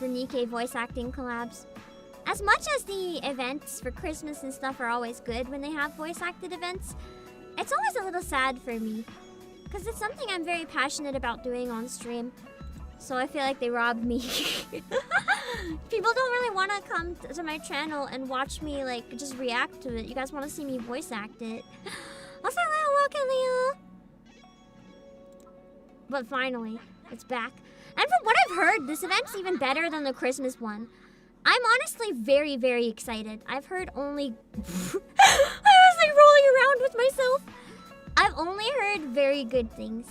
the Nikkei voice acting collabs. As much as the events for Christmas and stuff are always good when they have voice acted events, it's always a little sad for me. Because it's something I'm very passionate about doing on stream. So I feel like they robbed me. People don't really want to come to my channel and watch me like just react to it. You guys want to see me voice act it. Welcome, Leo. But finally, it's back. And from what I've heard, this event's even better than the Christmas one. I'm honestly very, very excited. I've heard only... I was like rolling around with myself. I've only heard very good things.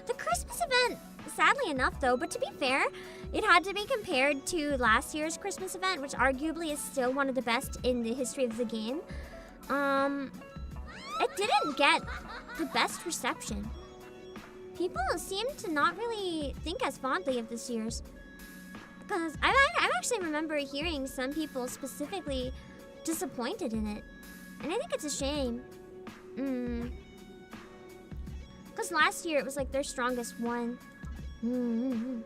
The Christmas event, sadly enough though, but to be fair, it had to be compared to last year's Christmas event, which arguably is still one of the best in the history of the game. It didn't get the best reception. People seem to not really think as fondly of this year's. Because I actually remember hearing some people specifically disappointed in it. And I think it's a shame. Because last year it was like their strongest one. And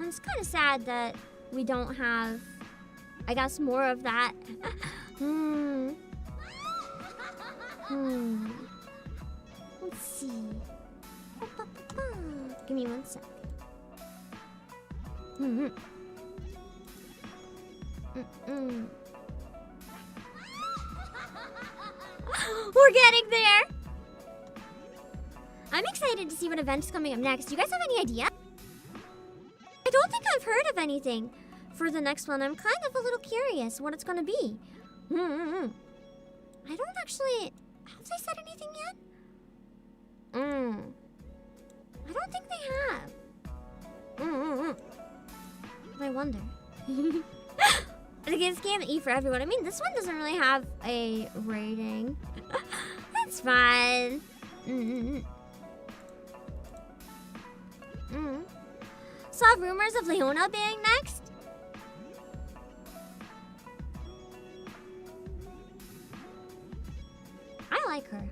it's kind of sad that we don't have, I guess, more of that. Let's see. Give me 1 sec. We're getting there. I'm excited to see what event's coming up next. Do you guys have any idea? I don't think I've heard of anything for the next one. I'm kind of a little curious what it's gonna be. I don't actually... Have they said anything yet? I don't think they have. I wonder. I think it's game E for everyone. I mean, this one doesn't really have a rating. That's fine. Saw rumors of Leona being next. I like her.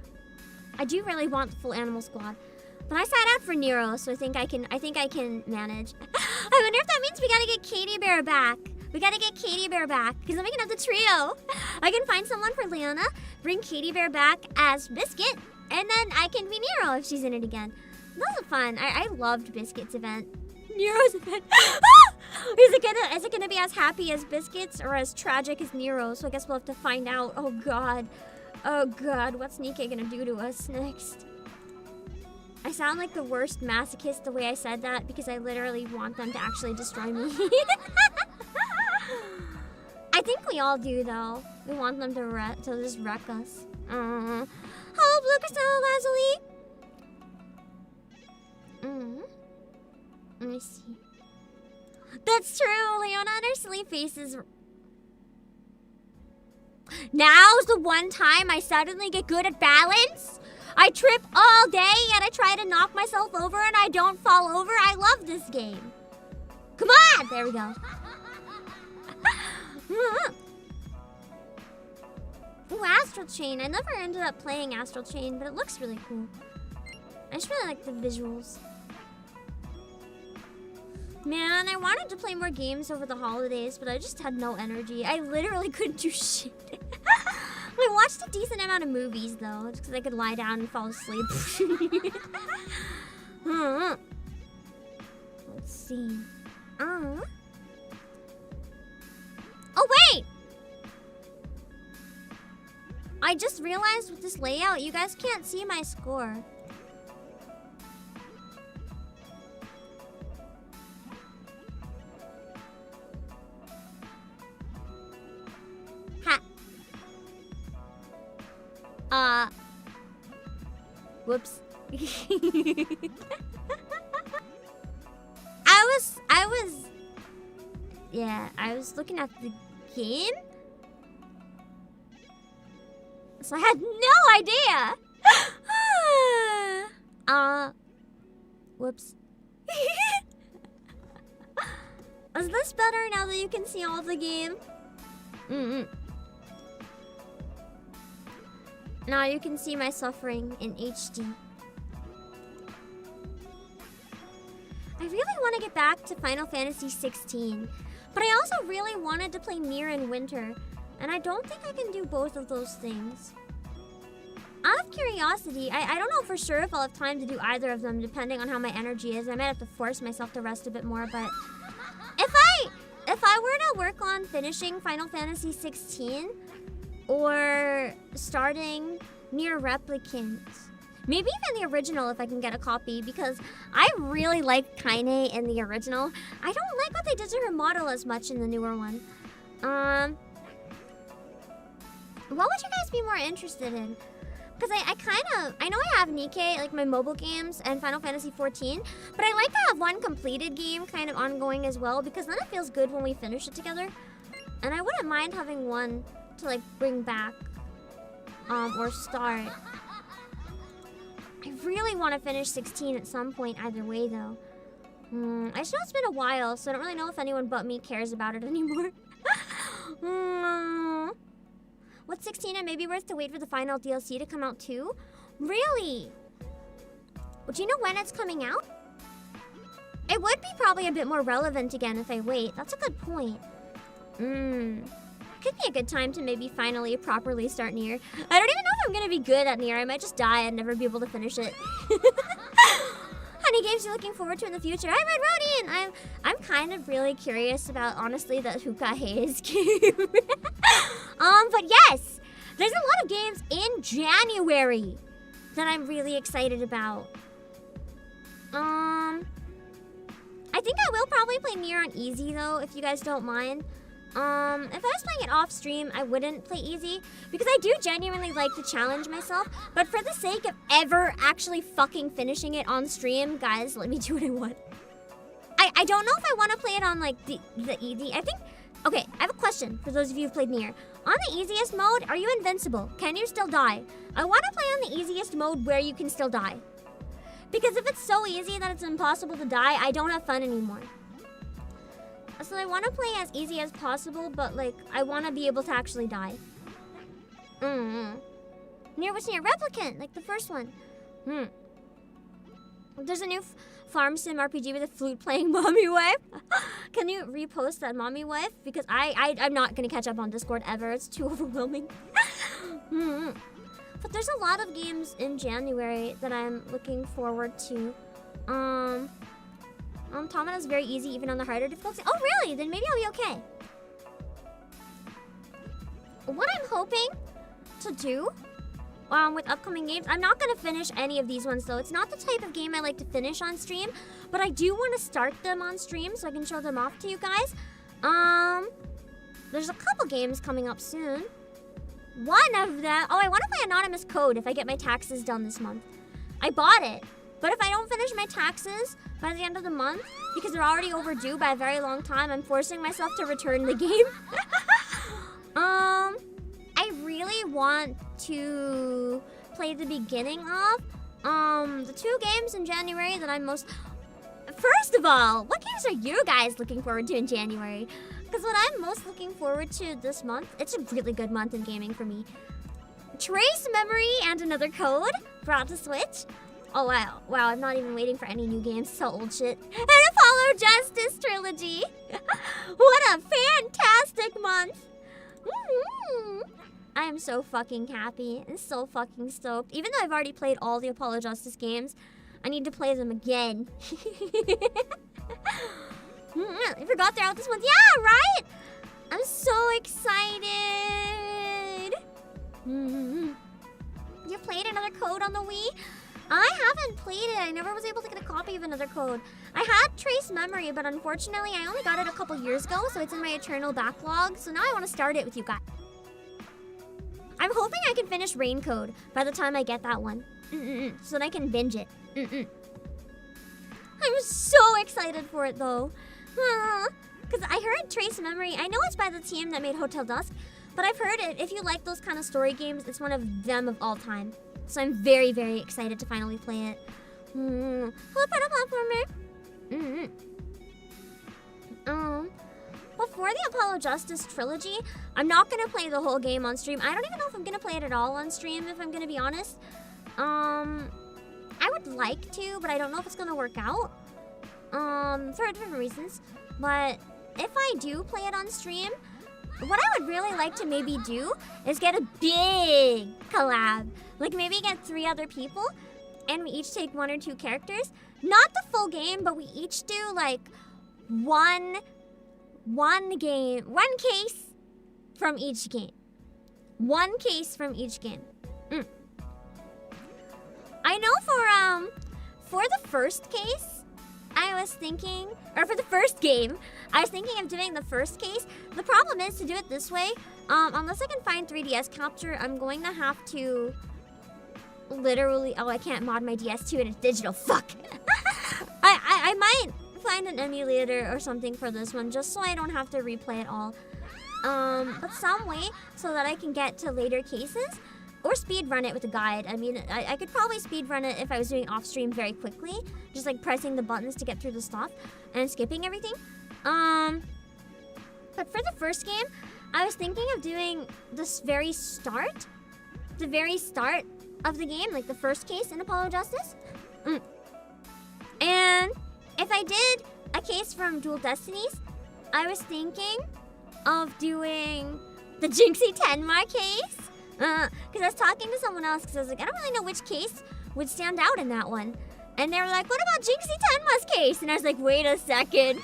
I do really want the full animal squad. But I sat out for Nero, so I think I can manage. I wonder if that means we gotta get Katie Bear back. We gotta get Katie Bear back, because then we can have the trio. I can find someone for Leona, bring Katie Bear back as Biscuit, and then I can be Nero if she's in it again. That was fun. I loved Biscuit's event. Nero's event. Is it gonna be as happy as Biscuit's or as tragic as Nero? So I guess we'll have to find out. Oh god. Oh god, what's Nikkei gonna do to us next? I sound like the worst masochist the way I said that because I literally want them to actually destroy me. I think we all do though. We want them to just wreck us. Hello, Blue Crystal Lazuli. Let me see. That's true. Leona and her sleep faces. Now's the one time I suddenly get good at balance. I trip all day and I try to knock myself over and I don't fall over. I love this game. Come on! There we go. Ooh, Astral Chain. I never ended up playing Astral Chain, but it looks really cool. I just really like the visuals. Man, I wanted to play more games over the holidays, but I just had no energy. I literally couldn't do shit. I watched a decent amount of movies, though, just because I could lie down and fall asleep. Let's see. Oh, wait! I just realized with this layout, you guys can't see my score. Whoops. I was looking at the game. So I had no idea. Whoops. Is this better now that you can see all of the game? Now you can see my suffering in HD. I really want to get back to Final Fantasy 16, but I also really wanted to play Nier in winter, and I don't think I can do both of those things. Out of curiosity, I don't know for sure if I'll have time to do either of them, depending on how my energy is. I might have to force myself to rest a bit more, but if I were to work on finishing Final Fantasy 16, or starting Nier Replicants. Maybe even the original if I can get a copy, because I really like Kaine in the original. I don't like what they did to her model as much in the newer one. What would you guys be more interested in? Because I know I have Nikke, like my mobile games, and Final Fantasy 14, but I like to have one completed game kind of ongoing as well, because then it feels good when we finish it together. And I wouldn't mind having one to like bring back or start. I really want to finish 16 at some point either way though. I just know it's been a while, so I don't really know if anyone but me cares about it anymore. What's 16 and maybe worth to wait for the final DLC to come out too? Really? Well, do you know when it's coming out? It would be probably a bit more relevant again if I wait. That's a good point. Could be a good time to maybe finally properly start Nier. I don't even know if I'm gonna be good at Nier. I might just die and never be able to finish it. Honey, games you're looking forward to in the future? Hi, Red Rodian! I'm kind of really curious about, honestly, the Hookah Haze game. But yes! There's a lot of games in January that I'm really excited about. I think I will probably play Nier on easy, though, if you guys don't mind. If I was playing it off stream, I wouldn't play easy, because I do genuinely like to challenge myself, but for the sake of ever actually fucking finishing it on stream, guys, let me do what I want. I don't know if I want to play it on, like, the easy. I think... Okay, I have a question for those of you who've played Nier. On the easiest mode, are you invincible? Can you still die? I want to play on the easiest mode where you can still die. Because if it's so easy that it's impossible to die, I don't have fun anymore. So I want to play as easy as possible, but, like, I want to be able to actually die. Nier was Nier Replicant, like the first one. There's a new farm sim RPG with a flute-playing mommy wife. Can you repost that mommy wife? Because I'm not going to catch up on Discord ever. It's too overwhelming. But there's a lot of games in January that I'm looking forward to. Automata is very easy even on the harder difficulty. Oh, really? Then maybe I'll be okay. What I'm hoping to do with upcoming games, I'm not going to finish any of these ones, though. It's not the type of game I like to finish on stream, but I do want to start them on stream so I can show them off to you guys. There's a couple games coming up soon. One of them... Oh, I want to play Anonymous Code if I get my taxes done this month. I bought it, but if I don't finish my taxes by the end of the month, because they're already overdue by a very long time, I'm forcing myself to return the game. I really want to play the beginning of the 2 games in January that I'm most... First of all, what games are you guys looking forward to in January? Because what I'm most looking forward to this month, it's a really good month in gaming for me. Trace Memory and Another Code brought to Switch. Oh wow, wow, I'm not even waiting for any new games, so old shit. And Apollo Justice Trilogy. What a fantastic month. I am so fucking happy and so fucking stoked. Even though I've already played all the Apollo Justice games, I need to play them again. I forgot they're out this month. Yeah, right? I'm so excited. You played Another Code on the Wii? I haven't played it. I never was able to get a copy of Another Code. I had Trace Memory, but unfortunately, I only got it a couple years ago, so it's in my eternal backlog. So now I want to start it with you guys. I'm hoping I can finish Rain Code by the time I get that one. So that I can binge it. I'm so excited for it, though. Because I heard Trace Memory. I know it's by the team that made Hotel Dusk, but I've heard it. If you like those kind of story games, it's one of them of all time. So I'm very, very excited to finally play it. Hello, platformer. But for the Apollo Justice Trilogy, I'm not going to play the whole game on stream. I don't even know if I'm going to play it at all on stream, if I'm going to be honest. I would like to, but I don't know if it's going to work out. For different reasons. But if I do play it on stream, what I would really like to maybe do is get a big collab. Like maybe get 3 other people and we each take 1 or 2 characters. Not the full game, but we each do like one case from each game. 1 case from each game. I know for the first case, I was thinking, or for the first game, I was thinking of doing the first case. The problem is to do it this way, unless I can find 3DS capture, I'm going to have to literally, oh, I can't mod my DS2 and it's digital, fuck. I might find an emulator or something for this one, just so I don't have to replay it all. But some way so that I can get to later cases, or speed run it with a guide. I mean, I could probably speed run it if I was doing off stream very quickly, just like pressing the buttons to get through the stuff and skipping everything. But for the first game, I was thinking of doing this the very start of the game, like the first case in Apollo Justice. And if I did a case from Dual Destinies, I was thinking of doing the Jinxie Tenma case. Because I was talking to someone else, because I was like, I don't really know which case would stand out in that one. And they were like, what about Jinxie Tenma's case? And I was like, wait a second.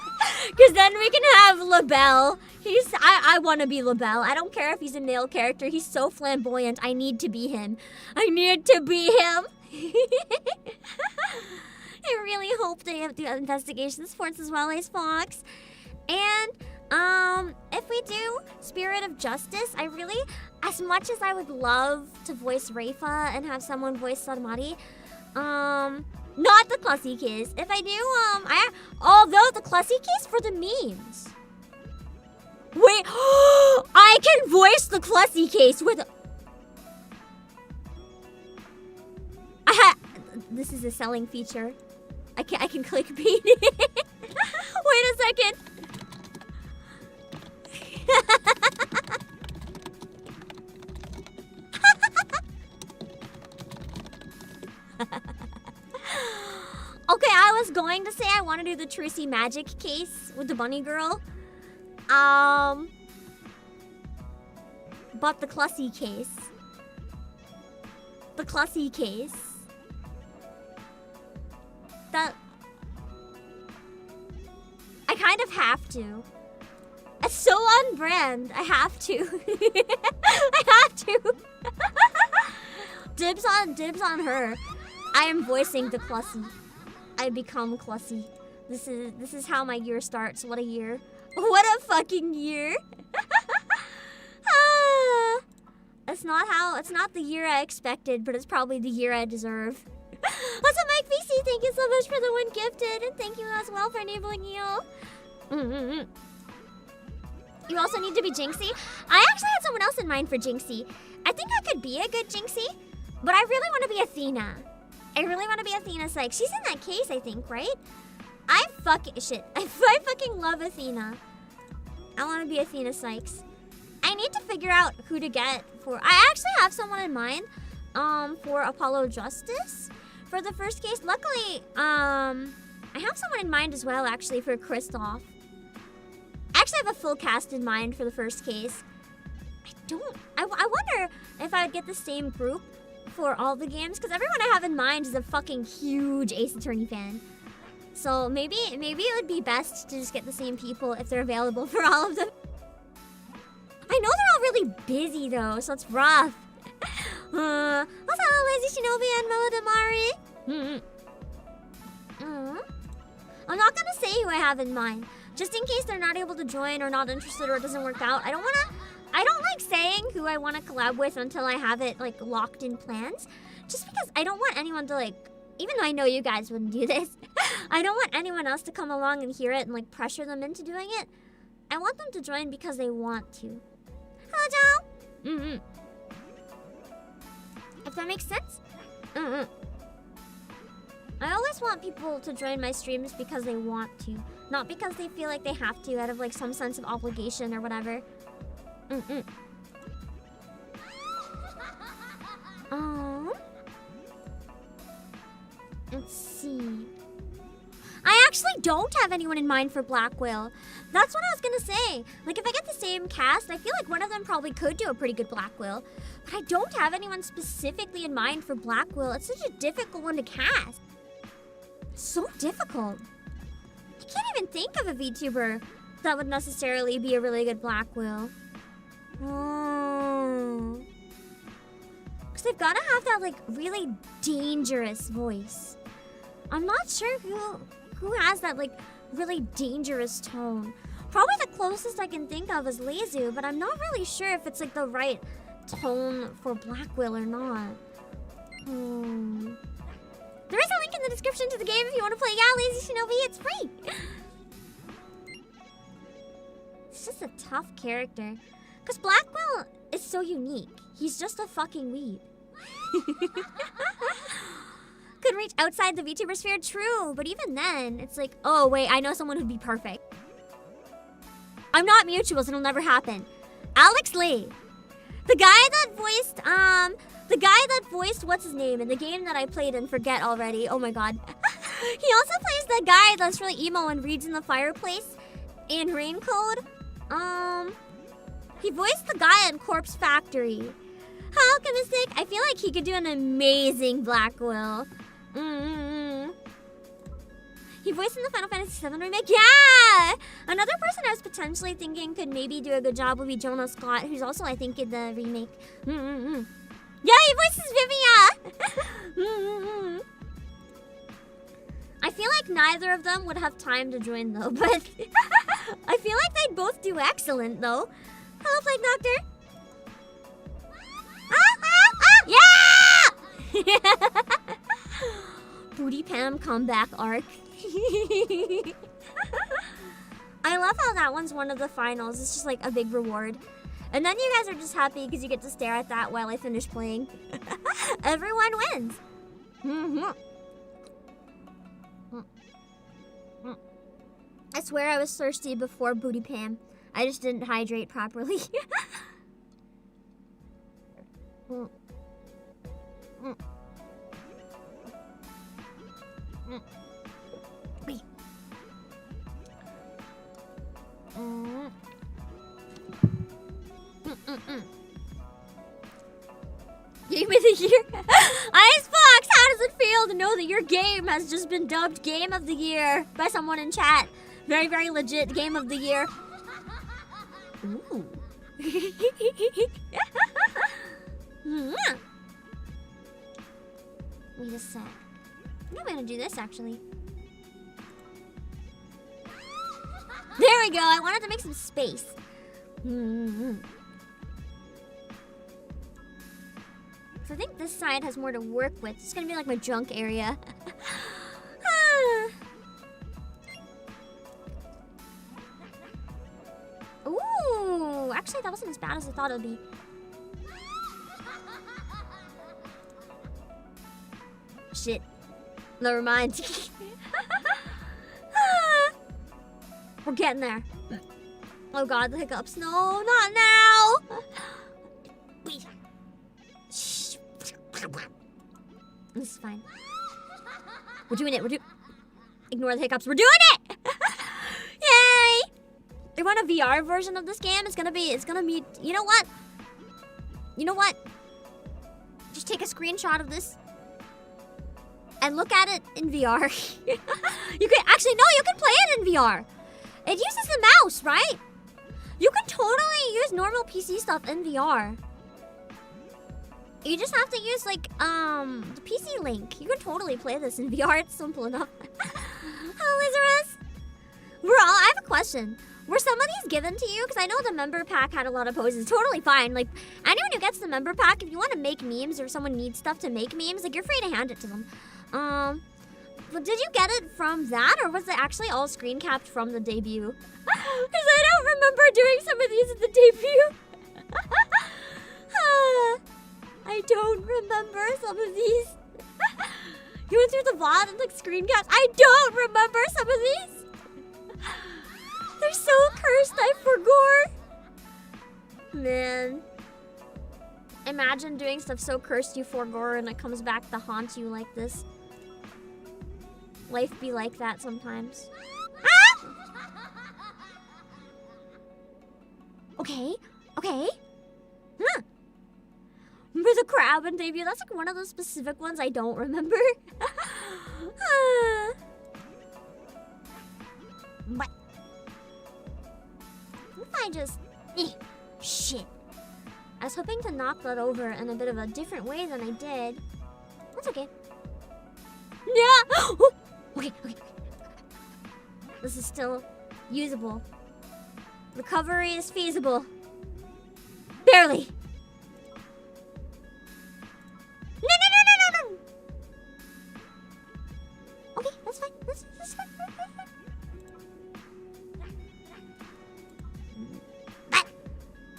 Because then we can have LaBelle. I want to be LaBelle. I don't care if he's a male character. He's so flamboyant. I need to be him. I need to be him. I really hope they have the investigation sports as well, Ace Fox. And if we do Spirit of Justice, I really, as much as I would love to voice Reifa and have someone voice Saramari, not the Clussy case. If I do, although the Clussy case for the memes. Wait, I can voice the Clussy case with. This is a selling feature. I can clickbait it. Wait a second. Okay, I was going to say I want to do the Trucy Magic case with the bunny girl. But the Clussy case. The Clussy case. That I kind of have to. It's so on brand. I have to. I have to. Dibs on her. I am voicing the Clussy. I become Clussy. This is how my year starts. What a year. What a fucking year. It's not the year I expected, but it's probably the year I deserve. What's up, Mike VC? Thank you so much for the 1 gifted, and thank you as well for enabling you. You also need to be Jinxie. I actually had someone else in mind for Jinxie. I think I could be a good Jinxie, but I really want to be Athena. I really want to be Athena's like, she's in that case, I think, right? I fucking love Athena. I want to be Athena Sykes. I need to figure out who to get for... I actually have someone in mind for Apollo Justice for the first case. Luckily, I have someone in mind as well, actually, for Kristoff. I actually have a full cast in mind for the first case. I wonder if I would get the same group for all the games, because everyone I have in mind is a fucking huge Ace Attorney fan. So maybe it would be best to just get the same people if they're available for all of them. I know they're all really busy though, so it's rough. What's up, Lazy Shinobi and Melodamari? I'm not gonna say who I have in mind, just in case they're not able to join or not interested or it doesn't work out. I don't like saying who I want to collab with until I have it like locked in plans. Just because I don't want anyone to like, even though I know you guys wouldn't do this, I don't want anyone else to come along and hear it and like pressure them into doing it. I want them to join because they want to. Hello, Joe. If that makes sense. I always want people to join my streams because they want to, not because they feel like they have to out of like some sense of obligation or whatever. Let's see. I actually don't have anyone in mind for Blackwell. That's what I was gonna say. Like, if I get the same cast, I feel like one of them probably could do a pretty good Blackwell. But I don't have anyone specifically in mind for Blackwell. It's such a difficult one to cast. So difficult. I can't even think of a VTuber that would necessarily be a really good Blackwell. Because they've got to have that, like, really dangerous voice. I'm not sure who has that, like, really dangerous tone. Probably the closest I can think of is Lezu, but I'm not really sure if it's, like, the right tone for Blackwell or not. There is a link in the description to the game if you want to play. Yeah, Lazy Shinobi, it's free. It's just a tough character. Because Blackwell is so unique. He's just a fucking weeb. Could reach outside the VTuber sphere, true. But even then, it's like, oh wait, I know someone who'd be perfect. I'm not mutuals, it'll never happen. Alex Lee. The guy that voiced, what's his name, in the game that I played and forget already. Oh my god. He also plays the guy that's really emo and reads in the fireplace in Raincode. He voiced the guy in Corpse Factory. How optimistic? I feel like he could do an amazing Blackwell. He voiced in the Final Fantasy VII remake. Yeah! Another person I was potentially thinking could maybe do a good job would be Jonah Scott, who's also, I think, in the remake. Yeah, he voices Vivia! I feel like neither of them would have time to join, though, but I feel like they'd both do excellent, though. Hello, Plague Doctor! Yeah! Booty Pam comeback arc. I love how that one's one of the finals. It's just like a big reward. And then you guys are just happy because you get to stare at that while I finish playing. Everyone wins. I swear I was thirsty before Booty Pam. I just didn't hydrate properly. Game of the year. Icebox, how does it feel to know that your game has just been dubbed Game of the Year by someone in chat? Very, very legit Game of the Year. Ooh. Wait a sec. I think I'm gonna do this actually. There we go. I wanted to make some space. So I think this side has more to work with. It's gonna be like my junk area. Ooh, actually that wasn't as bad as I thought it would be. Shit. Never mind. We're getting there. Oh god, the hiccups. No, not now! Wait. Shh. This is fine. We're doing it. Ignore the hiccups. We're doing it! Yay! They want a VR version of this game. It's gonna be, you know what? You know what? Just take a screenshot of this and look at it in VR. You can, actually, no, you can play it in VR. It uses the mouse, right? You can totally use normal PC stuff in VR. You just have to use, like, the PC link. You can totally play this in VR. It's simple enough. Oh, Lizarus. I have a question. Were some of these given to you? Because I know the member pack had a lot of poses. Totally fine. Like, anyone who gets the member pack, if you want to make memes or someone needs stuff to make memes, like, you're free to hand it to them. But did you get it from that, or was it actually all screen capped from the debut? Because I don't remember doing some of these at the debut. I don't remember some of these. You went through the VOD and like screen caps. I don't remember some of these. They're so cursed, I forgore. Man. Imagine doing stuff so cursed you forgore and it comes back to haunt you like this. Life be like that sometimes. Ah! Okay. Huh. Remember the crab and debut? That's like one of those specific ones I don't remember. What? What if I just... shit. I was hoping to knock that over in a bit of a different way than I did. That's okay. Yeah! Okay. This is still usable. Recovery is feasible. Barely. No. Okay, that's fine. That's fine.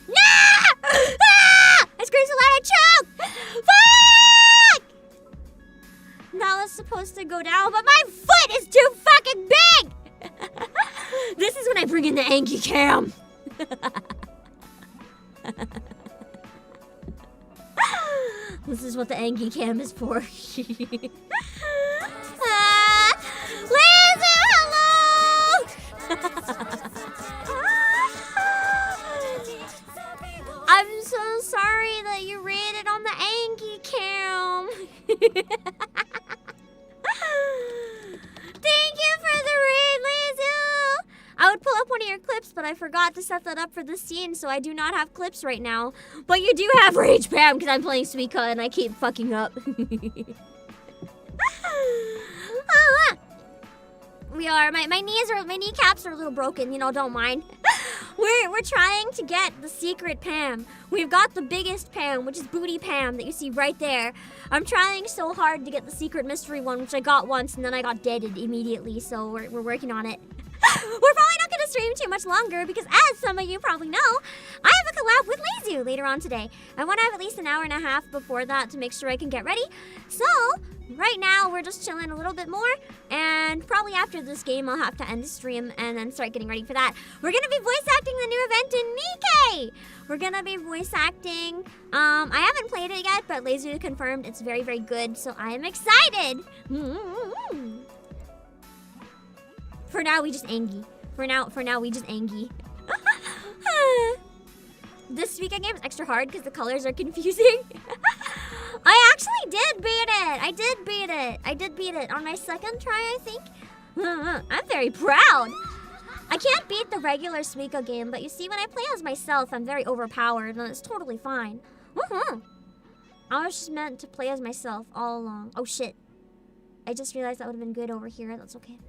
No! I screamed so loud I choked! Fuck! That was supposed to go down, but my foot is too fucking big! This is when I bring in the Anki cam. This is what the Anki cam is for. Lizzo, hello! I'm so sorry that you rated on the Anki cam. Thank you for the raid, Lizzo! I would pull up one of your clips, but I forgot to set that up for this scene, so I do not have clips right now. But you do have Rage Pam, because I'm playing Suika and I keep fucking up. We are, my kneecaps are a little broken, you know, don't mind. We're trying to get the secret Pam. We've got the biggest Pam, which is Booty Pam, that you see right there. I'm trying so hard to get the secret mystery one, which I got once, and then I got deaded immediately, so we're working on it. We're probably not going to stream too much longer because, as some of you probably know, I have a collab with Lazu later on today. I want to have at least an hour and a half before that to make sure I can get ready. So, right now, we're just chilling a little bit more, and probably after this game, I'll have to end the stream and then start getting ready for that. We're going to be voice acting the new event in Nikkei! We're going to be voice acting. I haven't played it yet, but Lazu confirmed it's very, very good, so I am excited! For now, we just Angie. For now, we just Angie. This Suika game is extra hard because the colors are confusing. I actually did beat it. I did beat it on my second try, I think. I'm very proud. I can't beat the regular Suika game, but you see, when I play as myself, I'm very overpowered, and it's totally fine. I was just meant to play as myself all along. Oh, shit. I just realized that would have been good over here. That's okay.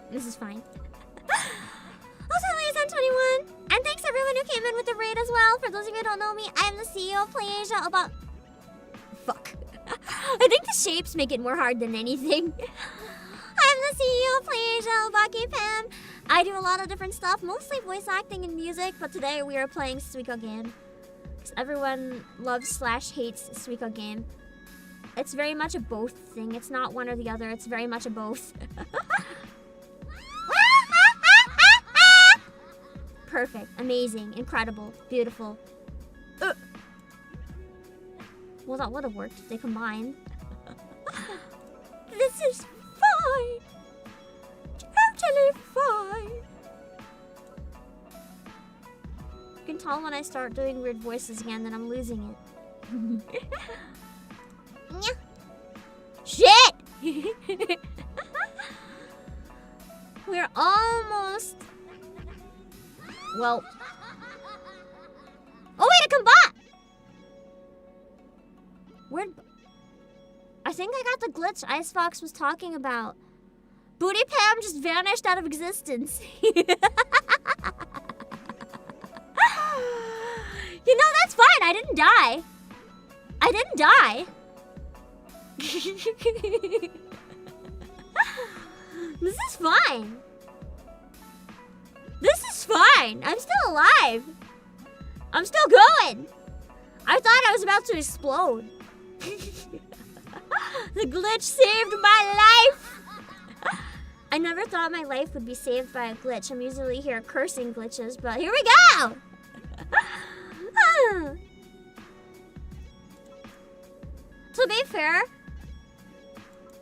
This is fine. Also, Liaison21, and thanks everyone who came in with the raid as well. For those of you who don't know me, I'm the CEO of Playasia. Fuck. I think the shapes make it more hard than anything. I'm the CEO of Playasia, Obake PAM. I do a lot of different stuff, mostly voice acting and music, but today we are playing Suika game. Everyone loves / hates Suika game. It's very much a both thing. It's not one or the other. It's very much a both. Perfect. Amazing. Incredible. Beautiful. Well, that would have worked if they combined. This is fine. Totally fine. You can tell when I start doing weird voices again that I'm losing it. Shit! We're almost... Well... Oh wait, a combat! Where'd... I think I got the glitch Icebox was talking about. Booty Pam just vanished out of existence. You know, that's fine. I didn't die. I didn't die. This is fine. This is fine. I'm still alive. I'm still going. I thought I was about to explode. The glitch saved my life. I never thought my life would be saved by a glitch. I'm usually here cursing glitches, but here we go. To be fair,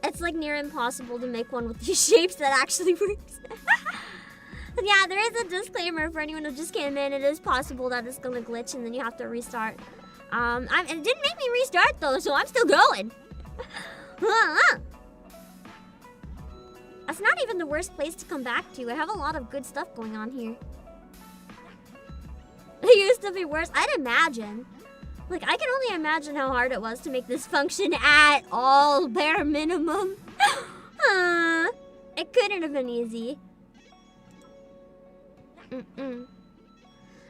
it's like near impossible to make one with these shapes that actually works. Yeah, there is a disclaimer for anyone who just came in. It is possible that it's gonna glitch and then you have to restart. It didn't make me restart though, so I'm still going. That's not even the worst place to come back to. I have a lot of good stuff going on here. It used to be worse. I'd imagine. Like, I can only imagine how hard it was to make this function at all, bare minimum. It couldn't have been easy.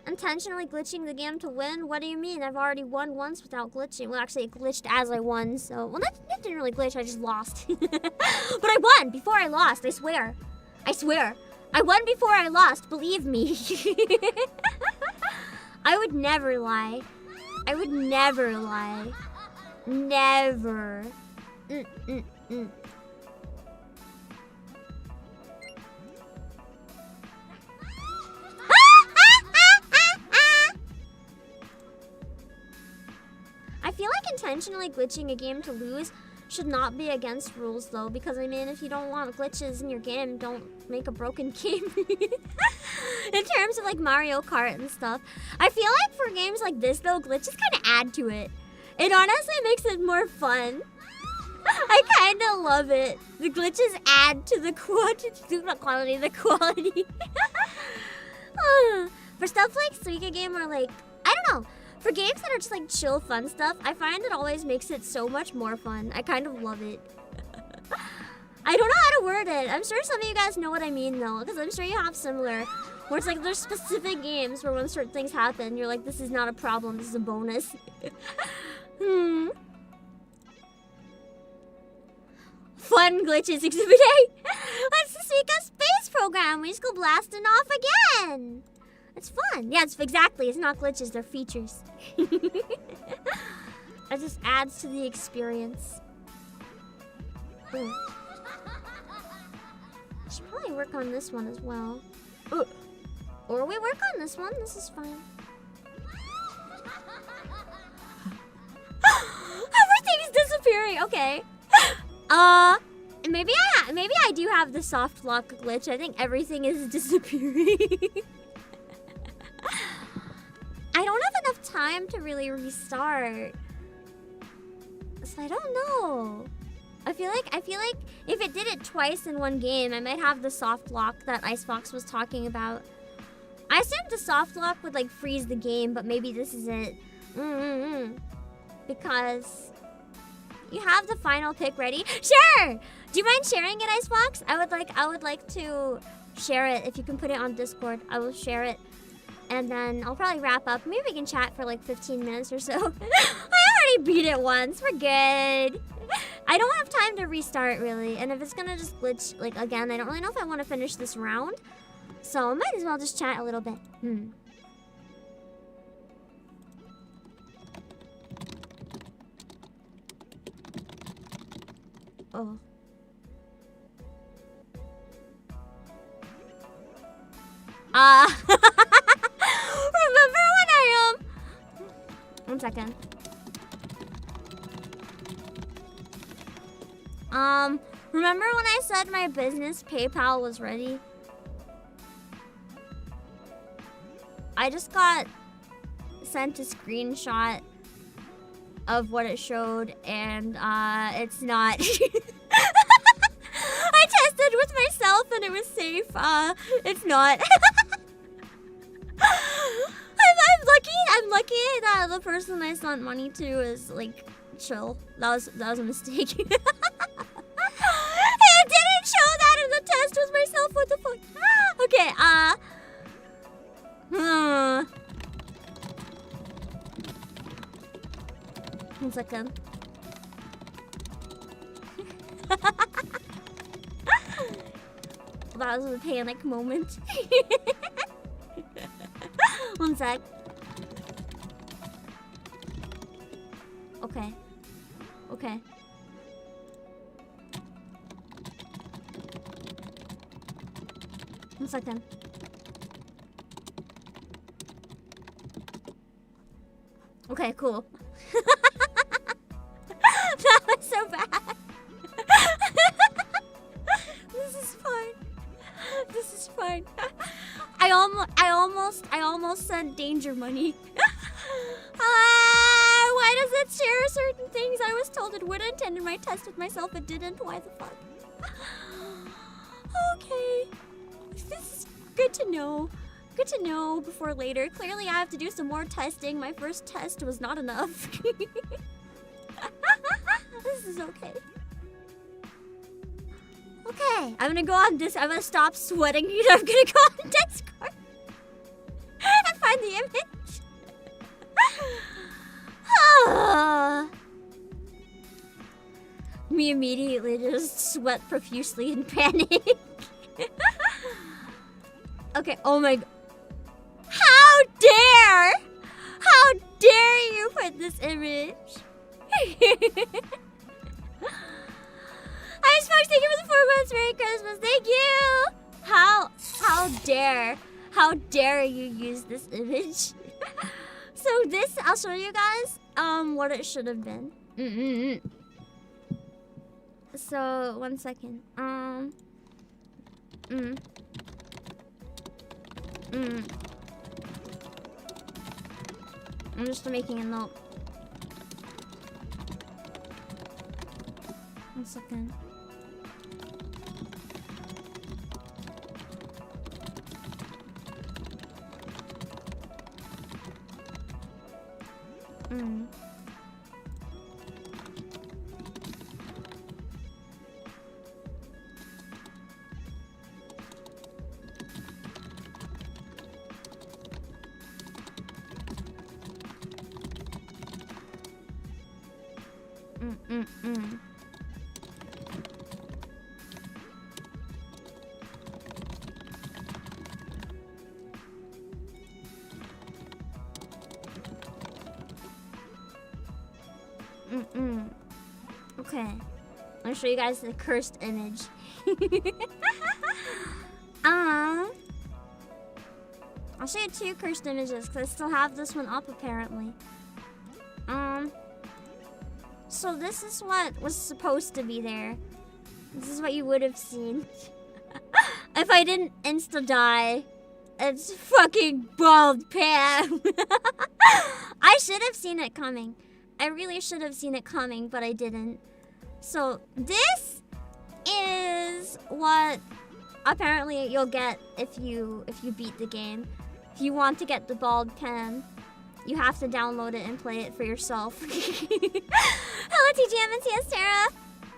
Intentionally glitching the game to win? What do you mean? I've already won once without glitching. Well, actually, it glitched as I won, so... Well, that didn't really glitch, I just lost. But I won before I lost, I swear. I swear. I won before I lost, believe me. I would never lie. I would never lie. Never. I feel like intentionally glitching a game to lose should not be against rules though, because I mean, if you don't want glitches in your game, don't make a broken game. In terms of like Mario Kart and stuff. I feel like for games like this though, glitches kind of add to it. It honestly makes it more fun. I kind of love it. The glitches add to the quality. For stuff like Suika game or like, I don't know. For games that are just like chill fun stuff, I find it always makes it so much more fun. I kind of love it. I don't know how to word it. I'm sure some of you guys know what I mean though, because I'm sure you have similar. Where it's like there's specific games where when certain things happen, you're like, this is not a problem, this is a bonus. Fun glitches exhibit A. Let's the Suika space program. We just go blasting off again. It's fun. Yeah, it's exactly. It's not glitches, they're features. It just adds to the experience. Ooh. I should probably work on this one as well. Ooh. Or we work on this one. This is fine. Everything is disappearing. Okay. Maybe I do have the soft lock glitch. I think everything is disappearing. I don't have enough time to really restart. So I don't know. I feel like if it did it twice in one game, I might have the soft lock that Icebox was talking about. I assumed the soft lock would like freeze the game, but maybe this is it. Because you have the final pick ready. Sure. Do you mind sharing it, Icebox? I would like to share it. If you can put it on Discord, I will share it. And then I'll probably wrap up. Maybe we can chat for like 15 minutes or so. I already beat it once. We're good. I don't have time to restart really. And if it's gonna just glitch like again, I don't really know if I want to finish this round. So I might as well just chat a little bit. Oh. Remember when I 1 second. Remember when I said my business PayPal was ready? I just got sent a screenshot of what it showed, and it's not. I tested with myself and it was safe. It's not. I'm lucky that the person I sent money to is like chill. That was a mistake. It didn't show that in the test with myself. What the fuck? Okay, 1 second. That was a panic moment. 1 sec. Okay. Okay. One second. Okay, cool. That was so bad. This is fine. This is fine. I almost sent danger money. Why does it share certain things? I was told it wouldn't, and in my test with myself it didn't. Why the fuck? Okay. This is good to know. Good to know before later. Clearly I have to do some more testing. My first test was not enough. This is okay. Okay, I'm gonna go on this. I'm gonna stop sweating. I'm gonna go on Discord and find the image. Me immediately just sweat profusely in panic. Okay, oh my god. How dare! How dare you put this image? Hi, Smokes, thank you for the 4 months. Merry Christmas, thank you! How dare you use this image? So this, I'll show you guys what it should have been. So 1 second. I'm just making a note. 1 second. Okay, I'll show you guys the cursed image. I'll show you 2 cursed images because I still have this one up apparently. So this is what was supposed to be there. This is what you would have seen if I didn't insta-die. It's fucking bald Pam. I should have seen it coming. I really should have seen it coming, but I didn't. So this is what apparently you'll get if you beat the game. If you want to get the bald Pam, you have to download it and play it for yourself. Hello TGM and Sarah.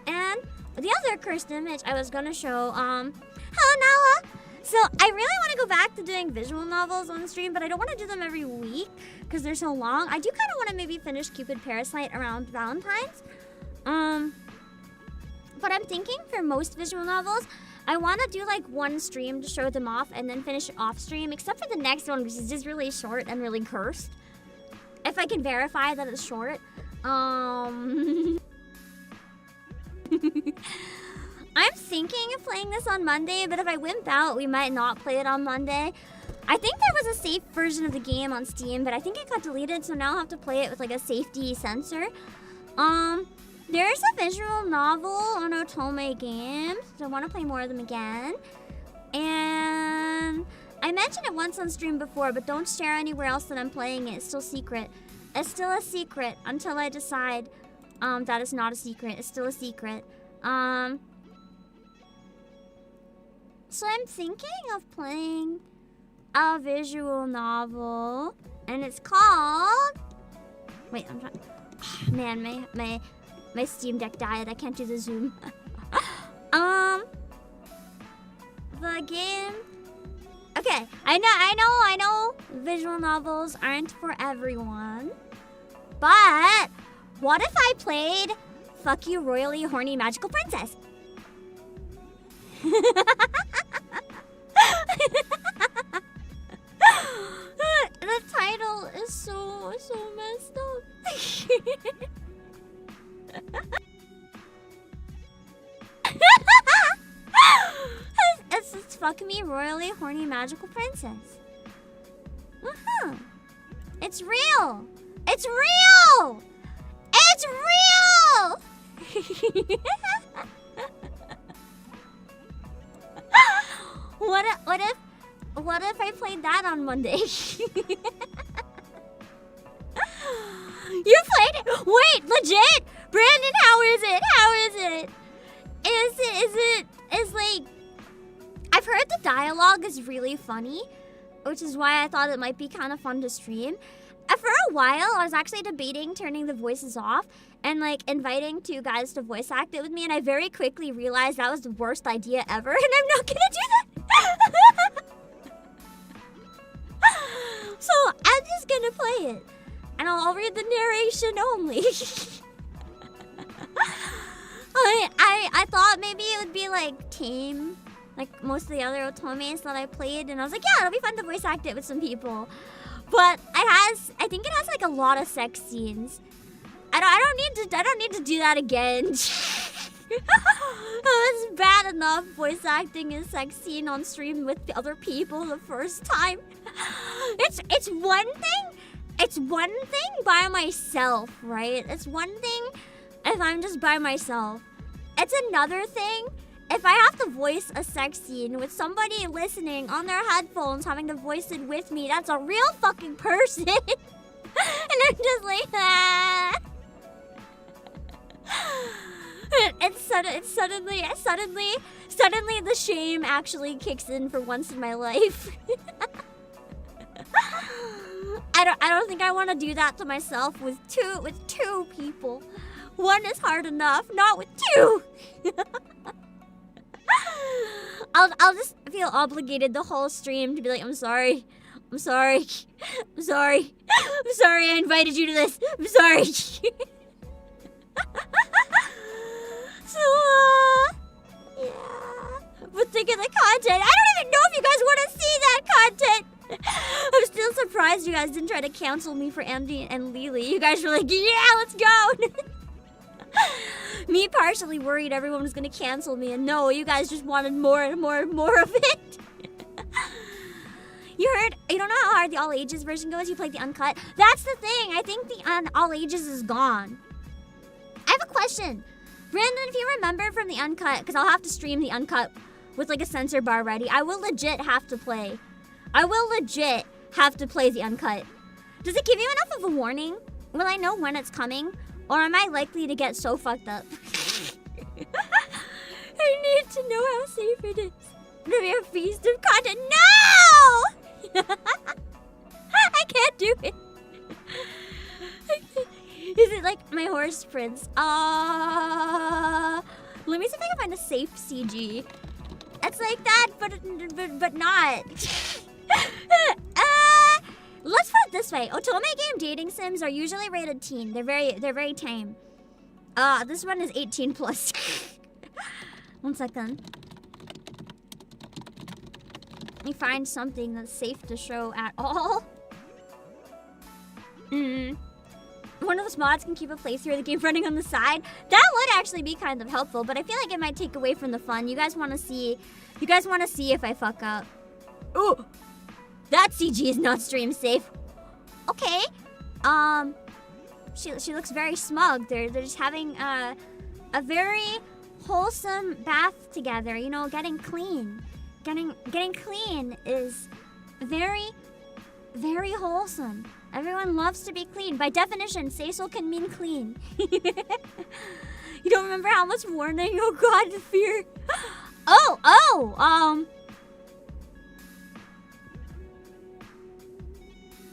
And the other cursed image I was gonna show, hello Nala. So I really want to go back to doing visual novels on the stream, but I don't want to do them every week because they're so long. I do kind of want to maybe finish Cupid Parasite around Valentine's. But I'm thinking for most visual novels, I want to do like 1 stream to show them off and then finish it off stream, except for the next one, which is just really short and really cursed. If I can verify that it's short. I'm thinking of playing this on Monday, but if I wimp out, we might not play it on Monday. I think there was a safe version of the game on Steam, but I think it got deleted, so now I'll have to play it with like a safety sensor. There's a visual novel on Otome Games, so I want to play more of them again. And I mentioned it once on stream before, but don't share anywhere else that I'm playing it. It's still secret. It's still a secret until I decide that it's not a secret. It's still a secret. So I'm thinking of playing a visual novel, and it's called... Wait, I'm trying... Oh, man, my Steam Deck died. I can't do the zoom. The game... Okay, I know visual novels aren't for everyone. But what if I played Fuck You Royally Horny Magical Princess? The title is so messed up. It's just Fuck Me Royally Horny Magical Princess. It's real. It's real. It's real. What if I played that on Monday? You played it? Wait, legit? Brandon, how is it? How is it? Is like... I've heard the dialogue is really funny, which is why I thought it might be kind of fun to stream. For a while, I was actually debating turning the voices off and like inviting two guys to voice act it with me, and I very quickly realized that was the worst idea ever, and I'm not gonna do that. So I'm just gonna play it, and I'll read the narration only. I thought maybe it would be like tame, like most of the other otomes that I played, and I was like, yeah, it'll be fun to voice act it with some people. But I think it has like a lot of sex scenes. I don't need to do that again. It's bad enough voice acting a sex scene on stream with the other people the first time. It's one thing. It's one thing by myself, right? It's one thing if I'm just by myself. It's another thing if I have to voice a sex scene with somebody listening on their headphones, having to voice it with me. That's a real fucking person. And I'm just like, ah. It's suddenly the shame actually kicks in for once in my life. I don't think I want to do that to myself with two people. One is hard enough, not with two. I'll just feel obligated the whole stream to be like, I'm sorry I invited you to this. I'm sorry. So, yeah. But think of the content. I don't even know if you guys want to see that content. I'm still surprised you guys didn't try to cancel me for Andy and Lily. You guys were like, yeah, let's go. Me partially worried everyone was gonna cancel me, and no, you guys just wanted more and more and more of it. You don't know how hard the all ages version goes? You played the uncut? That's the thing. I think the all ages is gone. I have a question. Brandon, if you remember from the uncut, because I'll have to stream the uncut with like a censor bar ready, I will legit have to play. I will legit have to play the uncut. Does it give you enough of a warning? Will I know when it's coming? Or am I likely to get so fucked up? I need to know how safe it is to be a feast of content. No! I can't do it. Is it like my horse prince? Let me see if I can find a safe CG. It's like that, but not. Let's put it this way. Otome game dating sims are usually rated teen. They're very tame. This one is 18 plus. 1 second. Let me find something that's safe to show at all. one of those mods can keep a playthrough of the game running on the side. That would actually be kind of helpful, but I feel like it might take away from the fun. You guys want to see if I fuck up. Oh, that CG is not stream safe. Okay. She looks very smug. They're just having a very wholesome bath together. You know, getting clean. Getting clean is very, very wholesome. Everyone loves to be clean. By definition, Cecil can mean clean. You don't remember how much warning? Oh God, the fear.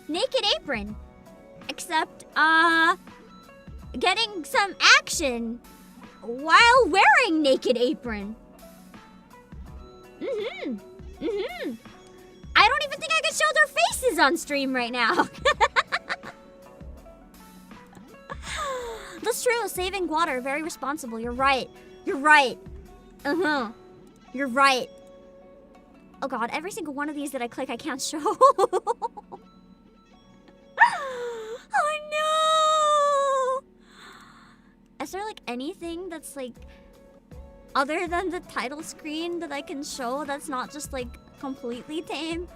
Naked apron. Except, getting some action while wearing naked apron. I don't even think I can show their faces on stream right now. That's true, saving water, very responsible. You're right. You're right. You're right. Oh God, every single one of these that I click, I can't show. Oh no! Is there like anything that's like other than the title screen that I can show that's not just like completely tame?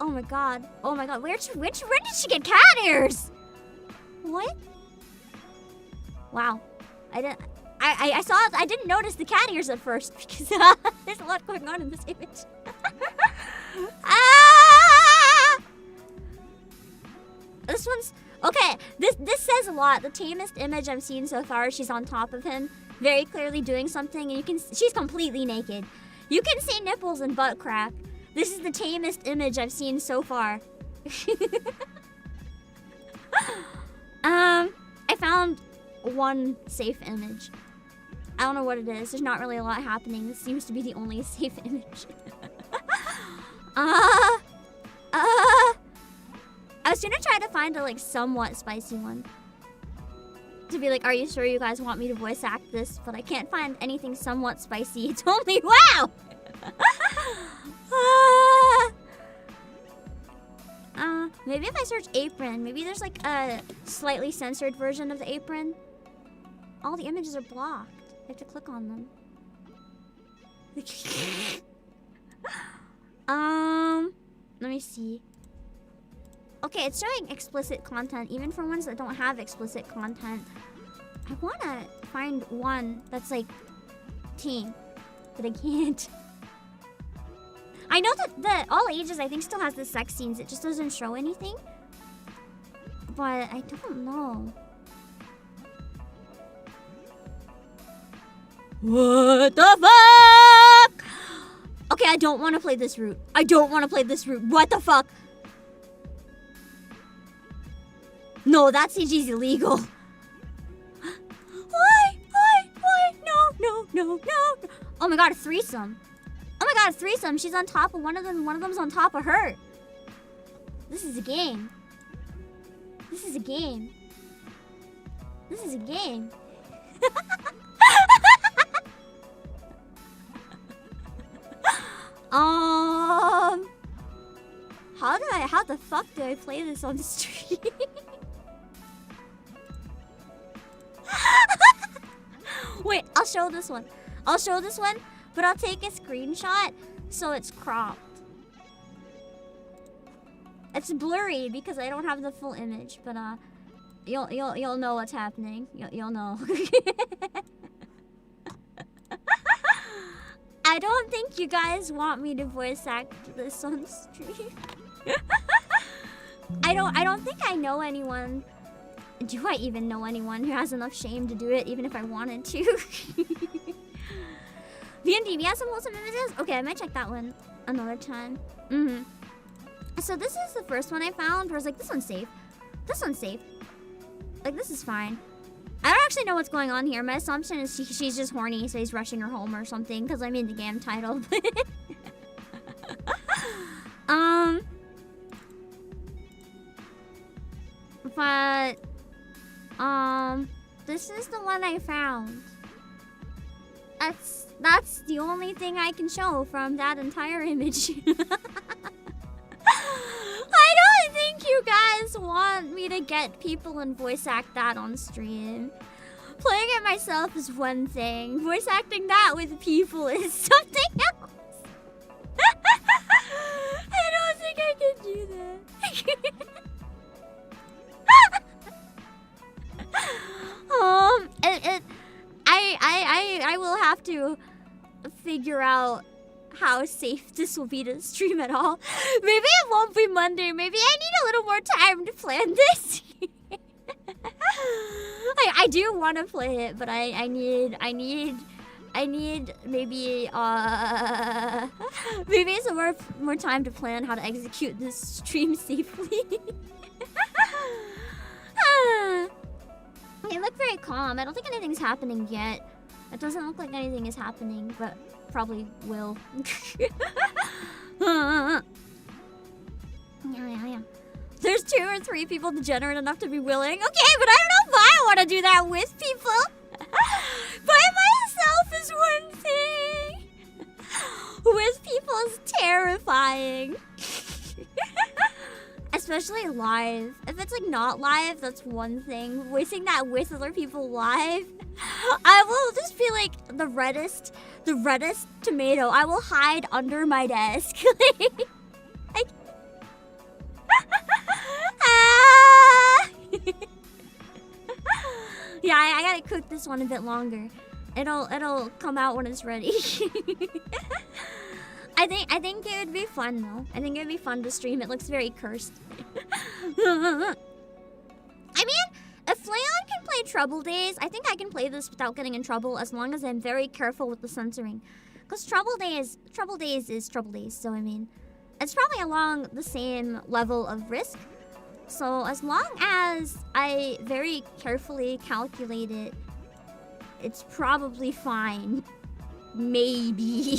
Oh my God. Oh my God. Where did she get cat ears? What? Wow. I didn't notice the cat ears at first because there's a lot going on in this image. This one's okay. This says a lot. The tamest image I've seen so far. She's on top of him, very clearly doing something, and she's completely naked. You can see nipples and butt crack. This is the tamest image I've seen so far. I found one safe image. I don't know what it is. There's not really a lot happening. This seems to be the only safe image. I was gonna try to find a like somewhat spicy one. To be like, are you sure you guys want me to voice act this? But I can't find anything somewhat spicy. It's only wow! Maybe if I search apron, maybe there's like a slightly censored version of the apron. All the images are blocked. I have to click on them. Let me see. Okay, it's showing explicit content, even for ones that don't have explicit content. I wanna find one that's like teen, but I can't. I know that the all ages I think still has the sex scenes. It just doesn't show anything. But I don't know. What the fuck? Okay, I don't want to play this route. I don't want to play this route. What the fuck? No, that CG's illegal. Why? No. Oh my God, a threesome. Oh my God, a threesome. She's on top of one of them. One of them's on top of her. This is a game. This is a game. This is a game. How the fuck do I play this on stream? Wait, I'll show this one. But I'll take a screenshot so it's cropped. It's blurry because I don't have the full image, but you'll know what's happening. You'll know. I don't think you guys want me to voice act this on stream. I don't think I know anyone. Do I even know anyone who has enough shame to do it, even if I wanted to? VND, we have some wholesome images? Okay, I might check that one another time. So this is the first one I found where I was like, this one's safe. This one's safe. Like, this is fine. I don't actually know what's going on here. My assumption is she's just horny, so he's rushing her home or something, because I made the game title. But, this is the one I found. That's the only thing I can show from that entire image. I don't think you guys want me me to get people and voice act that on stream. Playing it myself is one thing. Voice acting that with people is something else. I don't think I can do that. I will have to figure out how safe this will be to stream at all. Maybe it won't be Monday. Maybe I need a little more time to plan this. I do want to play it, but I need maybe maybe some more time to plan how to execute this stream safely. They look very calm. I don't think anything's happening yet. It doesn't look like anything is happening, but probably will. Yeah. There's 2 or 3 people degenerate enough to be willing. Okay, but I don't know if I want to do that with people. By myself is one thing. With people is terrifying. Especially live. If it's like not live, that's one thing. Voicing that with other people live, I will just be like the reddest tomato. I will hide under my desk. Yeah, I gotta cook this one a bit longer. It'll come out when it's ready. I think it would be fun though. I think it would be fun to stream. It looks very cursed. I mean, if Flayon can play Trouble Days, I think I can play this without getting in trouble as long as I'm very careful with the censoring. Because Trouble Days is Trouble Days, so I mean, it's probably along the same level of risk. So as long as I very carefully calculate it, it's probably fine. Maybe.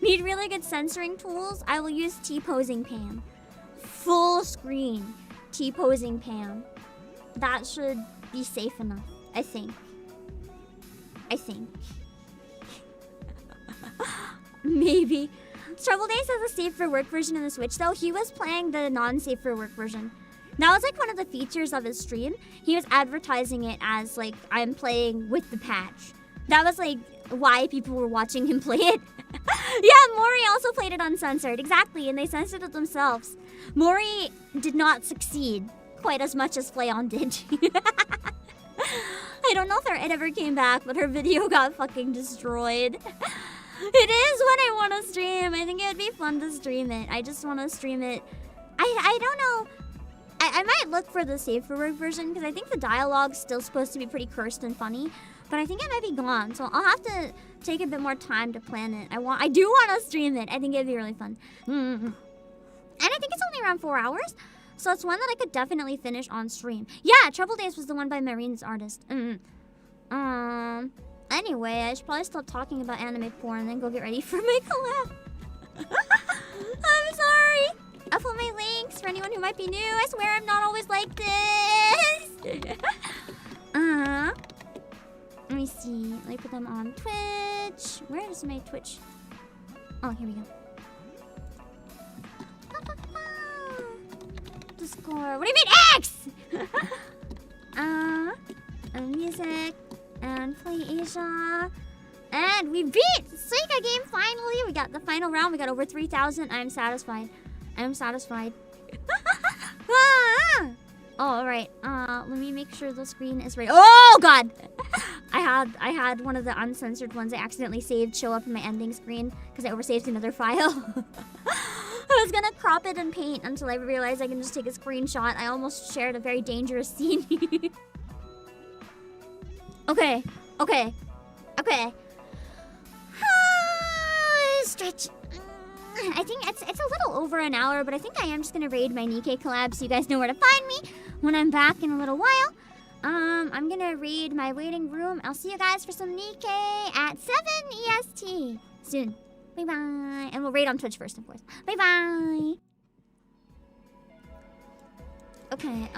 Need really good censoring tools? I will use T-posing PAM. Full screen T-posing PAM. That should be safe enough, I think. Maybe. Trouble Days has a safe for work version in the Switch though. He was playing the non-safe for work version. That was like one of the features of his stream. He was advertising it as like, I'm playing with the patch. That was like why people were watching him play it. Yeah, Mori also played it uncensored. Exactly, and they censored it themselves. Mori did not succeed quite as much as Flayon did. I don't know if it ever came back, but her video got fucking destroyed. It is when I want to stream. I think it would be fun to stream it. I just want to stream it. I don't know. I might look for the Save for Work version because I think the dialogue's still supposed to be pretty cursed and funny. But I think it might be gone, so I'll have to take a bit more time to plan it. I do want to stream it. I think it'd be really fun. And I think it's only around 4 hours, so it's one that I could definitely finish on stream. Yeah, Trouble Days was the one by Marine's artist. Anyway, I should probably stop talking about anime porn and then go get ready for my collab. I'm sorry. I'll put my links for anyone who might be new. I swear I'm not always like this. Let me see. Let me put them on Twitch. Where is my Twitch? Oh, here we go. Discord. What do you mean X? And music. And Playasia. And we beat Suika game finally. We got the final round. We got over 3,000. I'm satisfied. I'm satisfied. Oh, alright. Let me make sure the screen is ready. Oh god! I had one of the uncensored ones I accidentally saved show up in my ending screen because I oversaved another file. I was gonna crop it in Paint until I realized I can just take a screenshot. I almost shared a very dangerous scene. Okay. Stretch. I think it's a little over an hour, but I think I am just gonna raid my Nikkei collab so you guys know where to find me when I'm back in a little while. I'm gonna raid my waiting room. I'll see you guys for some Nikkei at 7 EST soon. Bye bye. And we'll raid on Twitch first, of course. Bye bye. Okay,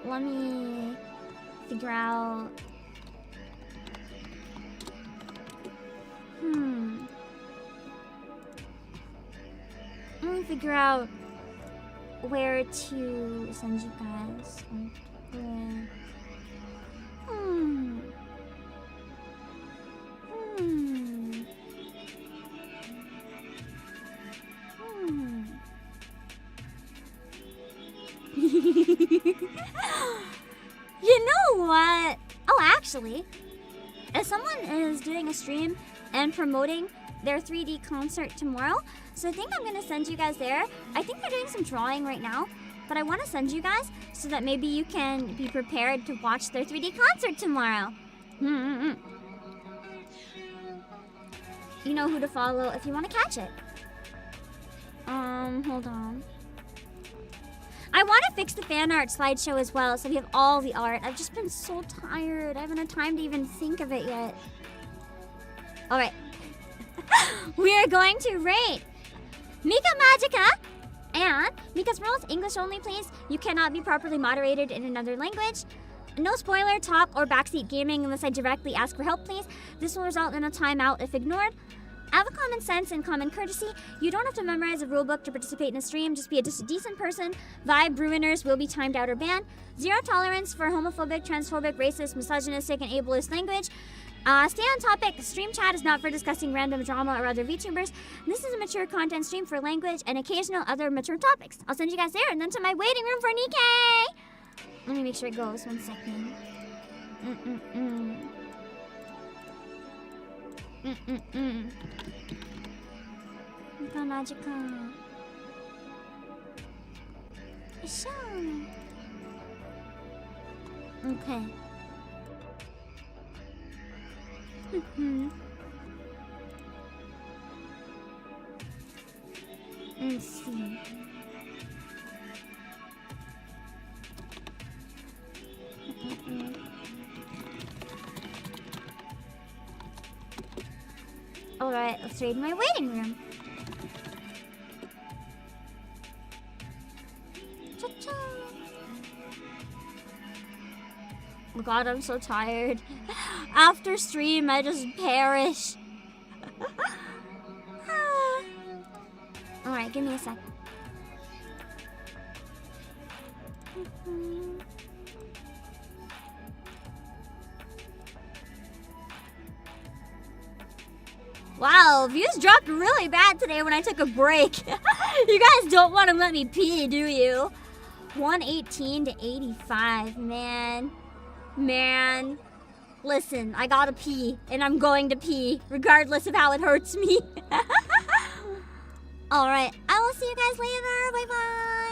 let me figure out. Let me figure out where to send you guys. Where? You know what? Oh, actually, if someone is doing a stream and promoting their 3D concert tomorrow, so I think I'm gonna send you guys there. I think they're doing some drawing right now, but I want to send you guys so that maybe you can be prepared to watch their 3D concert tomorrow. You know who to follow if you want to catch it. Hold on. I want to fix the fan art slideshow as well, so we have all the art. I've just been so tired. I haven't had time to even think of it yet. Alright. We are going to rate Mika Magica and Mika's rules. English only, please. You cannot be properly moderated in another language. No spoiler, talk, or backseat gaming unless I directly ask for help, please. This will result in a timeout if ignored. Have a common sense and common courtesy. You don't have to memorize a rulebook to participate in a stream. Just be a decent person. Vibe ruiners will be timed out or banned. Zero tolerance for homophobic, transphobic, racist, misogynistic, and ableist language. Stay on topic. Stream chat is not for discussing random drama or other VTubers. This is a mature content stream for language and occasional other mature topics. I'll send you guys there and then to my waiting room for Nikkei. Let me make sure it goes. 1 second. Mika Magica. Okay. Let's see. Alright, let's raid my waiting room. Cha-cha. Oh god, I'm so tired. After stream, I just perish. Alright, give me a sec. Wow, views dropped really bad today when I took a break. You guys don't want to let me pee, do you? 118 to 85, man. Man. Listen, I gotta pee, and I'm going to pee, regardless of how it hurts me. Alright, I will see you guys later. Bye-bye.